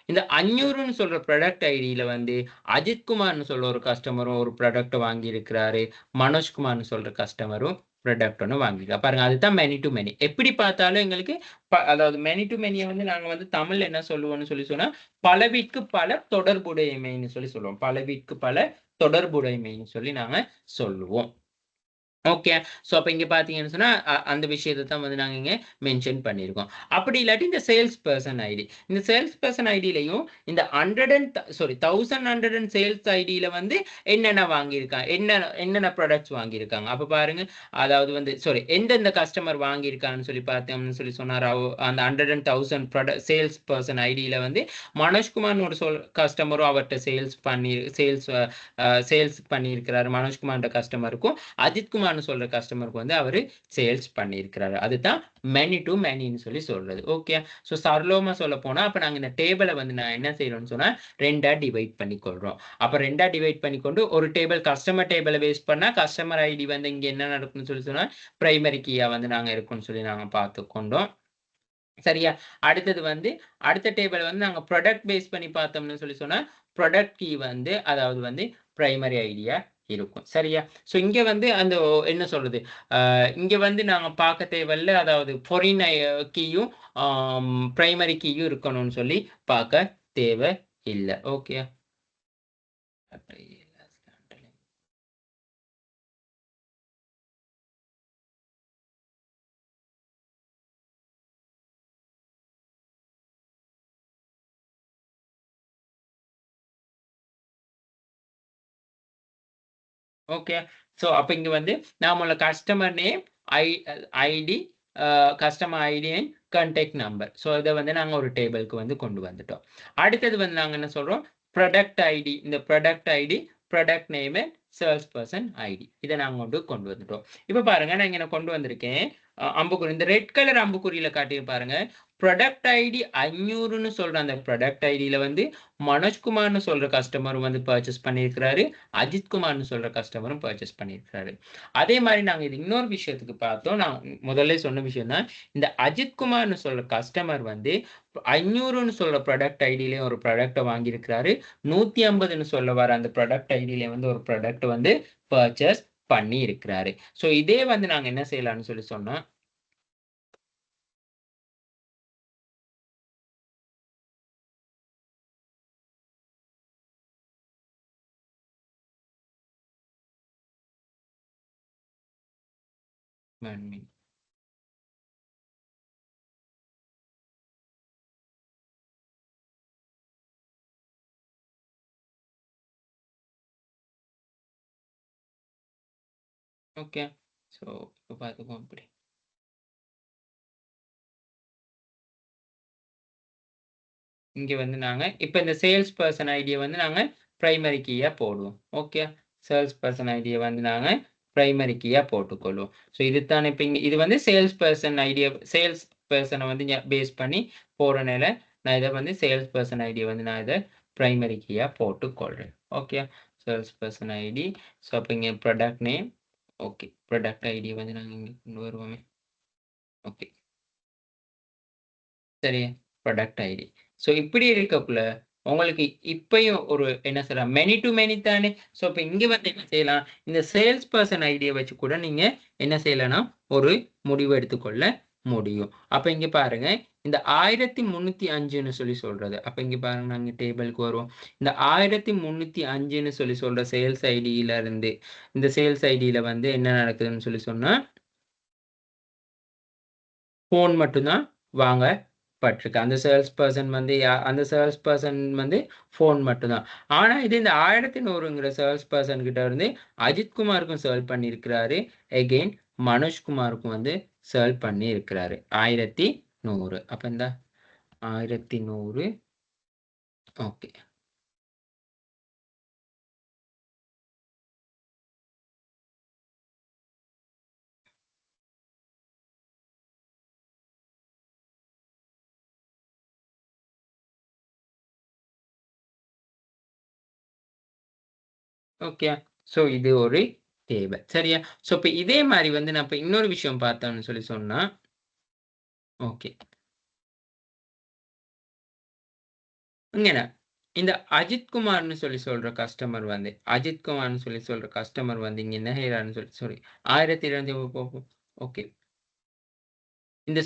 இந்த 500ன்னு சொல்ற ப்ராடக்ட் ஐடியில வந்து அஜித் குமார்ன்னு சொல்ற ஒரு கஸ்டமரும் ஒரு ப்ராடக்ட் வாங்கியிருக்கிறாரு. மனோஜ்குமார்ன்னு சொல்ற கஸ்டமரும் ப்ராடக்ட் ஒண்ணு வாங்கியிருக்காரு. பாருங்க அதுதான் மெனி டூ மெனி. எப்படி பார்த்தாலும் எங்களுக்கு அதாவது மெனி டூ மெனிய வந்து நாங்க வந்து தமிழ்ல என்ன சொல்லுவோம்னு சொல்லி சொன்னா, பலவிற்கு பல தொடர்புடைமைன்னு சொல்லி சொல்லுவோம். பலவிற்கு பல தொடர்புடைமைன்னு சொல்லி நாங்க சொல்லுவோம். ஓகே. ஸோ அப்ப இங்க பார்த்தீங்கன்னு சொன்னா, அந்த விஷயத்த தான் வந்து நாங்க இங்க மென்ஷன் பண்ணியிருக்கோம். அப்படி இல்லாட்டி இந்த சேல்ஸ் பெர்சன் ஐடி. இந்த சேல்ஸ் பெர்சன் ஐடிலயும் இந்த 1100 சேல்ஸ் ஐடியில வந்து என்னென்ன வாங்கியிருக்காங்க, என்னென்ன ப்ராடக்ட்ஸ் வாங்கியிருக்காங்க. அப்ப பாருங்க, அதாவது வந்து சாரி எந்தெந்த கஸ்டமர் வாங்கியிருக்காங்கன்னு சொல்லி பார்த்தோம்னு சொல்லி சொன்னார். அந்த 100,000 சேல்ஸ் பெர்சன் ஐடியில வந்து மனோஜ்குமார்ன்னு ஒரு கஸ்டமரும் அவர்ட்ட சேல்ஸ் பண்ணியிருக்கிறாரு. மனோஜ்குமார்ன்ற கஸ்டமருக்கும் அஜித் குமார்னு சொல்ற கஸ்டமருக்கு வந்து அவரு சேல்ஸ் பண்ணியிருக்கிறாரு. அதுதான் மெனி டு மெனின்னு சொல்லி சொல்றது. ஓகே. ஸோ சரளமா சொல்ல போனா அப்ப நாங்க இந்த டேபிள வந்து நான் என்ன செய்யறோம்னு சொன்னா 2ஆ டிவைட் பண்ணிக்கொள்றோம். அப்ப 2ஆ டிவைட் பண்ணிக்கொண்டு ஒரு டேபிள் கஸ்டமர் டேபிள பேஸ் பண்ணா கஸ்டமர் ஐடி வந்து இங்க என்ன நடக்கும்னு சொல்லி சொன்னா பிரைமரி கீயா வந்து நாங்க இருக்கும்னு சொல்லி நாங்க பார்த்துக்கொண்டோம். சரியா? அடுத்தது வந்து அடுத்த டேபிள் வந்து நாங்க ப்ராடக்ட் பேஸ் பண்ணி பார்த்தோம்னு சொல்லி சொன்னா, ப்ராடக்ட் கீ வந்து அதாவது வந்து பிரைமரி ஐடியா இருக்கும். சரியா? ஸோ இங்க வந்து அந்த என்ன சொல்றது? இங்க வந்து நாங்க பார்க்க தேவையில்ல. அதாவது ஃபாரின் கீயும் பிரைமரி கீயும் இருக்கணும்னு சொல்லி பார்க்க தேவை இல்ல. ஓகே. ஓகே. ஸோ அப்ப இங்க வந்து நாம customer name, I ID, customer ID and contact number. So இத வந்து நாங்க ஒரு டேபிளுக்கு வந்து கொண்டு வந்துட்டோம். அடுத்தது வந்து நாங்க என்ன சொல்றோம்? Product ID. இந்த product ID, product name and sales person ID. இத நாங்க கொண்டு வந்துட்டோம். இப்ப பாருங்க நான் இங்க கொண்டு வந்திருக்கேன். அம்புக்குறி. இந்த ரெட் கலர் அம்புக்குறியில காட்டி பாருங்க. ப்ராடக்ட் ஐடி 500ன்னு சொல்ற அந்த ப்ராடக்ட் ஐடியில வந்து மனோஜ்குமார்னு சொல்ற கஸ்டமர் வந்து பர்ச்சேஸ் பண்ணியிருக்கிறாரு. அஜித் குமார்னு சொல்ற கஸ்டமரும் பர்ச்சேஸ் பண்ணியிருக்கிறாரு. அதே மாதிரி நாங்க இது இன்னொரு விஷயத்துக்கு பார்த்தோம். நான் முதல்ல சொன்ன விஷயம் தான். இந்த அஜித் குமார்னு சொல்ற கஸ்டமர் வந்து 500ன்னு சொல்ற ப்ராடக்ட் ஐடியிலே ஒரு ப்ராடக்ட்டை வாங்கியிருக்கிறாரு. 150ன்னு சொல்ல வர அந்த ப்ராடக்ட் ஐடியிலே வந்து ஒரு ப்ராடக்ட் வந்து பர்ச்சேஸ் பண்ணி இருக்கிறாரு. ஸோ இதே வந்து நாங்க என்ன செய்யலாம்னு சொல்லி சொன்னா ஓகே. ஸோ இப்போ பார்த்துக்குவோம் இப்படி. இங்க வந்து நாங்க இப்ப இந்த சேல்ஸ் பெர்சன் ஐடிய வந்து நாங்க பிரைமரி கீயா போடுவோம். ஓகே. சேல்ஸ் பெர்சன் ஐடிய வந்து நாங்க பிரைமரி கீயா போட்டுக்கொள்வோம். ஸோ இதுதானே இப்ப இங்க இது வந்து சேல்ஸ் பெர்சன் ஐடிய சேல்ஸ் பெர்சனை வந்து பேஸ் பண்ணி போறனால நான் இதை வந்து சேல்ஸ் பெர்சன் ஐடிய வந்து நான் இதை பிரைமரி கீயா போட்டுக்கொள்றேன். Okay. Sales person ID. So அப்ப இங்க ப்ராடக்ட் நேம். ஓகே. ப்ராடக்ட் ஐடிய வந்து நாங்க இங்க கொண்டு வருவோமே. ஓகே. சரி. Product ID. ஸோ இப்படி இருக்கக்குள்ள, உங்களுக்கு இப்பயும் ஒரு என்ன சொல்லலாம், மெனி டூ மெனி தானே. ஸோ இப்ப இங்க வந்து என்ன செய்யலாம், இந்த சேல்ஸ் பெர்சன் ஐடிய வச்சு கூட நீங்க என்ன செய்யலாம்னா, ஒரு முடிவு எடுத்துக்கொள்ள முடியும். அப்ப இங்க பாருங்க, இந்த 1305ன்னு சொல்லி சொல்றது. அப்ப இங்க பாருங்க நாங்க டேபிளுக்கு வருவோம். இந்த 1305ன்னு சொல்லி சொல்ற சேல்ஸ் ஐடியில இருந்து, இந்த சேல்ஸ் ஐடியில வந்து என்ன நடக்குதுன்னு சொல்லி சொன்னா ஃபோன் மட்டும் தான் வாங்கப்பட்டிருக்கு. அந்த சேல்ஸ் பெர்சன் வந்து அந்த சேல்ஸ் பெர்சன் வந்து ஃபோன் மட்டும் தான். ஆனா இது இந்த 1100ங்கிற சேல்ஸ் பெர்சன் கிட்ட இருந்து அஜித் குமாருக்கும் சேல் பண்ணியிருக்கிறாரு. அகைன் மனோஜ்குமாருக்கும் வந்து சேல் பண்ணியிருக்கிறாரு. 1100. அப்ப இந்த 1100. ஓகே. ஓகே. ஸோ இது ஒரு தேவை. சரியா? ஸோ இப்ப இதே மாரி வந்து நான் இப்ப இன்னொரு விஷயம் பார்த்தோம்னு சொல்லி சொன்னா ஓகே. இங்கன இந்த அஜித் குமார்ன்னு சொல்லி சொல்ற கஸ்டமர் வந்து அஜித் குமார்ன்னு சொல்லி சொல்ற கஸ்டமர் வந்து இங்க என்ன செய்றாருன்னு சொல்லி சாரி 1200 ஓகே. இந்த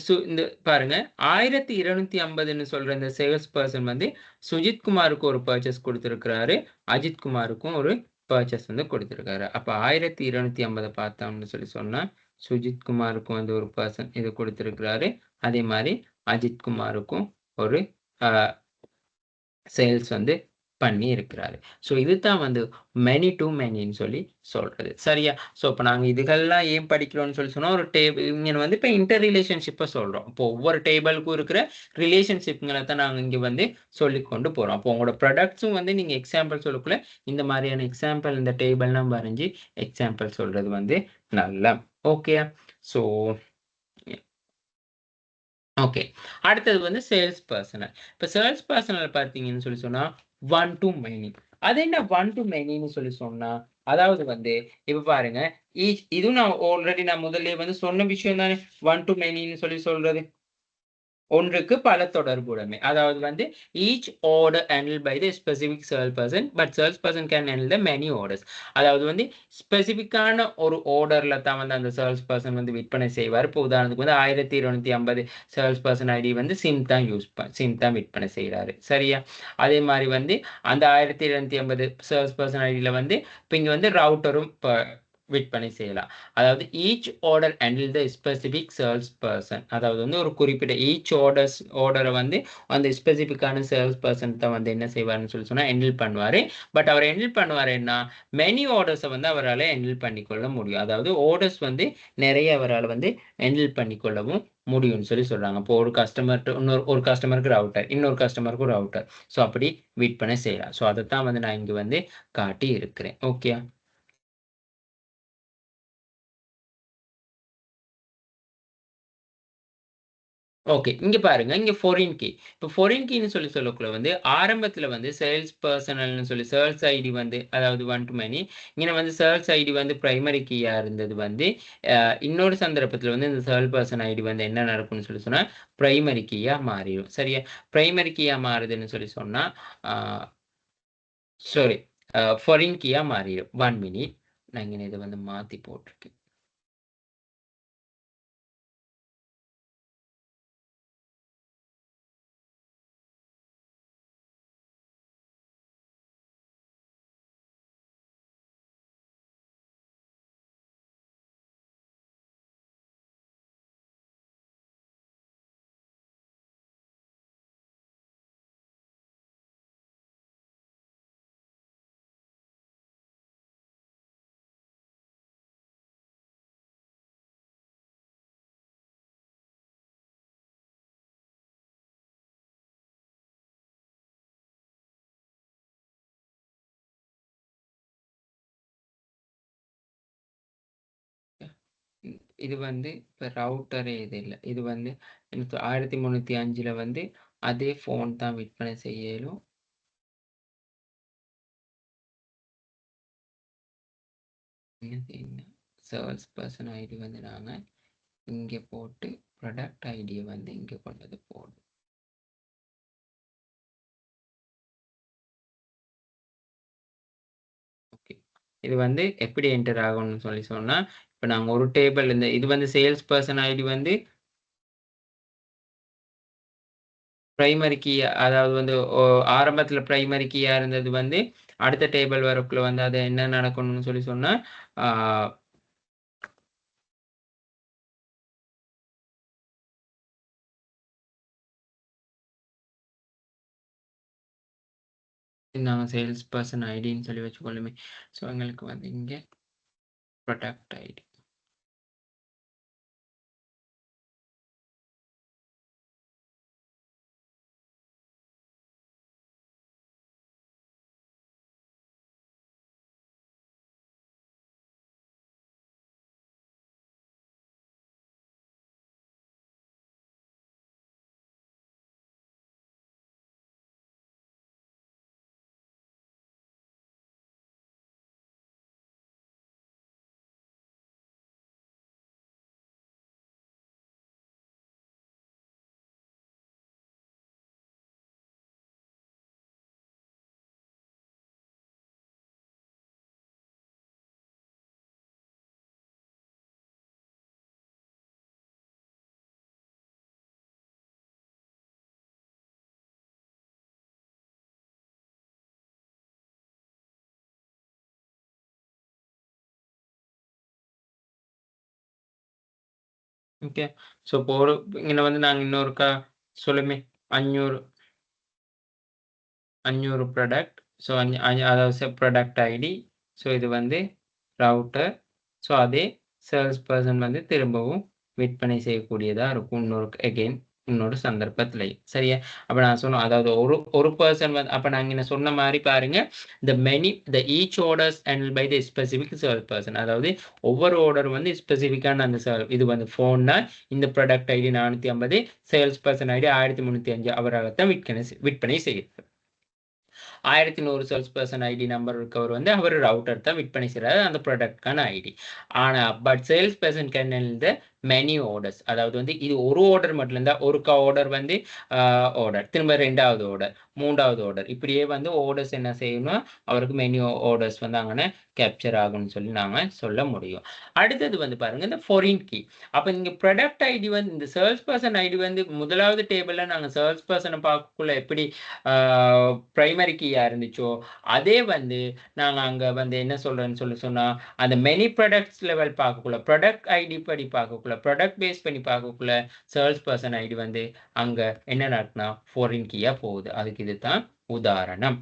பாருங்க 1250ன்னு சொல்ற இந்த சேல்ஸ் பெர்சன் வந்து சுஜித் குமாருக்கு ஒரு பர்ச்சேஸ் குடுத்திருக்கிறாரு. அஜித் குமாருக்கும் ஒரு பர்ச்சேஸ் வந்து குடுத்திருக்காரு. அப்ப 1250 பார்த்தோம்னு சொல்லி சொன்னா, சுஜித் குமாருக்கும் வந்து ஒரு பெர்சன் இது குடுத்திருக்கிறாரு. அதே மாரி அஜித் குமாருக்கும் ஒரு அ சேல்ஸ் வந்து பண்ணி இருக்கிறாரு. ஸோ இதுதான் வந்து மெனி டூ மெனின்னு சொல்லி சொல்றது. சரியா? ஸோ இப்ப நாங்க இதுகெல்லாம் ஏன் படிக்கிறோம்னு சொல்லி சொன்னா, ஒரு இங்க வந்து இப்ப இன்டர் ரிலேஷன்ஷிப்ப சொல்றோம். இப்போ ஒவ்வொரு டேபிளுக்கும் இருக்கிற ரிலேஷன்ஷிப்ங்கள தான் நாங்க இங்க வந்து சொல்லிக் கொண்டு போறோம். அப்போ உங்களோட ப்ராடக்ட்ஸும் வந்து நீங்க எக்ஸாம்பிள் சொல்லக்குள்ள இந்த மாதிரியான எக்ஸாம்பிள் இந்த டேபிள்லாம் வரைஞ்சு எக்ஸாம்பிள் சொல்றது வந்து நல்லா. ஓகே. So okay. அடுத்தது வந்து சேல்ஸ் பெர்சனல். இப்ப சேல்ஸ் பெர்சனல் பார்த்தீங்கன்னு சொல்லி சொன்னா, ஒன் டூ மெனி. அது என்ன ஒன் டூ மெனின்னு சொல்லி சொன்னா, அதாவது வந்து இப்ப பாருங்க, இதுவும் நான் ஆல்ரெடி நான் முதல்லயே வந்து சொன்ன விஷயம் தானே ஒன் டூ மெனின்னு சொல்லி சொல்றது. ஒன்றுக்கு பல தொடர்புடைமை. அதாவது வந்து each order handle by the specific sale person but sales person can handle the many orders. அதாவது வந்து ஸ்பெசிபிக்கான ஒரு ஆர்டர்ல தான் வந்து அந்த சேல்ஸ் பர்சன் வந்து விற்பனை செய்வார். இப்போ உதாரணத்துக்கு வந்து 1250 சேல்ஸ் பர்சன் ஐடி வந்து சிம் தான் சிம் தான் விற்பனை செய்கிறாரு. சரியா? அதே மாதிரி வந்து அந்த 1250 சேல்ஸ் பர்சன் ஐடியில வந்து இப்போ இங்கே வந்து ரவுட்டரும் விற்பனை செய்யலாம். அதாவது each order handle the specific sales person. அதாவது வந்து ஒரு குறிப்பிட்ட ஈச் ஆர்டரை வந்து அந்த ஸ்பெசிபிக்கான சேல்ஸ் பர்சன் தான் வந்து என்ன செய்வார்னு சொல்லி சொன்னா ஹேண்டில் பண்ணுவாரு. பட் அவர் ஹேண்டில் பண்ணுவாருன்னா மெனி ஆர்டர்ஸை வந்து அவரால் ஹேண்டில் பண்ணிக்கொள்ள முடியும். அதாவது ஆர்டர்ஸ் வந்து நிறைய அவரால் வந்து ஹேண்டில் பண்ணிக்கொள்ளவும் முடியும்னு சொல்லி சொல்றாங்க. இப்போ ஒரு கஸ்டமர்கிட்ட ஒரு கஸ்டமருக்கு ரவுட்டர், இன்னொரு கஸ்டமருக்கு ரவுட்டர், ஸோ அப்படி விற்பனை செய்யலாம். ஸோ அதைத்தான் வந்து நான் இங்க வந்து காட்டி இருக்கிறேன். ஓகே. ஓகே. இங்க பாருங்க. இங்க ஃபாரின் கீ. இப்போ ஃபாரின் கீன்னு சொல்லக்குள்ள வந்து ஆரம்பத்துல வந்து சேல்ஸ் பெர்சனல்னு சொல்லி சேல்ஸ் ஐடி வந்து அதாவது ஒன் டு மெனி இங்க வந்து சேல்ஸ் ஐடி வந்து பிரைமரி கீயா இருந்தது வந்து இன்னொரு சந்தர்ப்பத்துல வந்து இந்த சேல் பர்சன் ஐடி வந்து என்ன நடக்கும்னு சொல்லி சொன்னா பிரைமரி கீயா மாறிடும். சரியா? பிரைமரி கீயா மாறுதுன்னு சொல்லி சொன்னா சாரி ஃபாரின் கீயா மாறிடும். 1 மினிட். நான் இங்க இதை வந்து மாத்தி போட்டிருக்கேன். இது வந்து இப்போ ரவுட்டரே இது இல்லை. இது வந்து 1305ல் வந்து அதே ஃபோன் தான் விற்பனை செய்யலும். சேல்ஸ் பர்சன் ஐடி வந்து நாங்கள் இங்கே போட்டு ப்ராடக்ட் ஐடியை வந்து இங்கே கொண்டது போடும். ஓகே. இது வந்து எப்படி என்டர் ஆகணும்னு சொல்லி சொன்னால் இப்போ நாங்கள் ஒரு டேபிள் இது வந்து சேல்ஸ் பர்சன் ஐடி வந்து பிரைமரி கீ, அதாவது வந்து ஆரம்பத்துல பிரைமரி கீயா இருந்தது வந்து அடுத்த டேபிள் வரக்குள்ள வந்து அது என்ன நடக்கணும்னு சொல்லி சொன்னா நாங்கள் சேல்ஸ் பர்சன் ஐடின்னு சொல்லி வச்சுக்கொள்ளுமே. ஸோ எங்களுக்கு வந்து இங்கே ப்ராடக்ட் ஐடி. ஓகே. ஸோ இப்போ இங்கே வந்து நாங்கள் இன்னொருக்கா சொல்லுமே 500 ப்ராடக்ட். ஸோ அதாவது ப்ராடக்ட் ஐடி. ஸோ இது வந்து ரவுட்டர். ஸோ அதே சேல்ஸ் பர்சன் வந்து திரும்பவும் விற்பனை செய்யக்கூடியதாக இருக்கும் இன்னொரு சந்தர்ப்பத்தில். சரியா? அப்போ நான் சொன்னோம் அதாவது ஒரு பர்சன் வந்து அப்போ நாங்கள் என்ன சொன்ன மாதிரி பாருங்க the each orders handle by the specific sales person. அதாவது ஒவ்வொரு ஆர்டர் வந்து ஸ்பெசிஃபிக்கான அந்த இது வந்து ஃபோன்னா இந்த product ID 450, sales person ID 1305 அவராகத்தான் விற்பனை செய்யுது. 1100 சேல்ஸ் பர்சன் ஐடி நம்பர் இருக்கவர் வந்து அவர் ரவுட்டர் தான் விற்பனை செய்கிறார் அந்த ப்ராடக்ட்கான ஐடி. ஆனால் but sales person can handle the many orders. அதாவது வந்து இது ஒரு ஆர்டர் மட்டும் இருந்தா ஒருக்கா ஆர்டர் வந்து ஆர்டர், திரும்ப 2வது ஆர்டர், 3வது ஆர்டர், இப்படியே வந்து ஆர்டர்ஸ் என்ன செய்யணும், அவருக்கு மெனி ஆர்டர்ஸ் வந்து அங்கே கேப்சர் ஆகும்னு சொல்லி நாங்க சொல்ல முடியும். அடுத்தது வந்து பாருங்க இந்த ஃபாரின் கீ. அப்ப இங்க ப்ராடக்ட் ஐடி வந்து இந்த சேல்ஸ் பர்சன் ஐடி வந்து முதலாவது டேபிள்ல நாங்க சேல்ஸ் பர்சனை பார்க்கக்குள்ள எப்படி பிரைமரி கீயா இருந்துச்சோ, அதே வந்து நாங்க அங்க வந்து என்ன சொல்றேன்னு சொல்லி சொன்னா, அந்த மெனி ப்ராடக்ட்ஸ் லெவல் பார்க்கக்குள்ள, ப்ராடக்ட் ஐடி படி பார்க்கக்குள்ள, ப்ராடக்ட் பேஸ் பண்ணி பார்க்கக்குள்ள சேல்ஸ் பர்சன் ஐடி வந்து அங்க என்ன நடக்குனா ஃபாரின் கீயா போகுது. அதுக்கு இதுதான் உதாரணம்.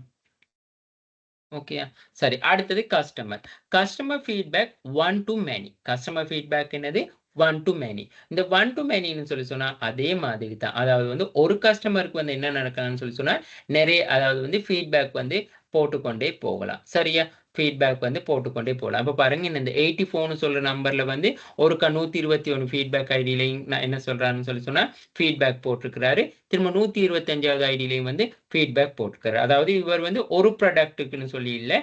ஓகேயா? சரி, அடுத்தது customer. Customer feedback one to many. Customer feedback என்னது? One to many. இந்த ஒன் டு மெனின்னு சொல்லி சொன்னா அதே மாதிரி தான். அதாவது வந்து ஒரு கஸ்டமருக்கு வந்து என்ன நடக்கலாம்னு சொல்லி சொன்னா, நிறைய அதாவது வந்து ஃபீட்பேக் வந்து போட்டுக்கொண்டே போகலாம். சரியா? ஃபீட்பேக் வந்து போட்டுக்கொண்டே போகலாம். அப்ப பாருங்க இந்த 84ன்னு சொல்ற நம்பர்ல வந்து ஒருக்கா 121 ஃபீட்பேக் ஐடியிலையும் நான் என்ன சொல்றாருன்னு சொல்லி சொன்னா, ஃபீட்பேக் போட்டிருக்கிறாரு. திரும்ப 125வது ஐடியிலையும் வந்து ஃபீட்பேக் போட்டிருக்காரு. அதாவது இவர் வந்து ஒரு ப்ராடக்ட்டுக்குன்னு சொல்லி இல்ல.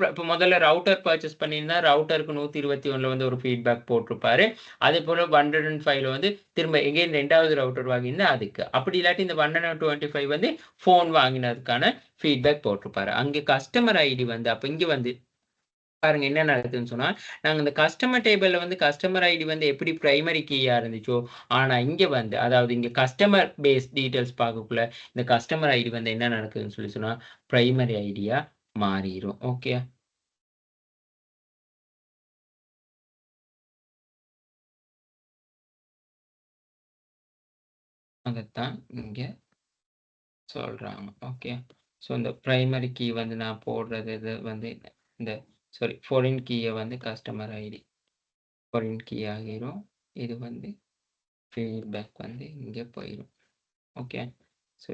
இப்ப முதல்ல ரவுட்டர் பர்ச்சேஸ் பண்ணியிருந்தா, ரவுட்டருக்கு 121ல வந்து ஒரு ஃபீட்பேக் போட்டிருப்பாரு. அதே போல 105ல வந்து திரும்ப எகைன் 2வது ரவுட்டர் வாங்கியிருந்தா அதுக்கு. அப்படி இல்லாட்டி இந்த 125 வந்து ஃபோன் வாங்கினதுக்கான ஃபீட்பேக் போட்டிருப்பாரு. அங்க கஸ்டமர் ஐடி வந்து அப்ப இங்க வந்து பாருங்க என்ன நடக்குதுன்னு சொன்னா, நாங்க இந்த கஸ்டமர் டேபிள்ல வந்து கஸ்டமர் ஐடி வந்து எப்படி பிரைமரி கீயா இருந்துச்சோ, ஆனா இங்க வந்து அதாவது இங்க கஸ்டமர் பேஸ் டீட்டெயில்ஸ் பார்க்கக்குள்ள இந்த கஸ்டமர் ஐடி வந்து என்ன நடக்குதுன்னு சொல்லி சொன்னா, பிரைமரி ஐடியா மாறிரும். ஓகே. அதத்தான் இங்க சொல்றாங்க. ஓகே. ஸோ இந்த பிரைமரி கீ வந்து நான் போடுறது இது வந்து இந்த சாரி ஃபாரின் கீய வந்து கஸ்டமர் ஐடி ஃபாரின் கீ ஆகிரும். இது வந்து ஃபீட்பேக் வந்து இங்க போயிரும். ஓகே. ஸோ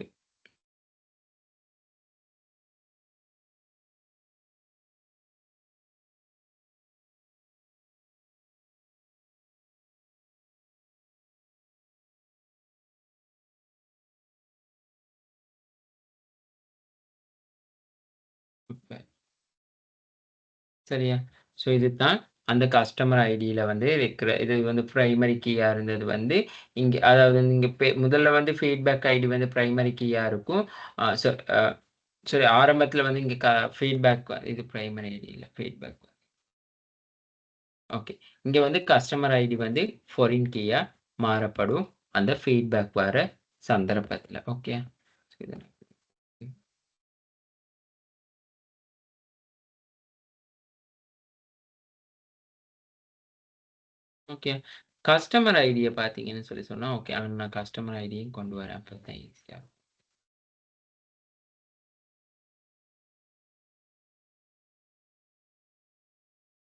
இப்ப சரியா? ஸோ இதுதான் அந்த கஸ்டமர் ஐடியில வந்து வைக்கிற இது வந்து பிரைமரி கீயா இருந்தது வந்து இங்க அதாவது நீங்க முதல்ல வந்து ஃபீட்பேக் ஐடி வந்து பிரைமரி கீயா இருக்கும். அ ச அ சரி ஆரம்பத்துல வந்து இங்க ஃபீட்பேக் இது பிரைமரி ஐடி இல்ல ஃபீட்பேக். ஓகே. இங்க வந்து கஸ்டமர் ஐடி வந்து ஃபாரின் கீயா மாறப்படும். அந்த ஃபீட்பேக் வர சந்தர்ப்பத்துல. ஓகே. ஓகே. கஸ்டமர் ஐடிய பார்த்தீங்கன்னு சொல்லி சொன்னா, ஓகே. நான் கஸ்டமர் ஐடியும் கொண்டு வரேன். அப்பதான் ஈஸியா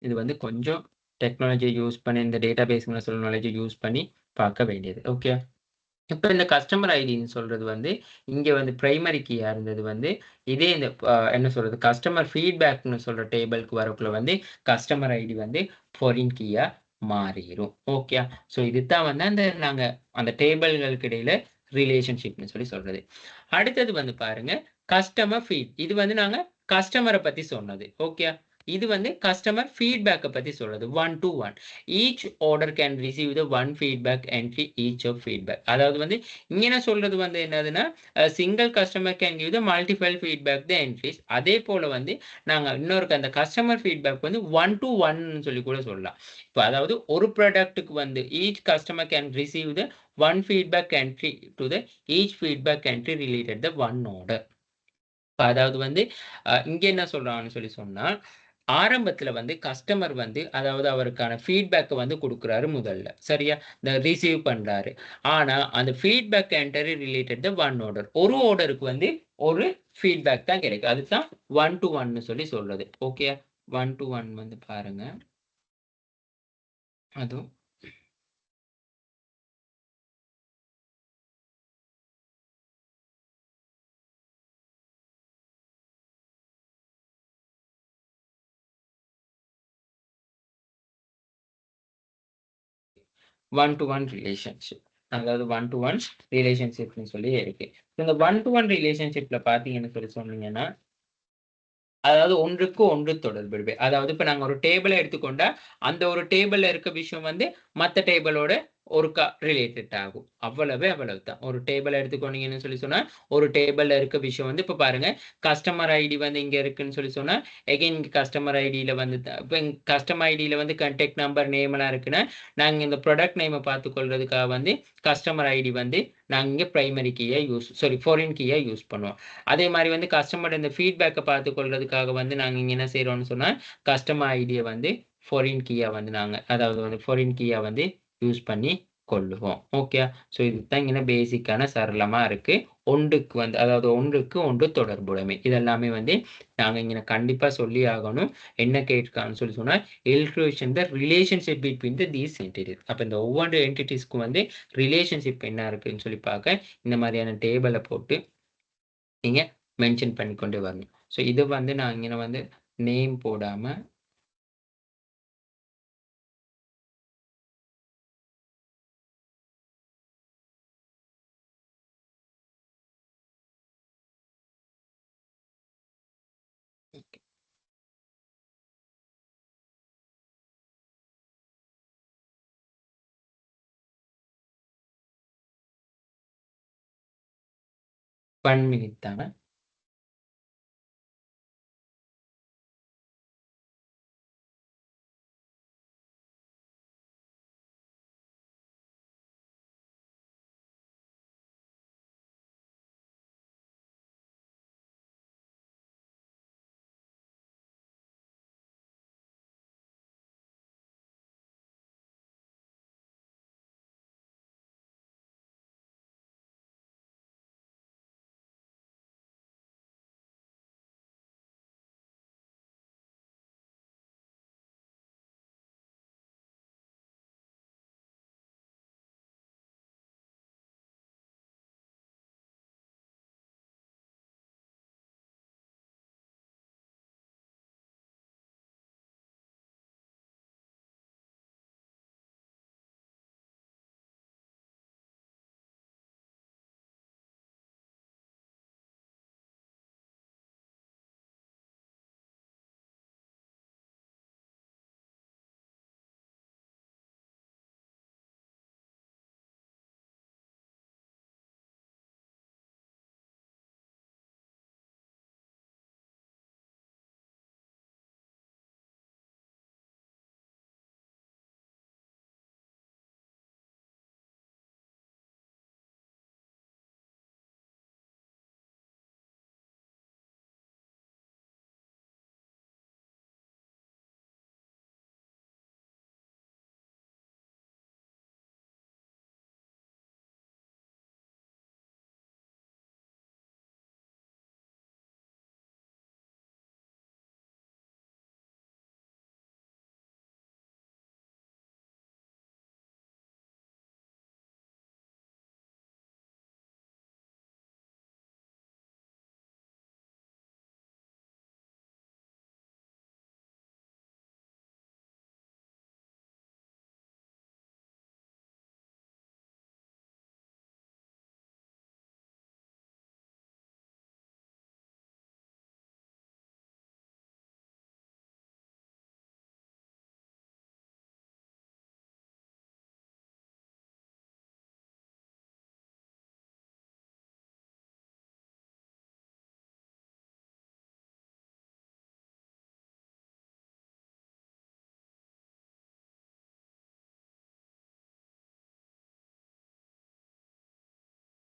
இது வந்து கொஞ்சம் டெக்னாலஜிய யூஸ் பண்ணி இந்த டேட்டாபேஸ்ங்கிற நாலேட்ஜ யூஸ் பண்ணி பார்க்க வேண்டியது. ஓகே. இப்ப இந்த கஸ்டமர் ஐடின்னு சொல்றது வந்து, இங்க வந்து பிரைமரி கீயா இருந்தது வந்து, இதே இந்த என்ன சொல்றது? கஸ்டமர் ஃபீட்பேக்ன்னு சொல்ற டேபிள்க்கு வரக்குள்ள வந்து, கஸ்டமர் ஐடி வந்து ஃபாரின் கீயா மாறிரும். ஓகே. ஸோ இதுதான் வந்து நாங்க அந்த டேபிள்களுக்கு இடையில ரிலேஷன்ஷிப்ன்னு சொல்லி சொல்றது. அடுத்தது வந்து பாருங்க, கஸ்டமர் ஃபீட். இது வந்து நாங்க கஸ்டமர பத்தி சொன்னது. ஓகே. இது வந்து கஸ்டமர் ஃபீட்பேக்க பத்தி சொல்றது. One to one. Each order can receive the one feedback entry each of feedback. அதாவது வந்து இங்க என்ன சொல்றது வந்து என்னதுன்னா, single customer can give the multiple feedback the entries. அதே போல வந்து நாங்க இன்னொரு அந்த கஸ்டமர் ஃபீட்பேக் வந்து ஒன் டூ ஒன்னு சொல்லி கூட சொல்லலாம். இப்ப அதாவது ஒரு ப்ராடக்ட்டுக்கு வந்து each customer can receive the one feedback entry to the each feedback entry related the one order. அதாவது வந்து இங்க என்ன சொல்றாங்கன்னு சொல்லி சொன்னா, ஆரம்பத்துல வந்து கஸ்டமர் வந்து அதாவது அவருக்கான ஃபீட்பேக்க வந்து குடுக்குறாரு முதல்ல. சரியா? இந்த ரிசீவ் பண்றாரு. ஆனா, அந்த feedback entry related the one order. ஒரு ஆர்டருக்கு வந்து ஒரு ஃபீட்பேக் தான் கிடைக்கும். அதுதான் ஒன் டூ ஒன்னு சொல்லி சொல்றது. ஓகேயா? ஒன் டூ ஒன் வந்து பாருங்க. அதுவும் 1 to 1 ரிலேஷன்ஷிப். அதாவது 1 to 1 ரிலேஷன்ஷிப்ன்னு சொல்லி இருக்கு. இந்த 1 to 1 ரிலேஷன்ஷிப்ல பார்த்தீங்கன்னு சொல்லி சொன்னீங்கன்னா, அதாவது ஒன்றுக்கு ஒன்று தொடர்புடைய. அதாவது இப்ப நாங்க ஒரு டேபிள எடுத்துக்கொண்டா, அந்த ஒரு டேபிள்ல இருக்க விஷயம் வந்து மத்த டேபிளோட ஒருக்கா ரிலேட்டட் ஆகும். அவ்வளவுதான். ஒரு டேபிள் எடுத்துக்கோனீங்கன்னு சொல்லி சொன்னா, ஒரு டேபிள்ல இருக்க விஷயம் வந்து இப்ப பாருங்க, கஸ்டமர் ஐடி வந்து இங்க இருக்குன்னு சொல்லி சொன்னா, அகைன் இங்க கஸ்டமர் ஐடியில வந்து இப்ப கஸ்டமர் ஐடியில வந்து கான்டாக்ட் நம்பர், நேம் எல்லாம் இருக்குன்னா, நாங்க இந்த ப்ராடக்ட் நேம பார்த்துக்கொள்றதுக்காக வந்து கஸ்டமர் ஐடி வந்து நாங்க இங்க பிரைமரி கீயா ஃபாரின் கீயா யூஸ் பண்ணுவோம். அதே மாரி வந்து கஸ்டமர் இந்த ஃபீட்பேக்க பார்த்துக்கொள்றதுக்காக வந்து நாங்க இங்க என்ன செய்றோம்னு சொன்னா, கஸ்டமர் ஐடிய வந்து ஃபாரின் கீயா வந்து நாங்க அதாவது வந்து ஃபாரின் கீயா வந்து யூஸ் பண்ணி கொள்ளுவோம். ஓகே. ஸோ இதுதான் இங்கன பேசிக்கான சரளமா இருக்கு. ஒன்றுக்கு வந்து அதாவது ஒன்றுக்கு ஒன்று தொடர்புடைமை. இதெல்லாமே வந்து நாங்க இங்கன கண்டிப்பா சொல்லி ஆகணும். என்ன கேட்ருக்காங்கன்னு சொல்லி சொன்னா, illustration the relationship between these entities. அப்ப இந்த ஒவ்வொரு என்டிட்டீஸ்க்கும் வந்து ரிலேஷன்ஷிப் என்ன இருக்குன்னு சொல்லி பார்க்க, இந்த மாதிரியான டேபிள போட்டு நீங்க மென்ஷன் பண்ணிக்கொண்டே வரணும். ஸோ இது வந்து நான் இங்கன வந்து நேம் போடாம ஓகே. 1 மினிட் தாங்க.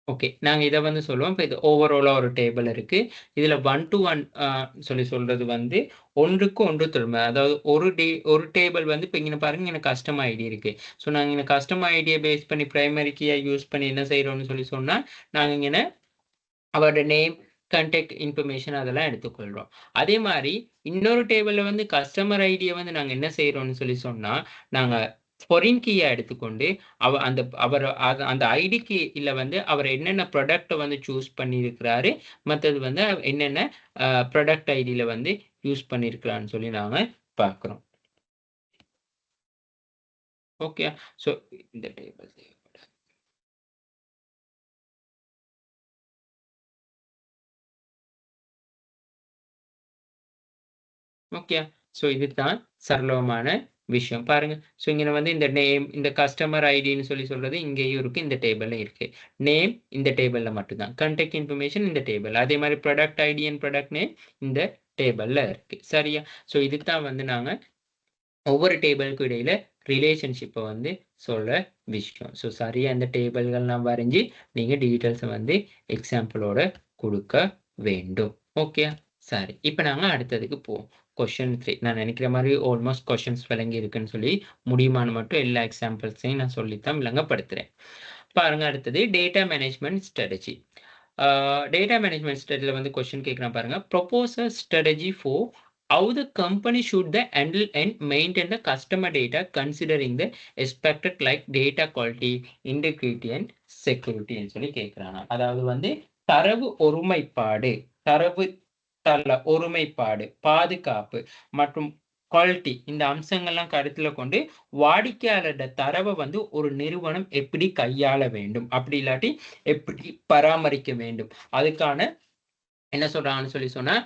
ஓகே. நாங்க இத வந்து சொல்லுவோம். இப்ப இது ஓவராலா ஒரு டேபிள் இருக்கு. இதுல 1 டூ 1 சொல்றது வந்து 1க்கு 1 தொடர்பு. அதாவது ஒரு டேபிள் வந்து இப்ப இங்க பாருங்க எனக்கு கஸ்டம் ஐடி இருக்கு. ஸோ நாங்க இந்த கஸ்டம் ஐடிய பேஸ் பண்ணி பிரைமரி கீயா யூஸ் பண்ணி என்ன செய்றோம்னு சொல்லி சொன்னா, நாங்க இங்கன அவரோட நேம், கான்டாக்ட் இன்ஃபர்மேஷன் அதெல்லாம் எடுத்துக்கொள்றோம். அதே மாரி இன்னொரு டேபிள்ல வந்து கஸ்டமர் ஐடிய வந்து நாங்க என்ன செய்றோம்னு சொல்லி சொன்னா, நாங்க ஃபாரின் கீயா எடுத்துக்கொண்டு அந்த அந்த ஐடிக்கு இல்ல வந்து அவர் என்னென்ன ப்ராடக்ட்ட வந்து சூஸ் பண்ணியிருக்கிறாரு, மத்தது வந்து என்னென்ன ப்ராடக்ட் ஐடியில வந்து யூஸ் பண்ணியிருக்கிறான்னு சொல்லி நாங்க பார்க்கிறோம். ஓகே. ஸோ இந்த டேபிள் ஓகே. ஸோ இதுதான் சரளமான விஷயம் பாருங்க. ஸோ இங்கே வந்து இந்த நேம், இந்த கஸ்டமர் ஐடின்னு சொல்றது இங்கேயும் இருக்கு, இந்த டேபிள்ல இருக்கு. நேம் இந்த டேபிள்ல மட்டும்தான், கான்டாக்ட் இன்ஃபர்மேஷன் இந்த டேபிள், அதே மாதிரி product ID and product name இந்த டேபிள்ல இருக்கு. சரியா? ஸோ இதுக்கு தான் வந்து நாங்க ஒவ்வொரு டேபிளுக்கு இடையில ரிலேஷன்ஷிப்பை வந்து சொல்ல விஷயம். ஸோ சரியா இந்த டேபிள்கள்லாம் வரைஞ்சி நீங்க டீட்டெயில்ஸை வந்து எக்ஸாம்பிளோட கொடுக்க வேண்டும். ஓகே, சரி. இப்போ நாங்க அடுத்ததுக்கு போவோம். கொஸ்டின் 3. நான் நினைக்கிற மாதிரி ஆல்மோஸ்ட் கொஸ்டின்ஸ் விளங்கி இருக்குன்னு சொல்லி முடியுமான மட்டும் எல்லா எக்ஸாம்பிள்ஸையும் நான் சொல்லித்தான் விளங்கப்படுத்துறேன். பாருங்க, அடுத்தது data management strategy. Data management ஸ்ட்ராட்டஜியில் வந்து கொஸ்டின் கேட்குறேன் பாருங்க. Propose a strategy for how the company should the handle and maintain the customer data considering the expected like data quality, integrity and security ன்னு சொல்லி கேட்கிறாங்க. அதாவது வந்து தரவு ஒருமைப்பாடு, தரவு தள ஒருமைப்பாடு, பாதுகாப்பு மற்றும் குவாலிட்டி, இந்த அம்சங்கள்லாம் கருத்துல கொண்டு வாடிக்கையாளர் தரவை வந்து ஒரு நிறுவனம் எப்படி கையாள வேண்டும், அப்படி இல்லாட்டி எப்படி பராமரிக்க வேண்டும், அதுக்கான என்ன சொல்றாங்கன்னு சொல்லி சொன்னா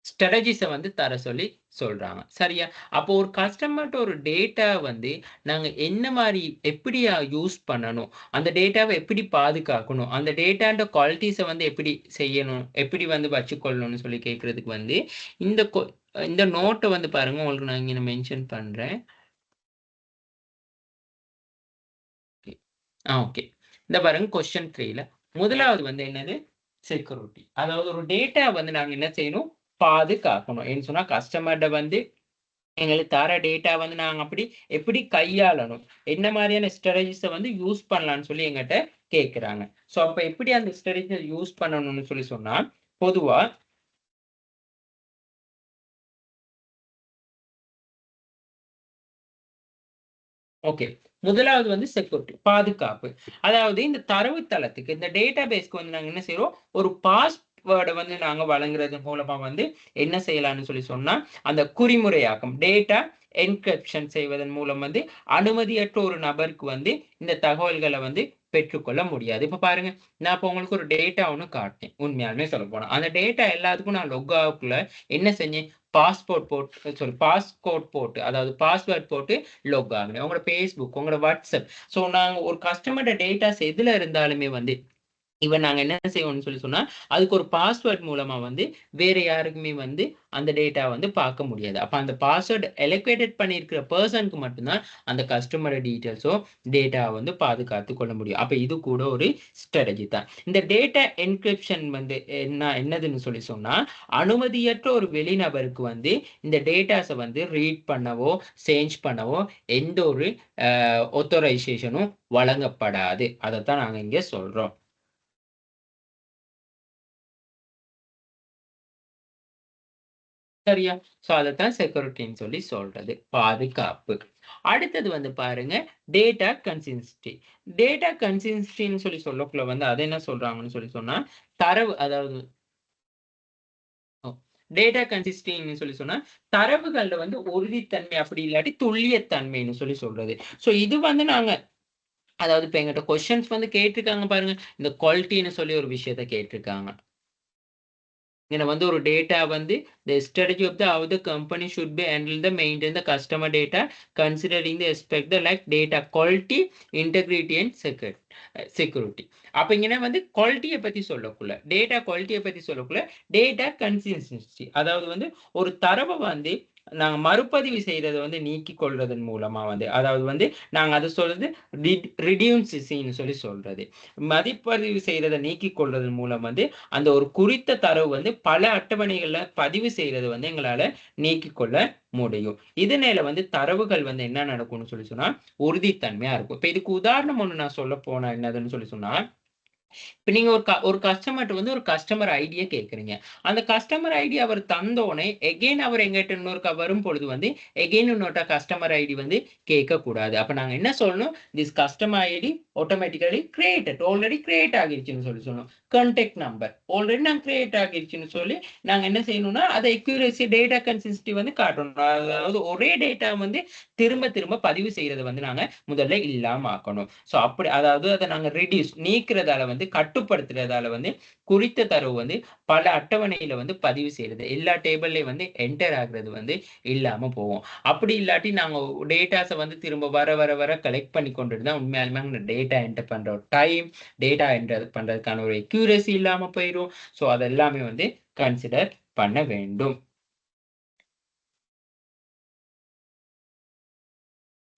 ஸ்ட்ராட்டஜிஸை வந்து தர சொல்லி சொல்றாங்க. சரியா? அப்போ ஒரு கஸ்டமர்கிட்ட ஒரு டேட்டா வந்து நாங்க என்ன மாதிரி எப்படி யூஸ் பண்ணணும், அந்த டேட்டாவை எப்படி பாதுகாக்கணும், அந்த டேட்டாண்ட குவாலிட்டிஸை வந்து எப்படி செய்யணும், எப்படி வந்து வச்சுக்கொள்ளணும்னு சொல்லி கேட்கறதுக்கு வந்து இந்த நோட்டை வந்து பாருங்க, உங்களுக்கு நான் இங்க மென்ஷன் பண்றேன். ஓகே, இந்த பாருங்க கொஸ்டின் 3ல முதலாவது வந்து என்னது, செக்யூரிட்டி. அதாவது ஒரு டேட்டா வந்து நாங்க என்ன செய்யணும், பாதுகாக்கணும். ஏன்னு சொன்னா கஸ்டமர்ட வந்து எங்களுக்கு தர டேட்டா வந்து நாங்க அப்படி எப்படி கையாளணும், என்ன மாதிரியான ஸ்ட்ராட்டஜிஸை வந்து யூஸ் பண்ணலாம்னு சொல்லி எங்கிட்ட கேட்கிறாங்க. ஸோ அப்ப எப்படி அந்த ஸ்ட்ராட்டஜியை யூஸ் பண்ணணும்னு சொல்லி சொன்னா, பொதுவா ஓகே, முதலாவது வந்து செக்யூரிட்டி, பாதுகாப்பு. அதாவது இந்த தரவுத்தளத்துக்கு, இந்த டேட்டா பேஸ்க்கு வந்து நாங்க என்ன செய்யறோம், ஒரு பாஸ்வேர்டை வந்து நாங்க வழங்குறது மூலமா வந்து என்ன செய்யலாம்னு சொல்லி சொன்னா, அந்த குறிமுறையாக்கம், டேட்டா என்கிரிப்ஷன் செய்வதன் மூலம் வந்து அனுமதியற்ற ஒரு நபருக்கு வந்து இந்த தகவல்களை வந்து பெற்றுக்கொள்ள முடியாது. இப்ப பாருங்க, நான் இப்ப உங்களுக்கு ஒரு டேட்டா ஒண்ணு காட்டேன். உண்மையாலுமே சொல்ல போனா அந்த டேட்டா எல்லாத்துக்கும் நான் லொக் ஆகுள்ள என்ன செஞ்சேன், பாஸ்கோட் போட்டு, அதாவது பாஸ்வேர்ட் போட்டு லொக் ஆகுங்க. உங்களோட ஃபேஸ்புக், உங்களோட வாட்ஸ்அப். ஸோ நாங்க ஒரு கஸ்டமர்ட டேட்டாஸ் எதுல இருந்தாலுமே வந்து இவன் நாங்க என்ன செய்வோம்னு சொல்லி சொன்னா, அதுக்கு ஒரு பாஸ்வேர்ட் மூலமா வந்து வேற யாருக்குமே வந்து அந்த டேட்டா வந்து பார்க்க முடியாது. அப்ப அந்த பாஸ்வேர்ட் எலோகேட்டட் பண்ணியிருக்கிற பர்சனுக்கு மட்டும்தான் அந்த கஸ்டமர் டீட்டெயில்ஸோ டேட்டா வந்து பாதுகாத்து கொள்ள முடியும். அப்ப இது கூட ஒரு ஸ்ட்ராட்டஜி தான். இந்த டேட்டா என்கிரிப்ஷன் வந்து என்னதுன்னு சொல்லி சொன்னா, அனுமதியற்ற ஒரு வெளிநபருக்கு வந்து இந்த டேட்டாஸை வந்து ரீட் பண்ணவோ சேஞ்ச் பண்ணவோ எந்த ஒரு ஆத்தரைசேஷனும் வழங்கப்படாது. அதைத்தான் நாங்க இங்க சொல்றோம். சரியா? சோ அதத்தான் செக்யூரிட்டின்னு சொல்லி சொல்றது, பாதுகாப்பு. அடுத்தது வந்து பாருங்க, டேட்டா கன்சிஸ்டன்சி. டேட்டா கன்சிஸ்டன்சின்னு சொல்லி சொல்லக்குள்ள வந்து அது என்ன சொல்றாங்கன்னு சொல்லி சொன்னா, தரவு, அதாவது டேட்டா கன்சிஸ்டன்சின்னு சொல்லி சொன்னா தரவுகள்ல வந்து உறுதித்தன்மை அப்படி இல்லாட்டி துல்லியத்தன்மைன்னு சொல்லி சொல்றது. சோ இது வந்து நாங்க, அதாவது இப்ப எங்கிட்ட கொஸ்டின்ஸ் வந்து கேட்டிருக்காங்க பாருங்க, இந்த குவாலிட்டின்னு சொல்லி ஒரு விஷயத்த கேட்டிருக்காங்க. இங்க வந்து ஒரு டேட்டா வந்து the strategy of the how the company should be handle the maintain the customer data considering the aspect the like data quality, integrity and security. அப்ப இங்க வந்து குவாலிட்டியை பத்தி சொல்லக்குள்ள, டேட்டா குவாலிட்டியை பத்தி சொல்லக்குள்ள டேட்டா கன்சிஸ்டன்சி, அதாவது வந்து ஒரு தரவை வந்து நாங்க மறுபதிவு செய்யறதை வந்து நீக்கிக் கொள்றதன் மூலமா வந்து, அதாவது வந்து நாங்க அதை சொல்றது ரிடியூன்சின்னு சொல்லி சொல்றது, மதிப்பதிவு செய்யறதை நீக்கிக் கொள்றதன் மூலம் வந்து அந்த ஒரு குறித்த தரவு வந்து பல அட்டவணைகள்ல பதிவு செய்யறது வந்து எங்களால நீக்கிக் கொள்ள முடியும். இதனால வந்து தரவுகள் வந்து என்ன நடக்கும்னு சொல்லி சொன்னா உறுதித்தன்மையா இருக்கும். இப்ப இதுக்கு உதாரணம் ஒண்ணு நான் சொல்ல போனா என்னதுன்னு சொல்லி சொன்னா, இப்ப நீங்க ஒரு கஸ்டமர்ட்ட வந்து ஒரு கஸ்டமர் ஐடியை கேட்கறீங்க. அந்த கஸ்டமர் ஐடி அவர் தந்தோடனே எகைன் அவர் எங்கிட்ட இன்னொருக்கா வரும் பொழுது வந்து எகைன் இன்னொரு கஸ்டமர் ஐடி வந்து கேட்க கூடாது. அப்ப நாங்க என்ன சொல்லணும், this customer ID automatically created, already create ஆகிருச்சுன்னு சொல்லி சொல்லணும். கான்டாக்ட் நம்பர் ஆல்ரெடி நாங்க கிரியேட் ஆகிருச்சுன்னு சொல்லி நாங்க என்ன செய்யணும்னா அதை அக்யூரசி, டேட்டா கன்சிஸ்டன்சி வந்து காட்டணும். அதாவது ஒரே டேட்டா வந்து திரும்ப திரும்ப பதிவு செய்யறதை வந்து நாங்க முதல்ல இல்லாம ஆக்கணும். சோ அப்படி, அதாவது அதை நாங்க நீக்கிறதால வந்து வந்து கட்டுப்படுத்துறதால வந்து குறித்த தரவு வந்து பல அட்டவணையில வந்து பதிவு செய்யறது, எல்லா டேபிள்லயும் வந்து என்டர் ஆகுறது வந்து இல்லாம போகும். அப்படி இல்லாட்டி நாங்க டேட்டாஸை வந்து திரும்ப வர வர வர கலெக்ட் பண்ணி கொண்டு இருந்தா உண்மையாலுமே டேட்டா என்டர் பண்ற டைம், டேட்டா என்டர் பண்றதுக்கான ஒரு அக்யூரசி இல்லாம போயிடும். ஸோ அதெல்லாமே வந்து கன்சிடர் பண்ண வேண்டும்.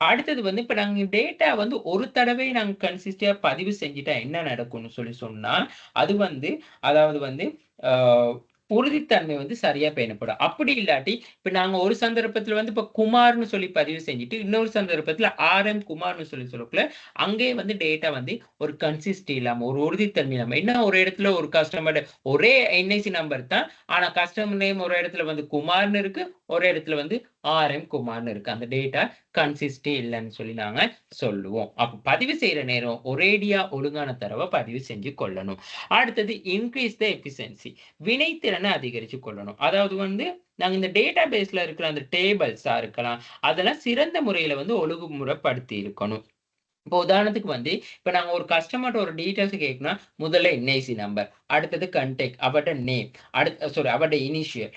அடுத்தது வந்து இப்ப நாங்க டேட்டா வந்து ஒரு தடவை நாங்க கன்சிஸ்டன்ட்டா பதிவு செஞ்சுட்டா என்ன நடக்கும்னு சொன்னா, அது வந்து அதாவது வந்து அ உறுதித்தன்மை வந்து சரியா பேணப்படும். அப்படி இல்லாட்டி, இப்ப நாங்க ஒரு சந்தர்ப்பத்துல வந்து இப்ப குமார்ன்னு சொல்லி பதிவு செஞ்சுட்டு, இன்னொரு சந்தர்ப்பத்துல ஆர்.எம். குமார்ன்னு சொல்லி சொல்லக்குள்ள, அங்கேயே வந்து டேட்டா வந்து ஒரு கன்சிஸ்டன்சி இல்லாம, ஒரு உறுதித்தன்மை இல்லாம, என்ன ஒரு இடத்துல ஒரு கஸ்டமர் ஒரே என்ஐசி நம்பர் தான். ஆனா கஸ்டமர் நேம் ஒரு இடத்துல வந்து குமார்ன்னு இருக்கு, ஒரு இடத்துல வந்து ஆர்.எம். குமார்ன்னு இருக்கு. அந்த டேட்டா கன்சிஸ்டே இல்லன்னு சொல்லி நாங்க சொல்லுவோம். அப்ப பதிவு செய்ற நேரம் ஒரேடியா ஒழுங்கான தரவ பதிவு செஞ்சு கொள்ளணும். அடுத்தது இன்கிரீஸ் த எஃபிஷியன்சி. வினைத்திறனை அதிகரிச்சு கொள்ளணும். அதாவது வந்து நாங்க இந்த டேட்டா பேஸ்ல இருக்கிற அந்த டேபிள்ஸா இருக்கலாம். அதெல்லாம் சிறந்த முறையில வந்து ஒழுங்குமுறைப்படுத்தி இருக்கணும். இப்போ உதாரணத்துக்கு வந்து, இப்ப நாங்க ஒரு கஸ்டமர்ட்ட ஒரு டீட்டெயில்ஸ் கேட்கணும்னா, முதல்ல என்ஐசி நம்பர், அடுத்தது கான்டாக்ட், அவருடைய நேம், அவருடைய இனிஷியல்,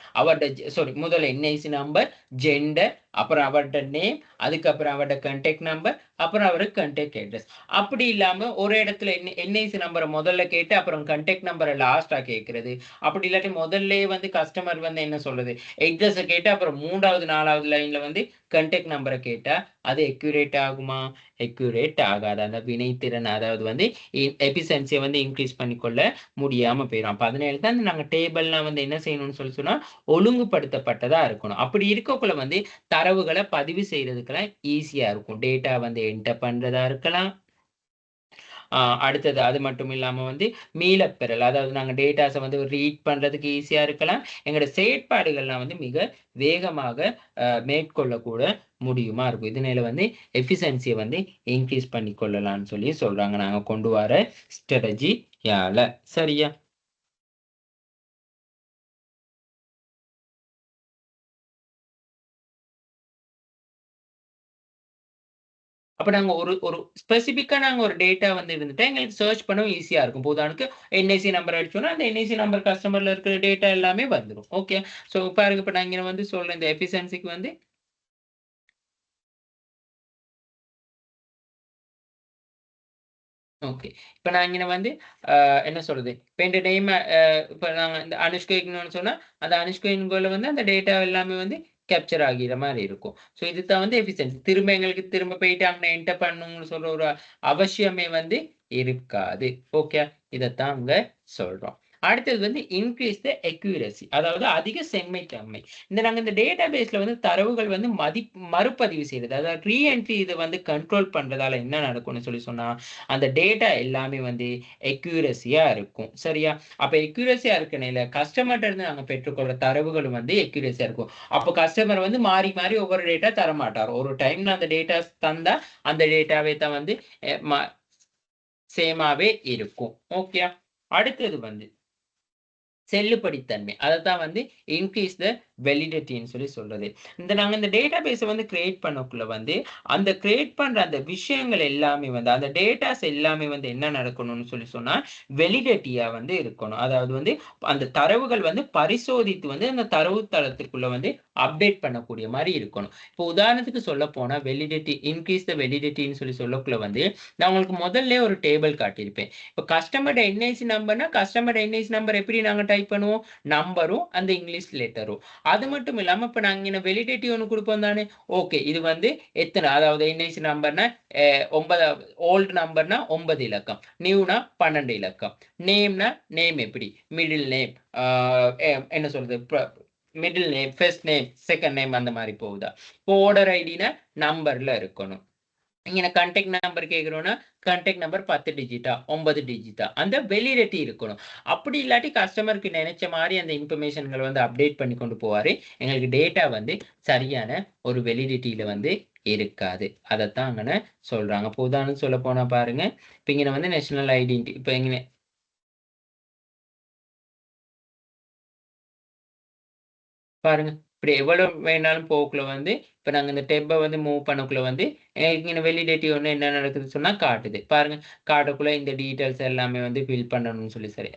முதல்ல என்ஐசி நம்பர், ஜெண்டர், அப்புறம் அவருடைய நேம், அதுக்கப்புறம் அவருடைய கான்டாக்ட் நம்பர், அப்புறம் அவருக்கு கான்டாக்ட் அட்ரஸ். அப்படி இல்லாம ஒரு இடத்துல என்ஐசி நம்பர முதல்ல கேட்டு, அப்புறம் கான்டாக்ட் நம்பர லாஸ்ட்டா கேட்கிறது. அப்படி இல்லாட்டி முதல்லயே வந்து கஸ்டமர் வந்து என்ன சொல்றது, அட்ரஸ கேட்டு அப்புறம் 3வது, 4வது லைன்ல வந்து கான்டாக்ட் நம்பர கேட்டா, அது அக்யூரேட் ஆகுமா? அக்யூரேட் ஆகாது. அந்த வினைத்திறன் அதாவது வந்து எஃபிஷியன்சிய வந்து இன்கிரீஸ் பண்ணிக்கொள்ள முடியாம போயிரும். அப்ப அதனால தான் நாங்க டேபிள்லாம் வந்து என்ன செய்யணும்னு சொல்லி சொன்னா, ஒழுங்குபடுத்தப்பட்டதா இருக்கணும். அப்படி இருக்கக்குள்ள வந்து தரவுகள பதிவு செய்றதுக்கெல்லாம் ஈஸியா இருக்கும். டேட்டா வந்து என்டர் பண்றதா இருக்கலாம். அடுத்தது அது மட்டும் இல்லாம வந்து மீளப்பெறல். அதாவது நாங்க டேட்டாஸ வந்து ரீட் பண்றதுக்கு ஈஸியா இருக்கலாம். எங்களோட செயற்பாடுகள்லாம் வந்து மிக வேகமாக மேற்கொள்ளக்கூட முடியுமா இருக்கும். இதனால வந்து எஃபிஷியன்சிய வந்து இன்கிரீஸ் பண்ணிக் கொள்ளலாம்னு சொல்லி சொல்றாங்க. நாங்க கொண்டு வர ஸ்ட்ராட்டஜியால. சரியா? அப்ப நாங்க ஒரு ஒரு ஸ்பெசிஃபிக்கா நாங்க ஒரு டேட்டா வந்து இருந்துட்டா, எங்களுக்கு சர்ச் பண்ணவும் ஈஸியா இருக்கும். இப்ப உதாரணத்துக்கு என்ஐசி நம்பர் அடிச்சோம்னா, அந்த என்ஐசி நம்பர் கஸ்டமர்ல இருக்கிற டேட்டா எல்லாமே வந்துரும். ஓகே. ஸோ பாருங்க, இப்ப நான் இங்க வந்து சொல்றேன் இந்த எஃபிஷியன்சிக்கு வந்து ஓகே. இப்ப நான் இங்கன வந்து என்ன சொல்றது? இப்ப என்ட நேம இப்ப நாங்க இந்த அனுஷ்கன்னு சொன்னா, அந்த அனுஷ்கன்குள்ள வந்து அந்த டேட்டா எல்லாமே வந்து கேப்சர் ஆகிற மாரி இருக்கும். ஸோ இதுதான் வந்து எஃபிஷியன்சி. திரும்ப எங்களுக்கு திரும்ப போயிட்டு அங்க என்டர் பண்ணணும்னு சொல்ற ஒரு அவசியமே வந்து இருக்காது. ஓகே. இதத்தான் அங்க சொல்றோம். அடுத்தது வந்து இன்கிரீஸ் த அக்யூரசி. அதாவது அதிக செம்மைத்தன்மை. நாங்க இந்த டேட்டா பேஸ்ல வந்து தரவுகள் வந்து மறுபதிவு செய்றது. அதாவது ரீஎன்ட்ரி இத வந்து கண்ட்ரோல் பண்றதால என்ன நடக்கும்னு சொல்லி சொன்னா, அந்த டேட்டா எல்லாமே வந்து அக்யூரசியா இருக்கும். சரியா? அப்ப அக்யூரசியா இருக்கனையில கஸ்டமர்ட்ட இருந்து நாங்க பெற்றுக்கொள்ற தரவுகளும் வந்து அக்யூரசியா இருக்கும். அப்ப கஸ்டமர் வந்து மாறி, மாறி ஒவ்வொரு டேட்டா தரமாட்டார். ஒரு டைம்ல அந்த டேட்டாஸ் தந்தா, அந்த டேட்டாவே தான் வந்து எ ம சேமாவே இருக்கும். ஓகேயா? அடுத்தது வந்து செல்லுபடித்தன்மை. அதத்தான் வந்து இன்கிரீஸ் த வேலிடிட்டின்னு சொல்லி சொல்றது. நாங்க இந்த டேட்டாபேஸ வந்து கிரியேட் பண்ணக்குள்ள வந்து, அந்த கிரியேட் பண்ற அந்த விஷயங்கள் எல்லாமே வந்து, அந்த டேட்டாஸ் எல்லாமே வந்து என்ன நடக்கணும்னு சொல்லி சொன்னா, வேலிடிட்டியா வந்து இருக்கணும். அதாவது வந்து அந்த தரவுகள் வந்து பரிசோதித்து வந்து அந்த தரவு தளத்திற்குள்ள வந்து அப்டேட் பண்ணக்கூடிய மாரி இருக்கணும். இப்போ உதாரணத்துக்கு சொல்லப்போனா இன்கிரீஸ் த வேலிடிட்டின்னு சொல்லி சொல்லக்குள்ள வந்து, நான் உங்களுக்கு முதல்லயே ஒரு டேபிள் காட்டியிருப்பேன். இப்ப கஸ்டமர்ட என்ஐசி நம்பர்னா, கஸ்டமர்ட என்ஐசி நம்பர் எப்படி நாங்க டைப் பண்ணுவோம்? நம்பரும், அந்த இங்கிலீஷ் லெட்டரும். அது மட்டும் இல்லாம, இப்ப நாங்க இங்க வேலிடேட்டிவ் ஒண்ணு குடுப்போம் தானே? ஓகே. இது வந்து எத்தன? அதாவது என்ஐசி நம்பர்னா, 9 ஓல்ட் நம்பர்னா 9 இலக்கம். நியூனா 12 இலக்கம். நேம்னா, நேம் எப்படி? Middle name. ஆ எ என்ன சொல்றது? Middle name, first name, second name அந்த மாரி போகுதா? இப்போ ஓர்டர் ஐடினா நம்பர்ல இருக்கணும். இங்க நான் கான்டாக்ட் நம்பர் கேட்கிறோம்னா, கான்டாக்ட் நம்பர் 10 டிஜிட்டா, 9 டிஜிட்டா, அந்த வேலிடிட்டி இருக்கணும். அப்படி இல்லாட்டி கஸ்டமருக்கு நெனைச்ச மாரி அந்த இன்ஃபர்மேஷன்கள வந்து அப்டேட் பண்ணி கொண்டு போவாரு. எங்களுக்கு டேட்டா வந்து சரியான ஒரு வேலிடிட்டில வந்து இருக்காது. அதத்தான் அங்கன சொல்றாங்க. இப்ப உதாரணத்துக்கு சொல்லப்போனா பாருங்க, இப்ப இங்கன வந்து நேஷனல் ஐடென்டி இப்ப இங்கன பாருங்க. இப்படி எவ்வளவு வேணாலும் போக்குள்ள வந்து இப்ப நாங்க இந்த டெப்பை வந்து மூவ் பண்ணக்குள்ள வந்து இங்க வெலிடேட்டிவ் ஒன்று என்ன நடக்குதுன்னு சொன்னா காட்டுது பாருங்க. காட்டுக்குள்ள இந்த டீட்டெயில்ஸ் எல்லாமே வந்து ஃபில் பண்ணணும்னு சொல்லி சரி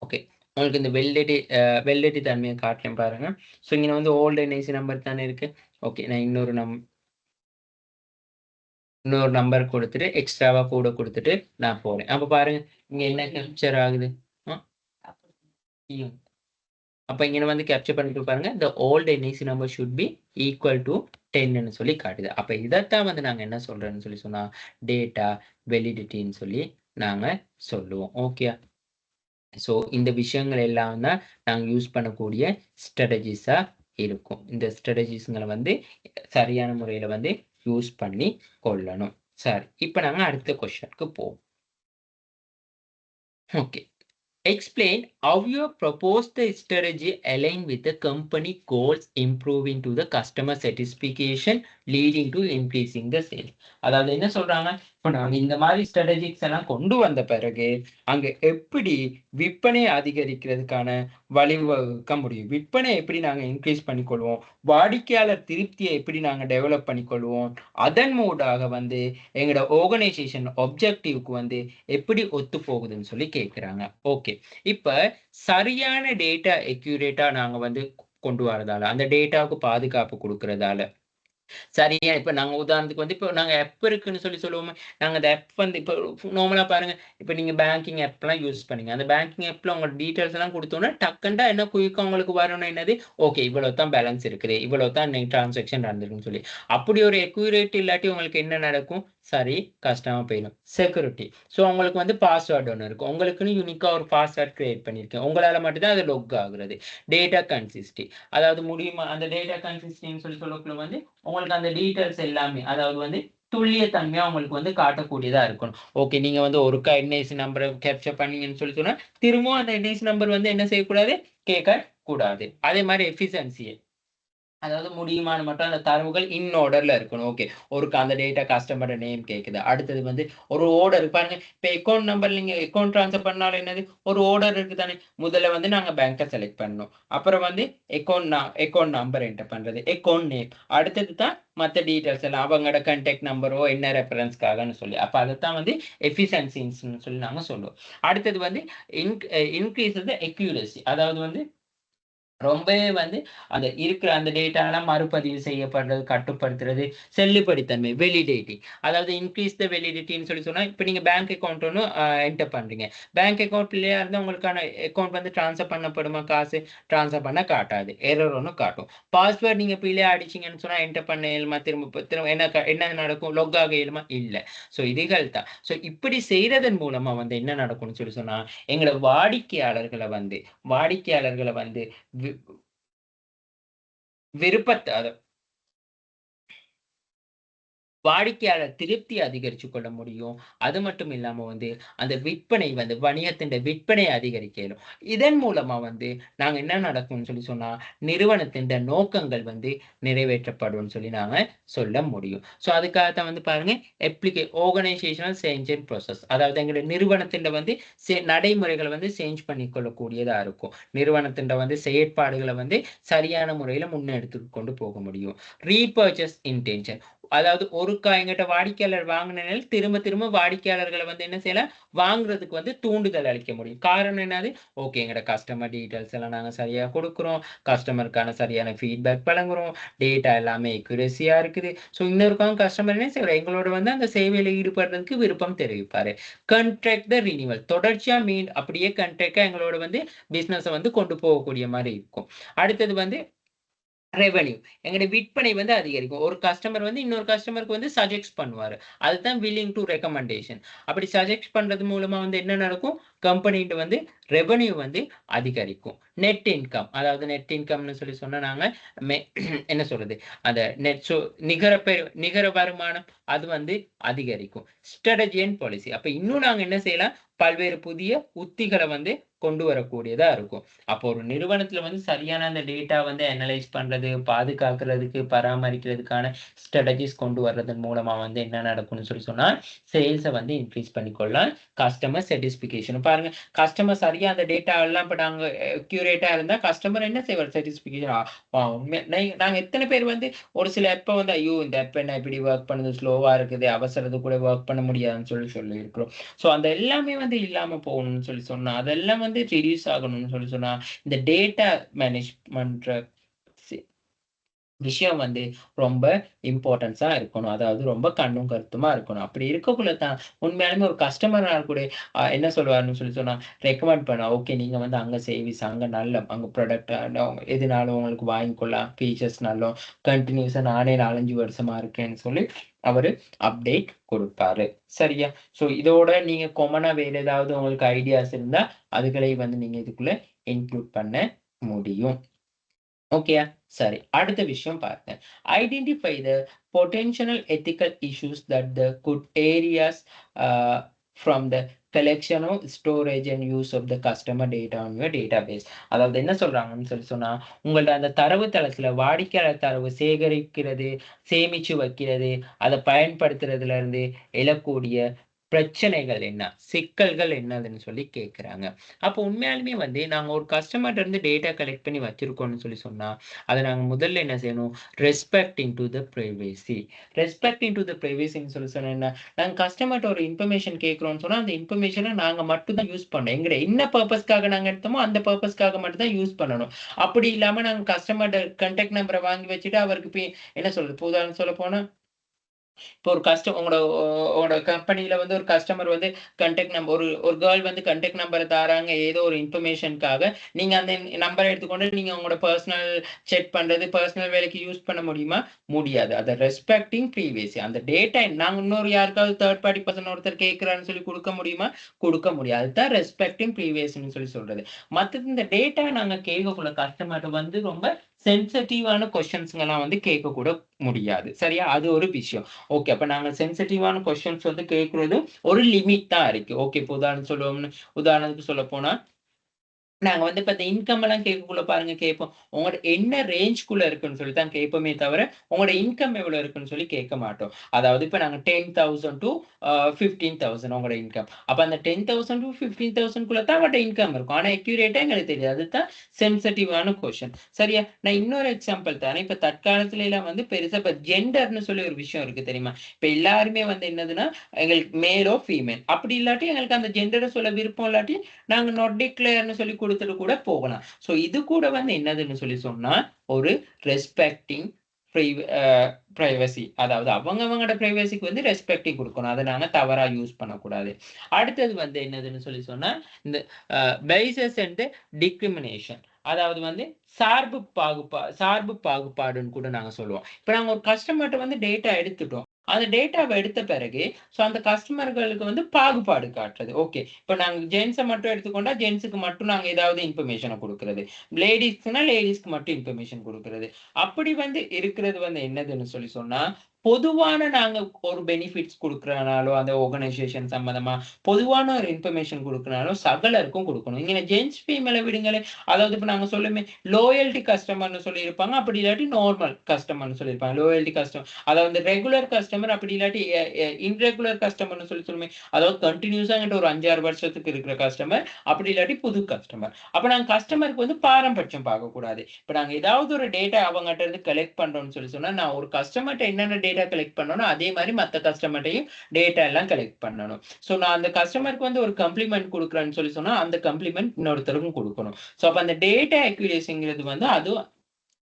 ஓகே. உங்களுக்கு இந்த வெல்டேட்டி தன்மையை காட்டலையும் பாருங்க. ஸோ இங்க வந்து ஓல்டு என்ஐசி நம்பர் தானே இருக்கு. ஓகே, நான் இன்னொரு நம்பர் கொடுத்துட்டு எக்ஸ்ட்ராவா கூட கொடுத்துட்டு நான் போறேன். அப்ப பாருங்க இங்க என்ன கேப்சர் ஆகுது. அப்ப இங்க வந்து கேப்சர் பண்ணிட்டு பாருங்க, the old NIC number should be equal to 10ன்னு சொல்லி காட்டுது. அப்ப இதைத்தான் வந்து நாங்க என்ன சொல்றோம்னு சொல்லி சொன்னா டேட்டா வெலிடிட்டின்னு சொல்லி நாங்க சொல்லுவோம். ஓகே. ஸோ இந்த விஷயங்கள் எல்லாம் தான் நாங்க யூஸ் பண்ணக்கூடிய ஸ்ட்ராட்டஜிஸா இருக்கும். இந்த ஸ்ட்ராட்டஜிஸ்களை வந்து சரியான முறையில வந்து யூஸ் பண்ணி கொள்ளணும். சரி, இப்ப நாங்க அடுத்த கொஸ்டினுக்கு போவோம். Okay. Explain how your proposed strategy align with the company goals, improving to the customer satisfaction, leading to increasing the sales. அதாவது என்ன சொல்றாங்க, இப்போ நாங்க இந்த மாதிரி ஸ்ட்ராட்டஜிக்ஸ் எல்லாம் கொண்டு வந்த பிறகு அங்க எப்படி விற்பனை அதிகரிக்கிறதுக்கான வழிவகுக்க முடியும், விற்பனை எப்படி நாங்க இன்க்ரீஸ் பண்ணிக்கொள்வோம், வாடிக்கையாளர் திருப்தியை எப்படி நாங்க டெவலப் பண்ணிக்கொள்வோம், அதன் மூடாக வந்து எங்களோட ஆர்கனைசேஷன் ஒப்ஜெக்டிவ்க்கு வந்து எப்படி ஒத்து போகுதுன்னு சொல்லி கேட்கிறாங்க. ஓகே, இப்ப சரியான டேட்டா அக்யூரேட்டா நாங்க வந்து கொண்டு வரதால, அந்த டேட்டாவுக்கு பாதுகாப்பு கொடுக்கறதால, சரியா இப்ப நாங்க உதாரணத்துக்கு வந்து இப்போ நாங்க ஆப் இருக்குன்னு சொல்லி சொல்லுவோமே, நாங்க அந்த ஆப் வந்து இப்போ நார்மலா பாருங்க, இப்ப நீங்க பேங்கிங் ஆப்லாம் யூஸ் பண்ணீங்க, அந்த பேங்கிங் ஆப்ல உங்க டீடைல்ஸ் எல்லாம் கொடுத்தோன்னா டக்குண்டா என்ன குயிக்கா உங்களுக்கு வரணும் என்னது, ஓகே இவ்வளவு தான் பேலன்ஸ் இருக்குது, இவ்வளவு தான் டிரான்சாக்ஷன் நடந்திருக்குன்னு சொல்லி. அப்படி ஒரு அக்யூரேட் இல்லாட்டி உங்களுக்கு என்ன நடக்கும், சரி கஷ்டமா போயிடும். செக்யூரிட்டி, ஸோ உங்களுக்கு வந்து பாஸ்வேர்டு ஒன்று இருக்கும், உங்களுக்குன்னு யூனிக்கா ஒரு பாஸ்வேர்ட் கிரியேட் பண்ணியிருக்கேன், உங்களால மட்டும்தான் அது லொக் ஆகுறது. டேட்டா கன்சிஸ்டி, அதாவது முடியுமா அந்த டேட்டா கன்சிஸ்டின்னு சொல்லி சொல்லக்குள்ள வந்து உங்களுக்கு அந்த டீடைல்ஸ் எல்லாமே, அதாவது வந்து துல்லியத்தன்மையா உங்களுக்கு வந்து காட்டக்கூடியதா இருக்கணும். ஓகே, நீங்க வந்து ஒருக்கா என்ஐசி நம்பரை கேப்சர் பண்ணீங்கன்னு சொல்லி சொன்னா திரும்பவும் அந்த என்ஐசி நம்பர் வந்து என்ன செய்யக்கூடாது, கேட்க கூடாது. அதே மாதிரி எஃபிஷியன்சி, அதாவது முடியுமான மட்டும் அந்த தரவுகள் இன் ஆர்டர்ல இருக்கணும். ஓகே, ஒருக்கு அந்த டேட்டா கஸ்டமர் நேம் கேக்குது, அடுத்தது வந்து ஒரு ஆர்டர் பாருங்க, இப்ப அக்கௌண்ட் நம்பர் நீங்க அக்கௌண்ட் ட்ரான்ஸ்ஃபர் பண்ணாலும் என்னது ஒரு ஆர்டர் இருக்கு தானே. முதல்ல வந்து நாங்க பேங்கை செலக்ட் பண்ணணும், அப்புறம் வந்து அக்கௌண்ட் நம்பர் என்டர் பண்றது, அக்கௌண்ட் நேம், அடுத்தது தான் மற்ற டீடைல்ஸ் எல்லாம் அவங்களோட கான்டாக்ட் நம்பரோ என்ன ரெஃபரன்ஸ்க்காகன்னு சொல்லி. அப்ப அதைத்தான் வந்து எஃபிஷியன்சின்னு சொல்லி நாங்க சொல்லுவோம். அடுத்தது வந்து இன்க்ரீஸ் அக்யூரசி, அதாவது வந்து ரொம்பவே வந்து அந்த இருக்கிற அந்த டேட்டாலாம் மறுபதிவு செய்யப்படுறது, கட்டுப்படுத்துறது, செல்லுபடித்தன்மை வெலிடேட்டிங், அதாவது இன்க்ரீஸ் த வெலிடிட்டின்னு சொல்லி சொன்னா, இப்போ நீங்க பேங்க் அக்கௌண்ட் ஒன்று என்டர் பண்றீங்க, பேங்க் அக்கௌண்ட் பிள்ளையா இருந்தால் உங்களுக்கான அக்கௌண்ட் வந்து ட்ரான்ஸ்ஃபர் பண்ணப்படுமா, காசு ட்ரான்ஸ்ஃபர் பண்ண காட்டாது, எரர் ஒன்று காட்டும். பாஸ்வேர்ட் நீங்க பிள்ளையா அடிச்சிங்கன்னு சொன்னா என்டர் பண்ண இயலுமா, திரும்ப என்ன நடக்கும், லொக் ஆக இயலுமா, இல்லை. ஸோ இதுகள் தான். ஸோ இப்படி செய்யறதன் மூலமா வந்து என்ன நடக்கும்னு சொல்லி சொன்னா, எங்களோட வாடிக்கையாளர்களை வந்து விருப்பத்தை, வாடிக்கையாளர் திருப்தி அதிகரிச்சு கொள்ள முடியும். அது மட்டும் இல்லாம வந்து அந்த விற்பனை வந்து வணிகத்தின் விற்பனை அதிகரிக்கலும். இதன் மூலமா வந்து நாங்க என்ன நடக்கும்னு சொல்லி சொன்னா நிறுவனத்தின் நோக்கங்கள் வந்து நிறைவேற்றப்படும் சொல்லி நாங்க சொல்ல முடியும். ஸோ அதுக்காகத்தான் வந்து பாருங்க ஆர்கனைசேஷனல் சேஞ்ச் அண்ட் ப்ராசஸ், அதாவது எங்களுடைய நிறுவனத்தின் வந்து நடைமுறைகளை வந்து சேஞ்ச் பண்ணி கொள்ளக்கூடியதா இருக்கும். நிறுவனத்தின் வந்து செயற்பாடுகளை வந்து சரியான முறையில முன்னெடுத்து கொண்டு போக முடியும். ரீபர்ச்சேஸ் இன்டென்ஷன், அதாவது ஒருக்கா எங்கிட்ட வாடிக்கையாளர் வாங்கினால் திரும்ப திரும்ப வாடிக்கையாளர்களை வந்து என்ன செய்யலாம், வாங்குறதுக்கு வந்து தூண்டுதல் அளிக்க முடியும். காரணம் என்னது, ஓகே எங்கட கஸ்டமர் டீடைல்ஸ் எல்லாம் நாங்க சரியா கொடுக்குறோம், கஸ்டமருக்கான சரியான ஃபீட்பேக் வழங்குறோம், டேட்டா எல்லாமே அக்யூரசியா இருக்குது. ஸோ இன்னொருக்காக கஸ்டமர் என்ன செய்யறோம், எங்களோட வந்து அந்த சேவையில ஈடுபடுறதுக்கு விருப்பம் தெரிவிப்பாரு. கண்ட்ராக்ட் த ரினிவல், தொடர்ச்சியா அப்படியே கண்ட்ராக்டா எங்களோட வந்து பிசினஸை வந்து கொண்டு போகக்கூடிய மாதிரி இருக்கும். அடுத்தது வந்து ரெவென்யூ, எங்களுடைய விற்பனை வந்து அதிகரிக்கும். ஒரு கஸ்டமர் வந்து இன்னொரு கஸ்டமருக்கு வந்து சஜெக்ட் பண்ணுவாரு, அதுதான் வில்லிங் டு ரெக்கமெண்டேஷன். அப்படி சஜெக்ட் பண்றது மூலமா வந்து என்ன நடக்கும், கம்பெனிட்டு வந்து ரெவென்யூ வந்து அதிகரிக்கும். நெட் இன்கம், அதாவது நெட் இன்கம்னு சொல்லி சொன்னா நாங்க என்ன சொல்றது, அந்த நிகர வருமானம் அது வந்து அதிகரிக்கும். ஸ்ட்ராட்டஜி அண்ட் பாலிசி, அப்ப இன்னும் நாங்க என்ன செய்யலாம், பல்வேறு புதிய உத்திகளை வந்து கொண்டு வரக்கூடியதா இருக்கும். அப்போ ஒரு நிறுவனத்துல வந்து சரியான அந்த டேட்டா வந்து அனலைஸ் பண்றது, பாதுகாக்கிறதுக்கு, பராமரிக்கிறதுக்கான ஸ்ட்ராட்டஜிஸ் கொண்டு வர்றதன் மூலமா வந்து என்ன நடக்கும்னு சொன்னா, சேல்ஸ வந்து இன்கிரீஸ் பண்ணிக்கொள்ளலாம். கஸ்டமர் சாட்டிஸ்ஃபிகேஷன் பாருங்க, கஸ்டமர் சரியா அந்த டேட்டா எல்லாம் இப்ப நாங்க அக்யூரேட்டா இருந்தா கஸ்டமர் என்ன செய்வார்? சாட்டிஸ்ஃபிகேஷன் உண்மையா நாங்க எத்தன பேர் வந்து ஒரு சில ஆப்ப வந்து, ஐயோ! இந்த ஆப் என்ன இப்படி வொர்க் பண்ணுது, ஸ்லோவா இருக்குது, அவசரத்துக்கு கூட வொர்க் பண்ண முடியாதுன்னு சொல்லியிருக்கிறோம். ஸோ அந்த எல்லாமே வந்து இல்லாம போகணும்னு சொன்னா, அதெல்லாம் வந்து ரெடியூஸ் ஆகணும்னு சொன்னா, இந்த டேட்டா மேனேஜ்மென்ற சி விஷயம் வந்து ரொம்ப இம்பார்ட்டன்ஸா இருக்கணும். அதாவது ரொம்ப கண்ணும் கருத்துமா இருக்கணும். அப்படி இருக்கக்குள்ள தான் உண்மையாலுமே ஒரு கஸ்டமர்னால கூட என்ன சொல்லுவாருன்னு சொன்னா, ரெக்கமெண்ட் பண்ணுவா. ஓகே நீங்க வந்து அங்க சர்வீஸ் அங்க நல்ல அங்க ப்ராடக்ட் எதுனாலும் உங்களுக்கு வாங்கிக்கொள்ளலாம். ஃபீச்சர்ஸ் நல்லா கன்டினியூஸா நானே 4, 5 வருஷமா இருக்கேன்னு சொல்லி அவரு அப்டேட் குடுப்பாரு. சரியா? ஸோ இதோட நீங்க காமனா வேற ஏதாவது உங்களுக்கு ஐடியாஸ் இருந்தா, அதுகளை வந்து நீங்க இதுக்குள்ள இன்க்ளூட் பண்ண முடியும். ஓகேயா? சரி. அடுத்த விஷயம் பாருங்க. Identify the potential ethical issues that the good areas a from the collection of storage and use of the customer data on your database. அதாவது என்ன சொல்றாங்கன்னு சொன்னா, உங்களோட அந்த தரவுத்தளத்துல வாடிக்கையாளர் தரவு சேகரிக்கிறது, சேமிச்சு வைக்கிறது, அத பயன்படுத்துறதுல இருந்து எழக்கூடிய பிரச்சனைகள் என்ன? சிக்கல்கள் என்னதுன்னு சொல்லி கேட்கிறாங்க. அப்போ உண்மையாலுமே வந்து நாங்க ஒரு கஸ்டமர்ட்ட இருந்து டேட்டா கலெக்ட் பண்ணி வச்சிருக்கோம்னு சொன்னா, அத நாங்க முதல்ல என்ன செய்யணும்? ரெஸ்பெக்டிங் டூ த பிரைவசி. ரெஸ்பெக்டிங் டூ த பிரைவசின்னு சொன்னா என்ன? நாங்க கஸ்டமர்ட்ட ஒரு இன்ஃபர்மேஷன் கேட்கிறோம்னு சொன்னா, அந்த இன்ஃபர்மேஷன நாங்க மட்டும் தான் யூஸ் பண்ணணும். என்ன பர்ப்பஸ்க்காக நாங்க எடுத்தோமோ, அந்த பர்ப்பஸ்க்காக மட்டும் தான் யூஸ் பண்ணணும். அப்படி இல்லாம நாங்க கஸ்டமர்ட்ட கான்டாக்ட் நம்பர வாங்கி வச்சுட்டு அவருக்கு என்ன சொல்றது? இப்ப உதாரணம் சொல்லப்போனா இப்போ ஒரு உங்களோட கம்பெனில வந்து ஒரு கஸ்டமர் வந்து கான்டாக்ட் நம்பர் ஒரு ஒரு கேர்ள் வந்து கான்டாக்ட் நம்பர் தாராங்க ஏதோ ஒரு இன்ஃபர்மேஷன்க்காக. நீங்க அந்த நம்பர எடுத்துக்கொண்டு நீங்க உங்களோட பெர்சனல் செக் பண்றது, பெர்சனல் வேலைக்கு யூஸ் பண்ண முடியுமா? முடியாது. அத ரெஸ்பெக்டிங் பிரைவசி. அந்த டேட்டா நாங்க இன்னொரு யாருக்காவது தேர்ட் பார்ட்டி பெர்சன் ஒருத்தர் கேட்கிறான்னு சொல்லி குடுக்க முடியுமா? குடுக்க முடியாது. அதுதான் ரெஸ்பெக்டிங் பிரைவசின்னு சொல்றது. மத்தது இந்த டேட்டா நாங்க கேட்கக்குள்ள கஸ்டமர்ட்ட வந்து ரொம்ப சென்சிட்டிவான கொஸ்டின்ஸ்ங்கலாம் வந்து கேட்கக்கூட முடியாது. சரியா? அது ஒரு விஷயம். ஓகே. அப்ப நாங்க சென்சிட்டிவான கொஸ்டின்ஸ் வந்து கேட்கிறது ஒரு லிமிட் தான் இருக்கு. ஓகே. இப்ப உதாரணத்துக்கு சொல்லப்போனா நாங்க வந்து இப்ப இந்த இன்கம் எல்லாம் கேட்கக்குள்ள பாருங்க கேட்போம். உங்களோட என்ன ரேஞ்ச்க்குள்ள இருக்குன்னு சொல்லி தான் கேட்போமே தவிர, உங்களோட இன்கம் எவ்வளவு இருக்குன்னு சொல்லி கேட்க மாட்டோம். அதாவது இப்ப நாங்க 10,000 டூ 15,000 உங்களோட இன்கம். அப்ப அந்த 10,000 டூ 15,000க்குள்ள தான் உங்களோட இன்கம் இருக்கும். ஆனா அக்யூரேட்டா எங்களுக்கு தெரியாது. அதுதான் சென்சிட்டிவான கொஸ்டின். சரியா? நான் இன்னொரு எக்ஸாம்பிள் தரேன். இப்ப தற்காலத்துல எல்லாம் வந்து பெருசா இப்ப ஜெண்டர்ன்னு சொல்லி ஒரு விஷயம் இருக்கு தெரியுமா? இப்ப எல்லாருமே வந்து என்னதுன்னா, எங்களுக்கு மேலோ, ஃபீமேல். அப்படி இல்லாட்டி எங்களுக்கு அந்த ஜெண்டர சொல்ல விருப்பம் இல்லாட்டி, நாங்க நாட் டிக்ளேர்ன்னு சொல்லி குடுத்துட்டு கூட போகலாம். சோ இது கூட வந்து என்னதுன்னு சொல்லி சொன்னா, ஒரு ரெஸ்பெக்டிங் பிரைவ அ பிரைவசி. அதாவது அவங்கவங்களோட பிரைவசிக்கு வந்து ரெஸ்பெக்டிங் குடுக்கணும். அத நாங்க தவறா யூஸ் பண்ணக்கூடாது. அடுத்தது வந்து என்னதுன்னு சொல்லி சொன்னா, இந்த பைசஸ் அண்ட் டிஸ்கிரிமினேஷன். அதாவது வந்து சார்பு பாகுபாடுன்னு கூட நாங்க சொல்லுவோம். இப்ப நாங்க ஒரு கஸ்டமர்ட்ட வந்து டேட்டா எடுத்துட்டோம். அந்த டேட்டாவ எடுத்த பிறகு, அந்த கஸ்டமர்களுக்கு வந்து பாகுபாடு காட்டுறது. ஓகே. இப்ப நாங்க ஜென்ஸ மட்டும் எடுத்துக்கொண்டா, ஜென்ஸுக்கு மட்டும் நாங்க ஏதாவது இன்ஃபர்மேஷன குடுக்குறது. லேடீஸ்க்குன்னா லேடீஸ்க்கு மட்டும் இன்ஃபர்மேஷன் குடுக்குறது. அப்படி வந்து இருக்கிறது வந்து என்னதுன்னு சொல்லி சொன்னா, பொதுவான நாங்க ஒரு பெனிஃபிட்ஸ் குடுக்குறனாலோ, அந்த ஆர்கனைசேஷன் சம்மந்தமா பொதுவான ஒரு இன்ஃபர்மேஷன் குடுக்குறனாலோ சகலருக்கும் குடுக்கணும். இங்க ஜென்ட்ஸ், ஃபீமேல விடுங்களேன். அதாவது இப்ப நாங்க சொல்லுமே லோயல்டி கஸ்டமர்ன்னு சொல்லியிருப்பாங்க. அப்படி இல்லாட்டி நார்மல் கஸ்டமர்ன்னு சொல்லியிருப்பாங்க. லோயல்டி கஸ்டமர் அதாவது ரெகுலர் கஸ்டமர் அப்படி இல்லாட்டி இன்ரெகுலர் கஸ்டமர்ன்னு சொல்லுமே. அதாவது கன்டினியூஸா என்கிட்ட ஒரு 5, 6 வருஷத்துக்கு இருக்கிற கஸ்டமர். அப்படி இல்லாட்டி புது கஸ்டமர். அப்ப நாங்க கஸ்டமருக்கு வந்து பாரபட்சம் பார்க்கக்கூடாது. இப்ப நாங்க ஏதாவது ஒரு டேட்டா அவங்கட்ட இருந்து கலெக்ட் பண்றோம்னு சொன்னா, நான் ஒரு கஸ்டமர்ட்ட என்னென்ன டேட்டா கலெக்ட் பண்ணனோ, அதே மாரி மத்த கஸ்டமர்ட்டயும் டேட்டா எல்லாம் கலெக்ட் பண்ணணும். சோ நான் அந்த கஸ்டமருக்கு வந்து ஒரு காம்ப்ளிமென்ட் குடுக்குறேன்னு சொன்னா, அந்த காம்ப்ளிமென்ட் இன்னொருத்தருக்கும் குடுக்கணும். சோ அப்ப அந்த டேட்டா அக்யூரேசிங்கிறது வந்து அது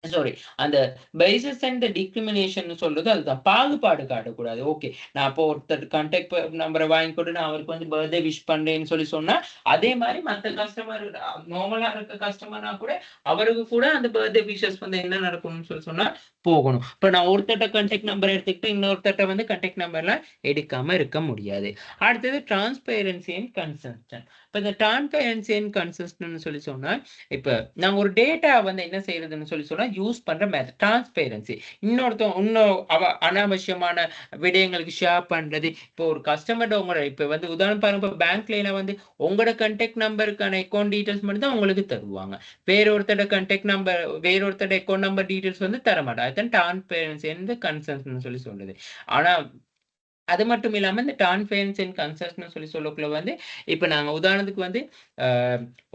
சாரி. அந்த பைசஸ் அண்ட் த டிஸ்கிரிமினேஷன்னு சொல்றது அதுதான். பாகுபாடு காட்டக்கூடாது. ஓகே. நான் இப்போ ஒருத்தர் கான்டாக்ட் நம்பர வாங்கிக்கொண்டு நான் அவருக்கு வந்து பர்த்டே விஷ் பண்றேன்னு சொன்னா, அதே மாரி மத்த கஸ்டமர் நார்மலா இருக்க கஸ்டமர்னா கூட, அவருக்கு கூட அந்த பர்த்டே விஷஸ் வந்து என்ன நடக்கணும்னு சொன்னா போகணும். இப்ப நான் ஒருத்தர்ட்ட கான்டாக்ட் நம்பர் எடுத்துக்கிட்டு, இன்னொருத்தர்ட்ட வந்து கான்டாக்ட் நம்பர்லாம் எடுக்காம இருக்க முடியாது. அடுத்தது டிரான்ஸ்பேரன்சி அண்ட் கன்சன்ட்ரன். இப்போ இந்த டிரான்ஸ்பரன்சி அண்ட் கன்சிஸ்டன்ட்னு சொல்லி சொன்னா இப்போ நாங்கள் ஒரு டேட்டா வந்து என்ன செய்யறதுன்னு சொல்லி சொன்னா யூஸ் பண்ற மெத்தட் டிரான்ஸ்பேரன்சி. இன்னும் அனாவசியமான விடயங்களுக்கு ஷேர் பண்றது. இப்போ ஒரு கஸ்டமர்ட்ட உங்களோட இப்போ வந்து உதாரணம் பாருங்க, இப்போ பேங்க்ல வந்து உங்களோட கான்டாக்ட் நம்பருக்கான அக்கௌண்ட் டீடைல்ஸ் மட்டும் தான் உங்களுக்கு தருவாங்க. வேறொருத்தோட கான்டாக்ட் நம்பர் வேறொருத்தோட அக்கௌண்ட் நம்பர் டீடைல்ஸ் வந்து தர மாட்டாங்க. அதுதான் டிரான்ஸ்பேரன்சி அண்ட் கன்சென்ட்னு சொல்லி சொல்றது. ஆனா அது மட்டும் இல்லாம இந்த டிரான்ஸ்பரன்சி அண்ட் கன்சென்ட்னு சொல்லி சொல்லக்குள்ள வந்து இப்ப நாங்க உதாரணத்துக்கு வந்து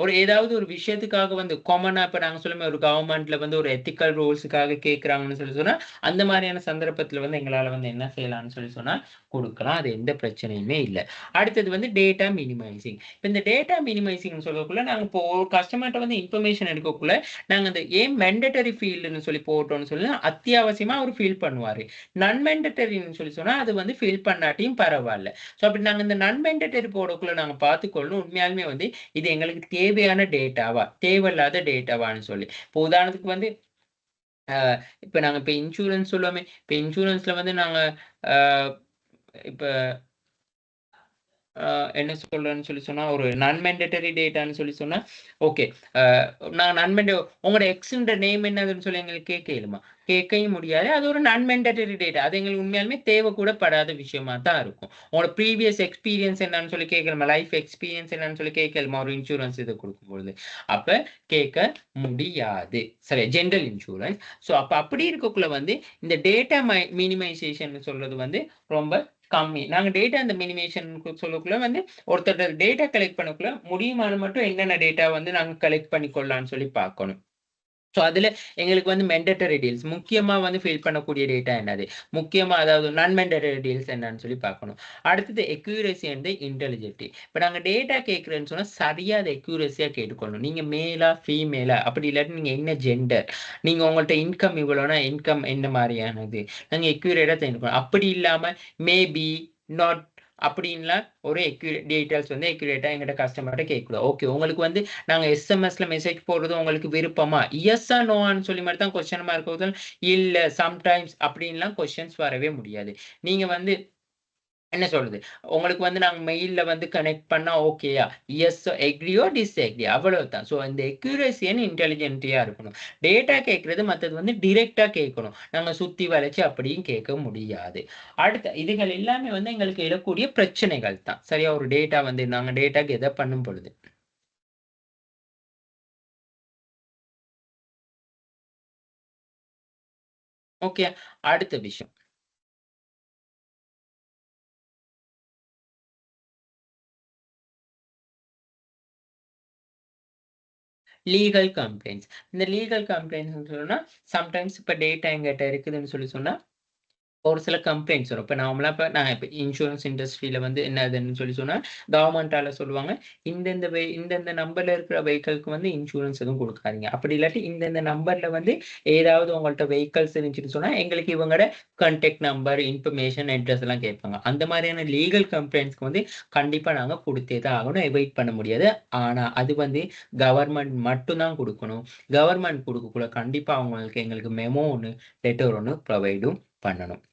ஒரு ஏதாவது ஒரு விஷயத்துக்காக வந்து காமனா இப்ப நாங்க சொல்லுமே ஒரு கவர்மெண்ட்ல வந்து ஒரு எத்திக்கல் ரூல்ஸுக்காக கேட்கறாங்கன்னு சொல்லி சொன்னா அந்த மாதிரியான சந்தர்ப்பத்துல வந்து எங்களால வந்து என்ன செய்யலாம்னு சொல்லி சொன்னா கொடுக்கலாம். அது எந்த பிரச்சனையுமே இல்லை. அடுத்தது வந்து டேட்டா மினிமைசிங். இப்ப இந்த டேட்டா மினிமைசிங் சொல்லக்குள்ள நாங்க இப்போ ஒரு கஸ்டமர்கிட்ட வந்து இன்ஃபர்மேஷன் எடுக்கக்குள்ள நாங்க அந்த ஏன் மெண்டட்டரி ஃபீல்டுன்னு சொல்லி போட்டோம்னு சொல்லி அத்தியாவசியமா அவர் ஃபீல் பண்ணுவாரு. நான் மெண்டட்டரின்னு சொல்லி சொன்னா அது வந்து ஃபீல் பண்ணாட்டியும் பரவாயில்ல. ஸோ அப்படி நாங்க இந்த நான் மெண்டட்டரி போடக்குள்ள நாங்க பார்த்துக்கொள்ளணும் உண்மையாலுமே வந்து இது எங்களுக்கு தேவையான டேட்டாவா தேவையில்லாத டேட்டாவான்னு சொல்லி. இப்போ உதாரணத்துக்கு வந்து இப்ப நாங்க இப்ப இன்சூரன்ஸ் சொல்லுவோமே. இப்ப இன்சூரன்ஸ்ல வந்து நாங்க இப்ப என்ன சொல்றேன்னு சொல்லி சொன்னா ஒரு நான் மேண்டட்டரி டேட்டான்னு சொல்லி சொன்னா ஓகே. நான் உங்களோட எக்ஸ்ன்ற நேம் என்னதுன்னு சொல்லி எங்களுக்கு கேட்கலுமா? கேட்கவும் முடியாது. அது ஒரு நான் மேண்டட்டரி டேட்டா. அது எங்களுக்கு உண்மையாலுமே தேவை கூட படாத விஷயமா தான் இருக்கும். உங்களோட ப்ரீவியஸ் எக்ஸ்பீரியன்ஸ் என்னன்னு சொல்லி கேட்கலுமா? லைஃப் எக்ஸ்பீரியன்ஸ் என்னன்னு சொல்லி கேட்கலுமா ஒரு இன்சூரன்ஸ் இது கொடுக்கும்பொழுது? அப்ப கேட்க முடியாது. சரி, ஜெனரல் இன்சூரன்ஸ். ஸோ அப்ப அப்படி இருக்கக்குள்ள வந்து இந்த டேட்டா மினிமைசேஷன் சொல்றது வந்து ரொம்ப கம்மி. நாங்க டேட்டா அந்த மினிமேஷன் சொல்லக்குள்ள வந்து ஒருத்தர் டேட்டா கலெக்ட் பண்ணக்குள்ள முடியுமான மட்டும் என்னென்ன டேட்டா வந்து நாங்க கலெக்ட் பண்ணிக்கொள்ளலாம்னு சொல்லி பார்க்கணும். ஸோ அதுல எங்களுக்கு வந்து மெண்டட்டரி டீல்ஸ் முக்கியமா வந்து ஃபில் பண்ணக்கூடிய டேட்டா என்னது, முக்கியமா அதாவது நான் மெண்டட்டரி டீல்ஸ் என்னன்னு சொல்லி பார்க்கணும். அடுத்தது எக்யூரசி அண்ட் இன்டெலிஜிபிலிட்டி. இப்போ நாங்க டேட்டா கேட்குறேன்னு சொன்னா சரியா அதை எக்யூரஸியா கேட்டுக்கொள்ளணும். நீங்க மேலா ஃபீமேலா அப்படி இல்லாட்டி நீங்க என்ன ஜெண்டர், நீங்க உங்கள்ட்ட இன்கம் இவ்வளோனா இன்கம் என்ன மாதிரியானது நாங்க எக்யூரேட்டா தெரிஞ்சுக்கணும். அப்படி இல்லாம மேபி நாட் அப்படின்லாம் ஒரு டீடைல்ஸ் வந்து எக்யூரேட்டா எங்கிட்ட கஸ்டமர்கிட்ட கேட்கக்கூடாது. ஓகே, உங்களுக்கு வந்து நாங்க எஸ்எம்எஸ்ல மெசேஜ் போடுறது உங்களுக்கு விருப்பமா, எஸ்ஸா நோன்னு சொல்லி மட்டும் தான் கொஸ்டின் மார்க் போதும். இல்ல சம்டைம்ஸ் அப்படின்லாம் கொஸ்டின்ஸ் வரவே முடியாது. நீங்க வந்து என்ன சொல்றது, உங்களுக்கு வந்து நாங்க மெயில்ல வந்து கனெக்ட் பண்ணா ஓகேயா, எஸ் எக்ரியோ டிஸ்எக்ரி அவ்வளவுதான். ஸோ இந்த எக்யூரசி அண்ட் இன்டெலிஜென்ட்டியா இருக்கணும். டேட்டா கேட்கறது மற்றது வந்து டிரெக்டா கேட்கணும். நாங்க சுத்தி வளைச்சு அப்படியும் கேட்க முடியாது. அடுத்த இதுகள் எல்லாமே வந்து எங்களுக்கு எழக்கூடிய பிரச்சனைகள் தான். சரியா, ஒரு டேட்டா வந்து நாங்க டேட்டாக்கு எதை பண்ணும் பொழுது. ஓகே, அடுத்த விஷயம் லீகல் கம்ப்ளைண்ட்ஸ். இந்த லீகல் கம்ப்ளைண்ட்ஸ் சொன்னா சம்டைம்ஸ் இப்ப டேட்டா எங்கிட்ட இருக்குதுன்னு சொல்லி சொன்னா ஒரு சில கம்ப்ளைண்ட்ஸ் வரும். இப்ப நார்மலா நான் இப்ப இன்சூரன்ஸ் இண்டஸ்ட்ரியில வந்து என்னதுன்னு சொல்லி சொன்னா, கவர்மெண்ட்டால சொல்லுவாங்க, இந்தந்த நம்பர்ல இருக்கிற வெஹிக்கிள்க்கு வந்து இன்சூரன்ஸ் எதுவும் குடுக்காதீங்க. அப்படி இல்லாட்டி இந்தந்த நம்பர்ல வந்து ஏதாவது உங்கள்ட்ட வெஹிக்கிள்ஸ் இருந்துச்சுன்னு சொன்னா, எங்களுக்கு இவங்களோட கான்டாக்ட் நம்பர், இன்ஃபர்மேஷன், அட்ரஸ் எல்லாம் கேட்பாங்க. அந்த மாதிரியான லீகல் கம்ப்ளைண்ட்ஸ்க்கு வந்து கண்டிப்பா நாங்க குடுத்தே தான் ஆகணும். எவாய்ட் பண்ண முடியாது. ஆனா அது வந்து கவர்மெண்ட் மட்டும் தான் குடுக்கணும். கவர்மெண்ட் குடுக்கக்குள்ள கண்டிப்பா அவங்களுக்கு எங்களுக்கு மெமோ ஒண்ணு, லெட்டர் ஒண்ணு ப்ரொவைடும் பண்ணணும்.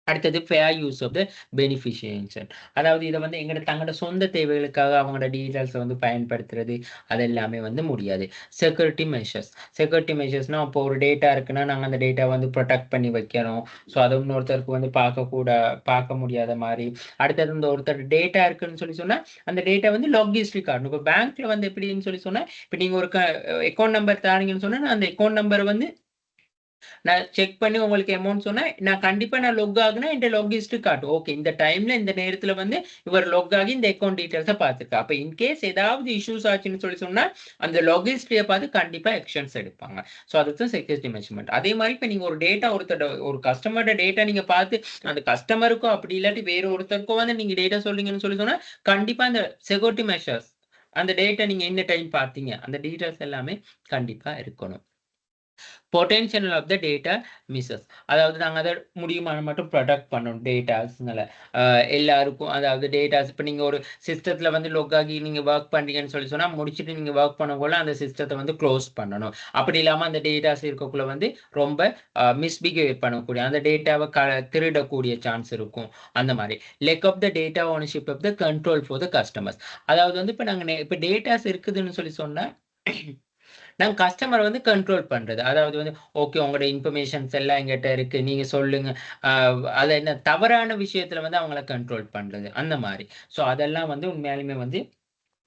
அடுத்தது ஃபேர் யூஸ் ஆஃப் த பெனிஃபிஷியன்ஸ். அதாவது இத வந்து தங்களோட சொந்த தேவைகளுக்காக அவங்களோட டீடைல்ஸ வந்து பயன்படுத்துறது, அது எல்லாமே வந்து முடியாது. Security measures. செக்யூரிட்டி மெஷர்ஸ்னா, இப்போ ஒரு டேட்டா இருக்குன்னா, நாங்க அந்த டேட்டாவ வந்து புரொடெக்ட் பண்ணி வைக்கணும். ஸோ அத இன்னொருத்தருக்கு வந்து பார்க்க முடியாத மாரி. அடுத்தது இந்த ஒருத்தர் டேட்டா இருக்குன்னு சொல்லி சொன்னா, அந்த டேட்டா வந்து லாக் ஹிஸ்டரி காட்டணும். இப்ப பேங்க்ல வந்து எப்படின்னு சொல்லி சொன்னா, இப்ப நீங்க ஒரு அக்கவுண்ட் நம்பர் தாரீங்கன்னு சொன்னா, நான் அந்த அக்கவுண்ட் நம்பர வந்து நான் செக் பண்ணி உங்களுக்கு அமௌண்ட் சொன்னா, நான் கண்டிப்பா லொக் ஆகுனா என்ட்ட லாக் ஹிஸ்டரி காட்டும். ஓகே, இந்த டைம்ல இந்த நேரத்துல வந்து இவர் லாக் ஆகி இந்த அக்கவுண்ட் டீடைல்ஸ பார்த்திருக்கார். அப்ப இன்கேஸ் ஏதாவது இஷ்யூஸ் ஆச்சுன்னு சொல்லி சொன்னா, அந்த லாக் ஹிஸ்டரிய பார்த்து கண்டிப்பா ஆக்ஷன்ஸ் எடுப்பாங்க. ஸோ அதுதான் செக்யூரிட்டி மெஷர்மென்ட். அதே மாரி இப்ப நீங்க ஒரு டேட்டா ஒரு கஸ்டமரோட டேட்டா நீங்க பார்த்து அந்த கஸ்டமருக்கோ அப்படி இல்லாட்டி வேற ஒருத்தருக்கோ வந்து நீங்க டேட்டா சொல்றீங்கன்னு சொல்லி சொன்னா, கண்டிப்பா அந்த செக்யூரிட்டி மெஷர்ஸ் அந்த டேட்டா நீங்க என்ன டைம் பார்த்தீங்க, அந்த டீடைல்ஸ் எல்லாமே கண்டிப்பா இருக்கணும். Potential of the data misses. அதாவது நாங்கள் அதை முடியுமான மட்டும் ப்ரொடெக்ட் பண்ணணும் டேட்டாஸ்ங்களை. எல்லாருக்கும் அதாவது டேட்டாஸ் இப்போ நீங்கள் ஒரு சிஸ்டத்தில் வந்து லொக் ஆகி நீங்கள் ஒர்க் பண்ணுறீங்கன்னு சொல்லி சொன்னால் முடிச்சுட்டு நீங்கள் ஒர்க் பண்ணக்குள்ள அந்த சிஸ்டத்தை வந்து க்ளோஸ் பண்ணணும். அப்படி இல்லாமல் அந்த டேட்டாஸ் இருக்கக்குள்ள வந்து ரொம்ப மிஸ்பிஹேவ் பண்ணக்கூடிய அந்த டேட்டாவை திருடக்கூடிய சான்ஸ் இருக்கும். அந்த மாதிரி lack of the data ownership of the control for the customers. அதாவது வந்து இப்போ நாங்கள் இப்போ டேட்டாஸ் இருக்குதுன்னு சொல்லி சொன்னால் நாங்க கஸ்டமரை வந்து கண்ட்ரோல் பண்றது. அதாவது வந்து ஓகே உங்களோட இன்ஃபர்மேஷன்ஸ் எல்லாம் எங்கிட்ட இருக்கு. நீங்க சொல்லுங்க. அது என்ன தவறான விஷயத்துல வந்து அவங்கள கண்ட்ரோல் பண்றது. அந்த மாரி. ஸோ அதெல்லாம் வந்து உண்மையாலுமே வந்து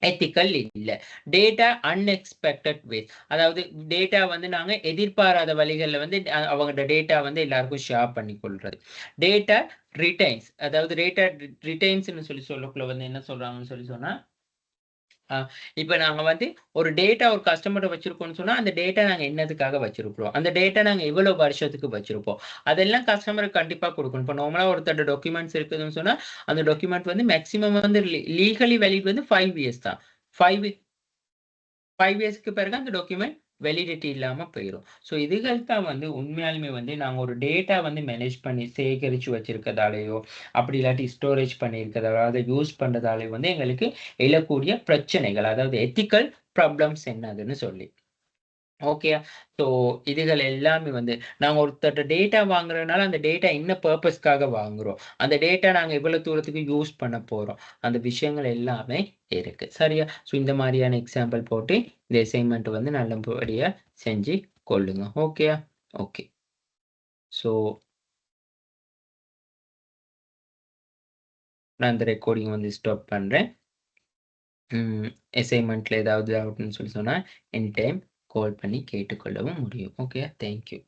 எத்திக்கல் இல்ல. Data unexpected ways. அதாவது டேட்டா வந்து நாங்க எதிர்பாராத வழிகள்ல வந்து அவங்களோட டேட்டா வந்து எல்லாருக்கும் ஷேர் பண்ணி கொள்றது. Data retains. அதாவது டேட்டா ரிட்டைன்ஸ்ன்னு சொல்லக்குள்ள வந்து என்ன சொல்றாங்கன்னு சொல்லி சொன்னா, இப்ப நாங்க வந்து ஒரு டேட்டா ஒரு கஸ்டமர்ட்ட வச்சிருக்கோம்னு சொன்னா, அந்த டேட்டா நாங்க என்னதுக்காக வச்சிருக்கிறோம்? அந்த டேட்டா நாங்க எவ்வளவு வருஷத்துக்கு வச்சிருப்போம்? அதெல்லாம் கஸ்டமருக்கு கண்டிப்பா குடுக்கணும். இப்ப நார்மலா ஒருத்தர்ட்ட டாக்குமெண்ட்ஸ் இருக்குதுன்னு சொன்னா, அந்த டாக்குமெண்ட் வந்து மேக்ஸிமம் வந்து லீகலி வேலிட் வந்து 5 இயர்ஸ் தான். 5 5 இயர்ஸ்க்கு பிறகு அந்த டாக்குமெண்ட் வேலிடிட்டி இல்லாம போயிரும். ஸோ இதுகள் தான் வந்து உண்மையாலுமே வந்து நாங்க ஒரு டேட்டா வந்து மேனேஜ் பண்ணி சேகரிச்சு வச்சிருக்கதாலயோ, அப்படி இல்லாட்டி ஸ்டோரேஜ் பண்ணியிருக்கிறதாலோ, அத யூஸ் பண்றதாலயோ வந்து எங்களுக்கு எழக்கூடிய பிரச்சனைகள். அதாவது எத்திக்கல் ப்ராப்ளம்ஸ் என்னதுன்னு சொல்லி. ஓகேயா? ஸோ இதுகள் எல்லாமே வந்து நாங்க ஒருத்தர்ட்ட டேட்டா வாங்குறதுனால, அந்த டேட்டா என்ன பர்ப்பஸ்க்காக வாங்குறோம்? அந்த டேட்டா நாங்க எவ்வளவு தூரத்துக்கு யூஸ் பண்ண போறோம்? அந்த விஷயங்கள் எல்லாமே இருக்கு. சரியா? ஸோ இந்த மாரியான எக்ஸாம்பிள் போட்டு இந்த அசைன்மென்ட் வந்து நல்லபடியா செஞ்சு கொள்ளுங்க. ஓகேயா? ஓகே. ஸோ நான் இந்த ரெக்கார்டிங் வந்து ஸ்டாப் பண்றேன். அசைன்மென்ட்ல ஏதாவது டவுட்ன்னு சொல்லி சொன்னா, எனி டைம் கால் பண்ணி கேட்டுக்கொள்ளவும் முடியும். ஓகே. Thank you.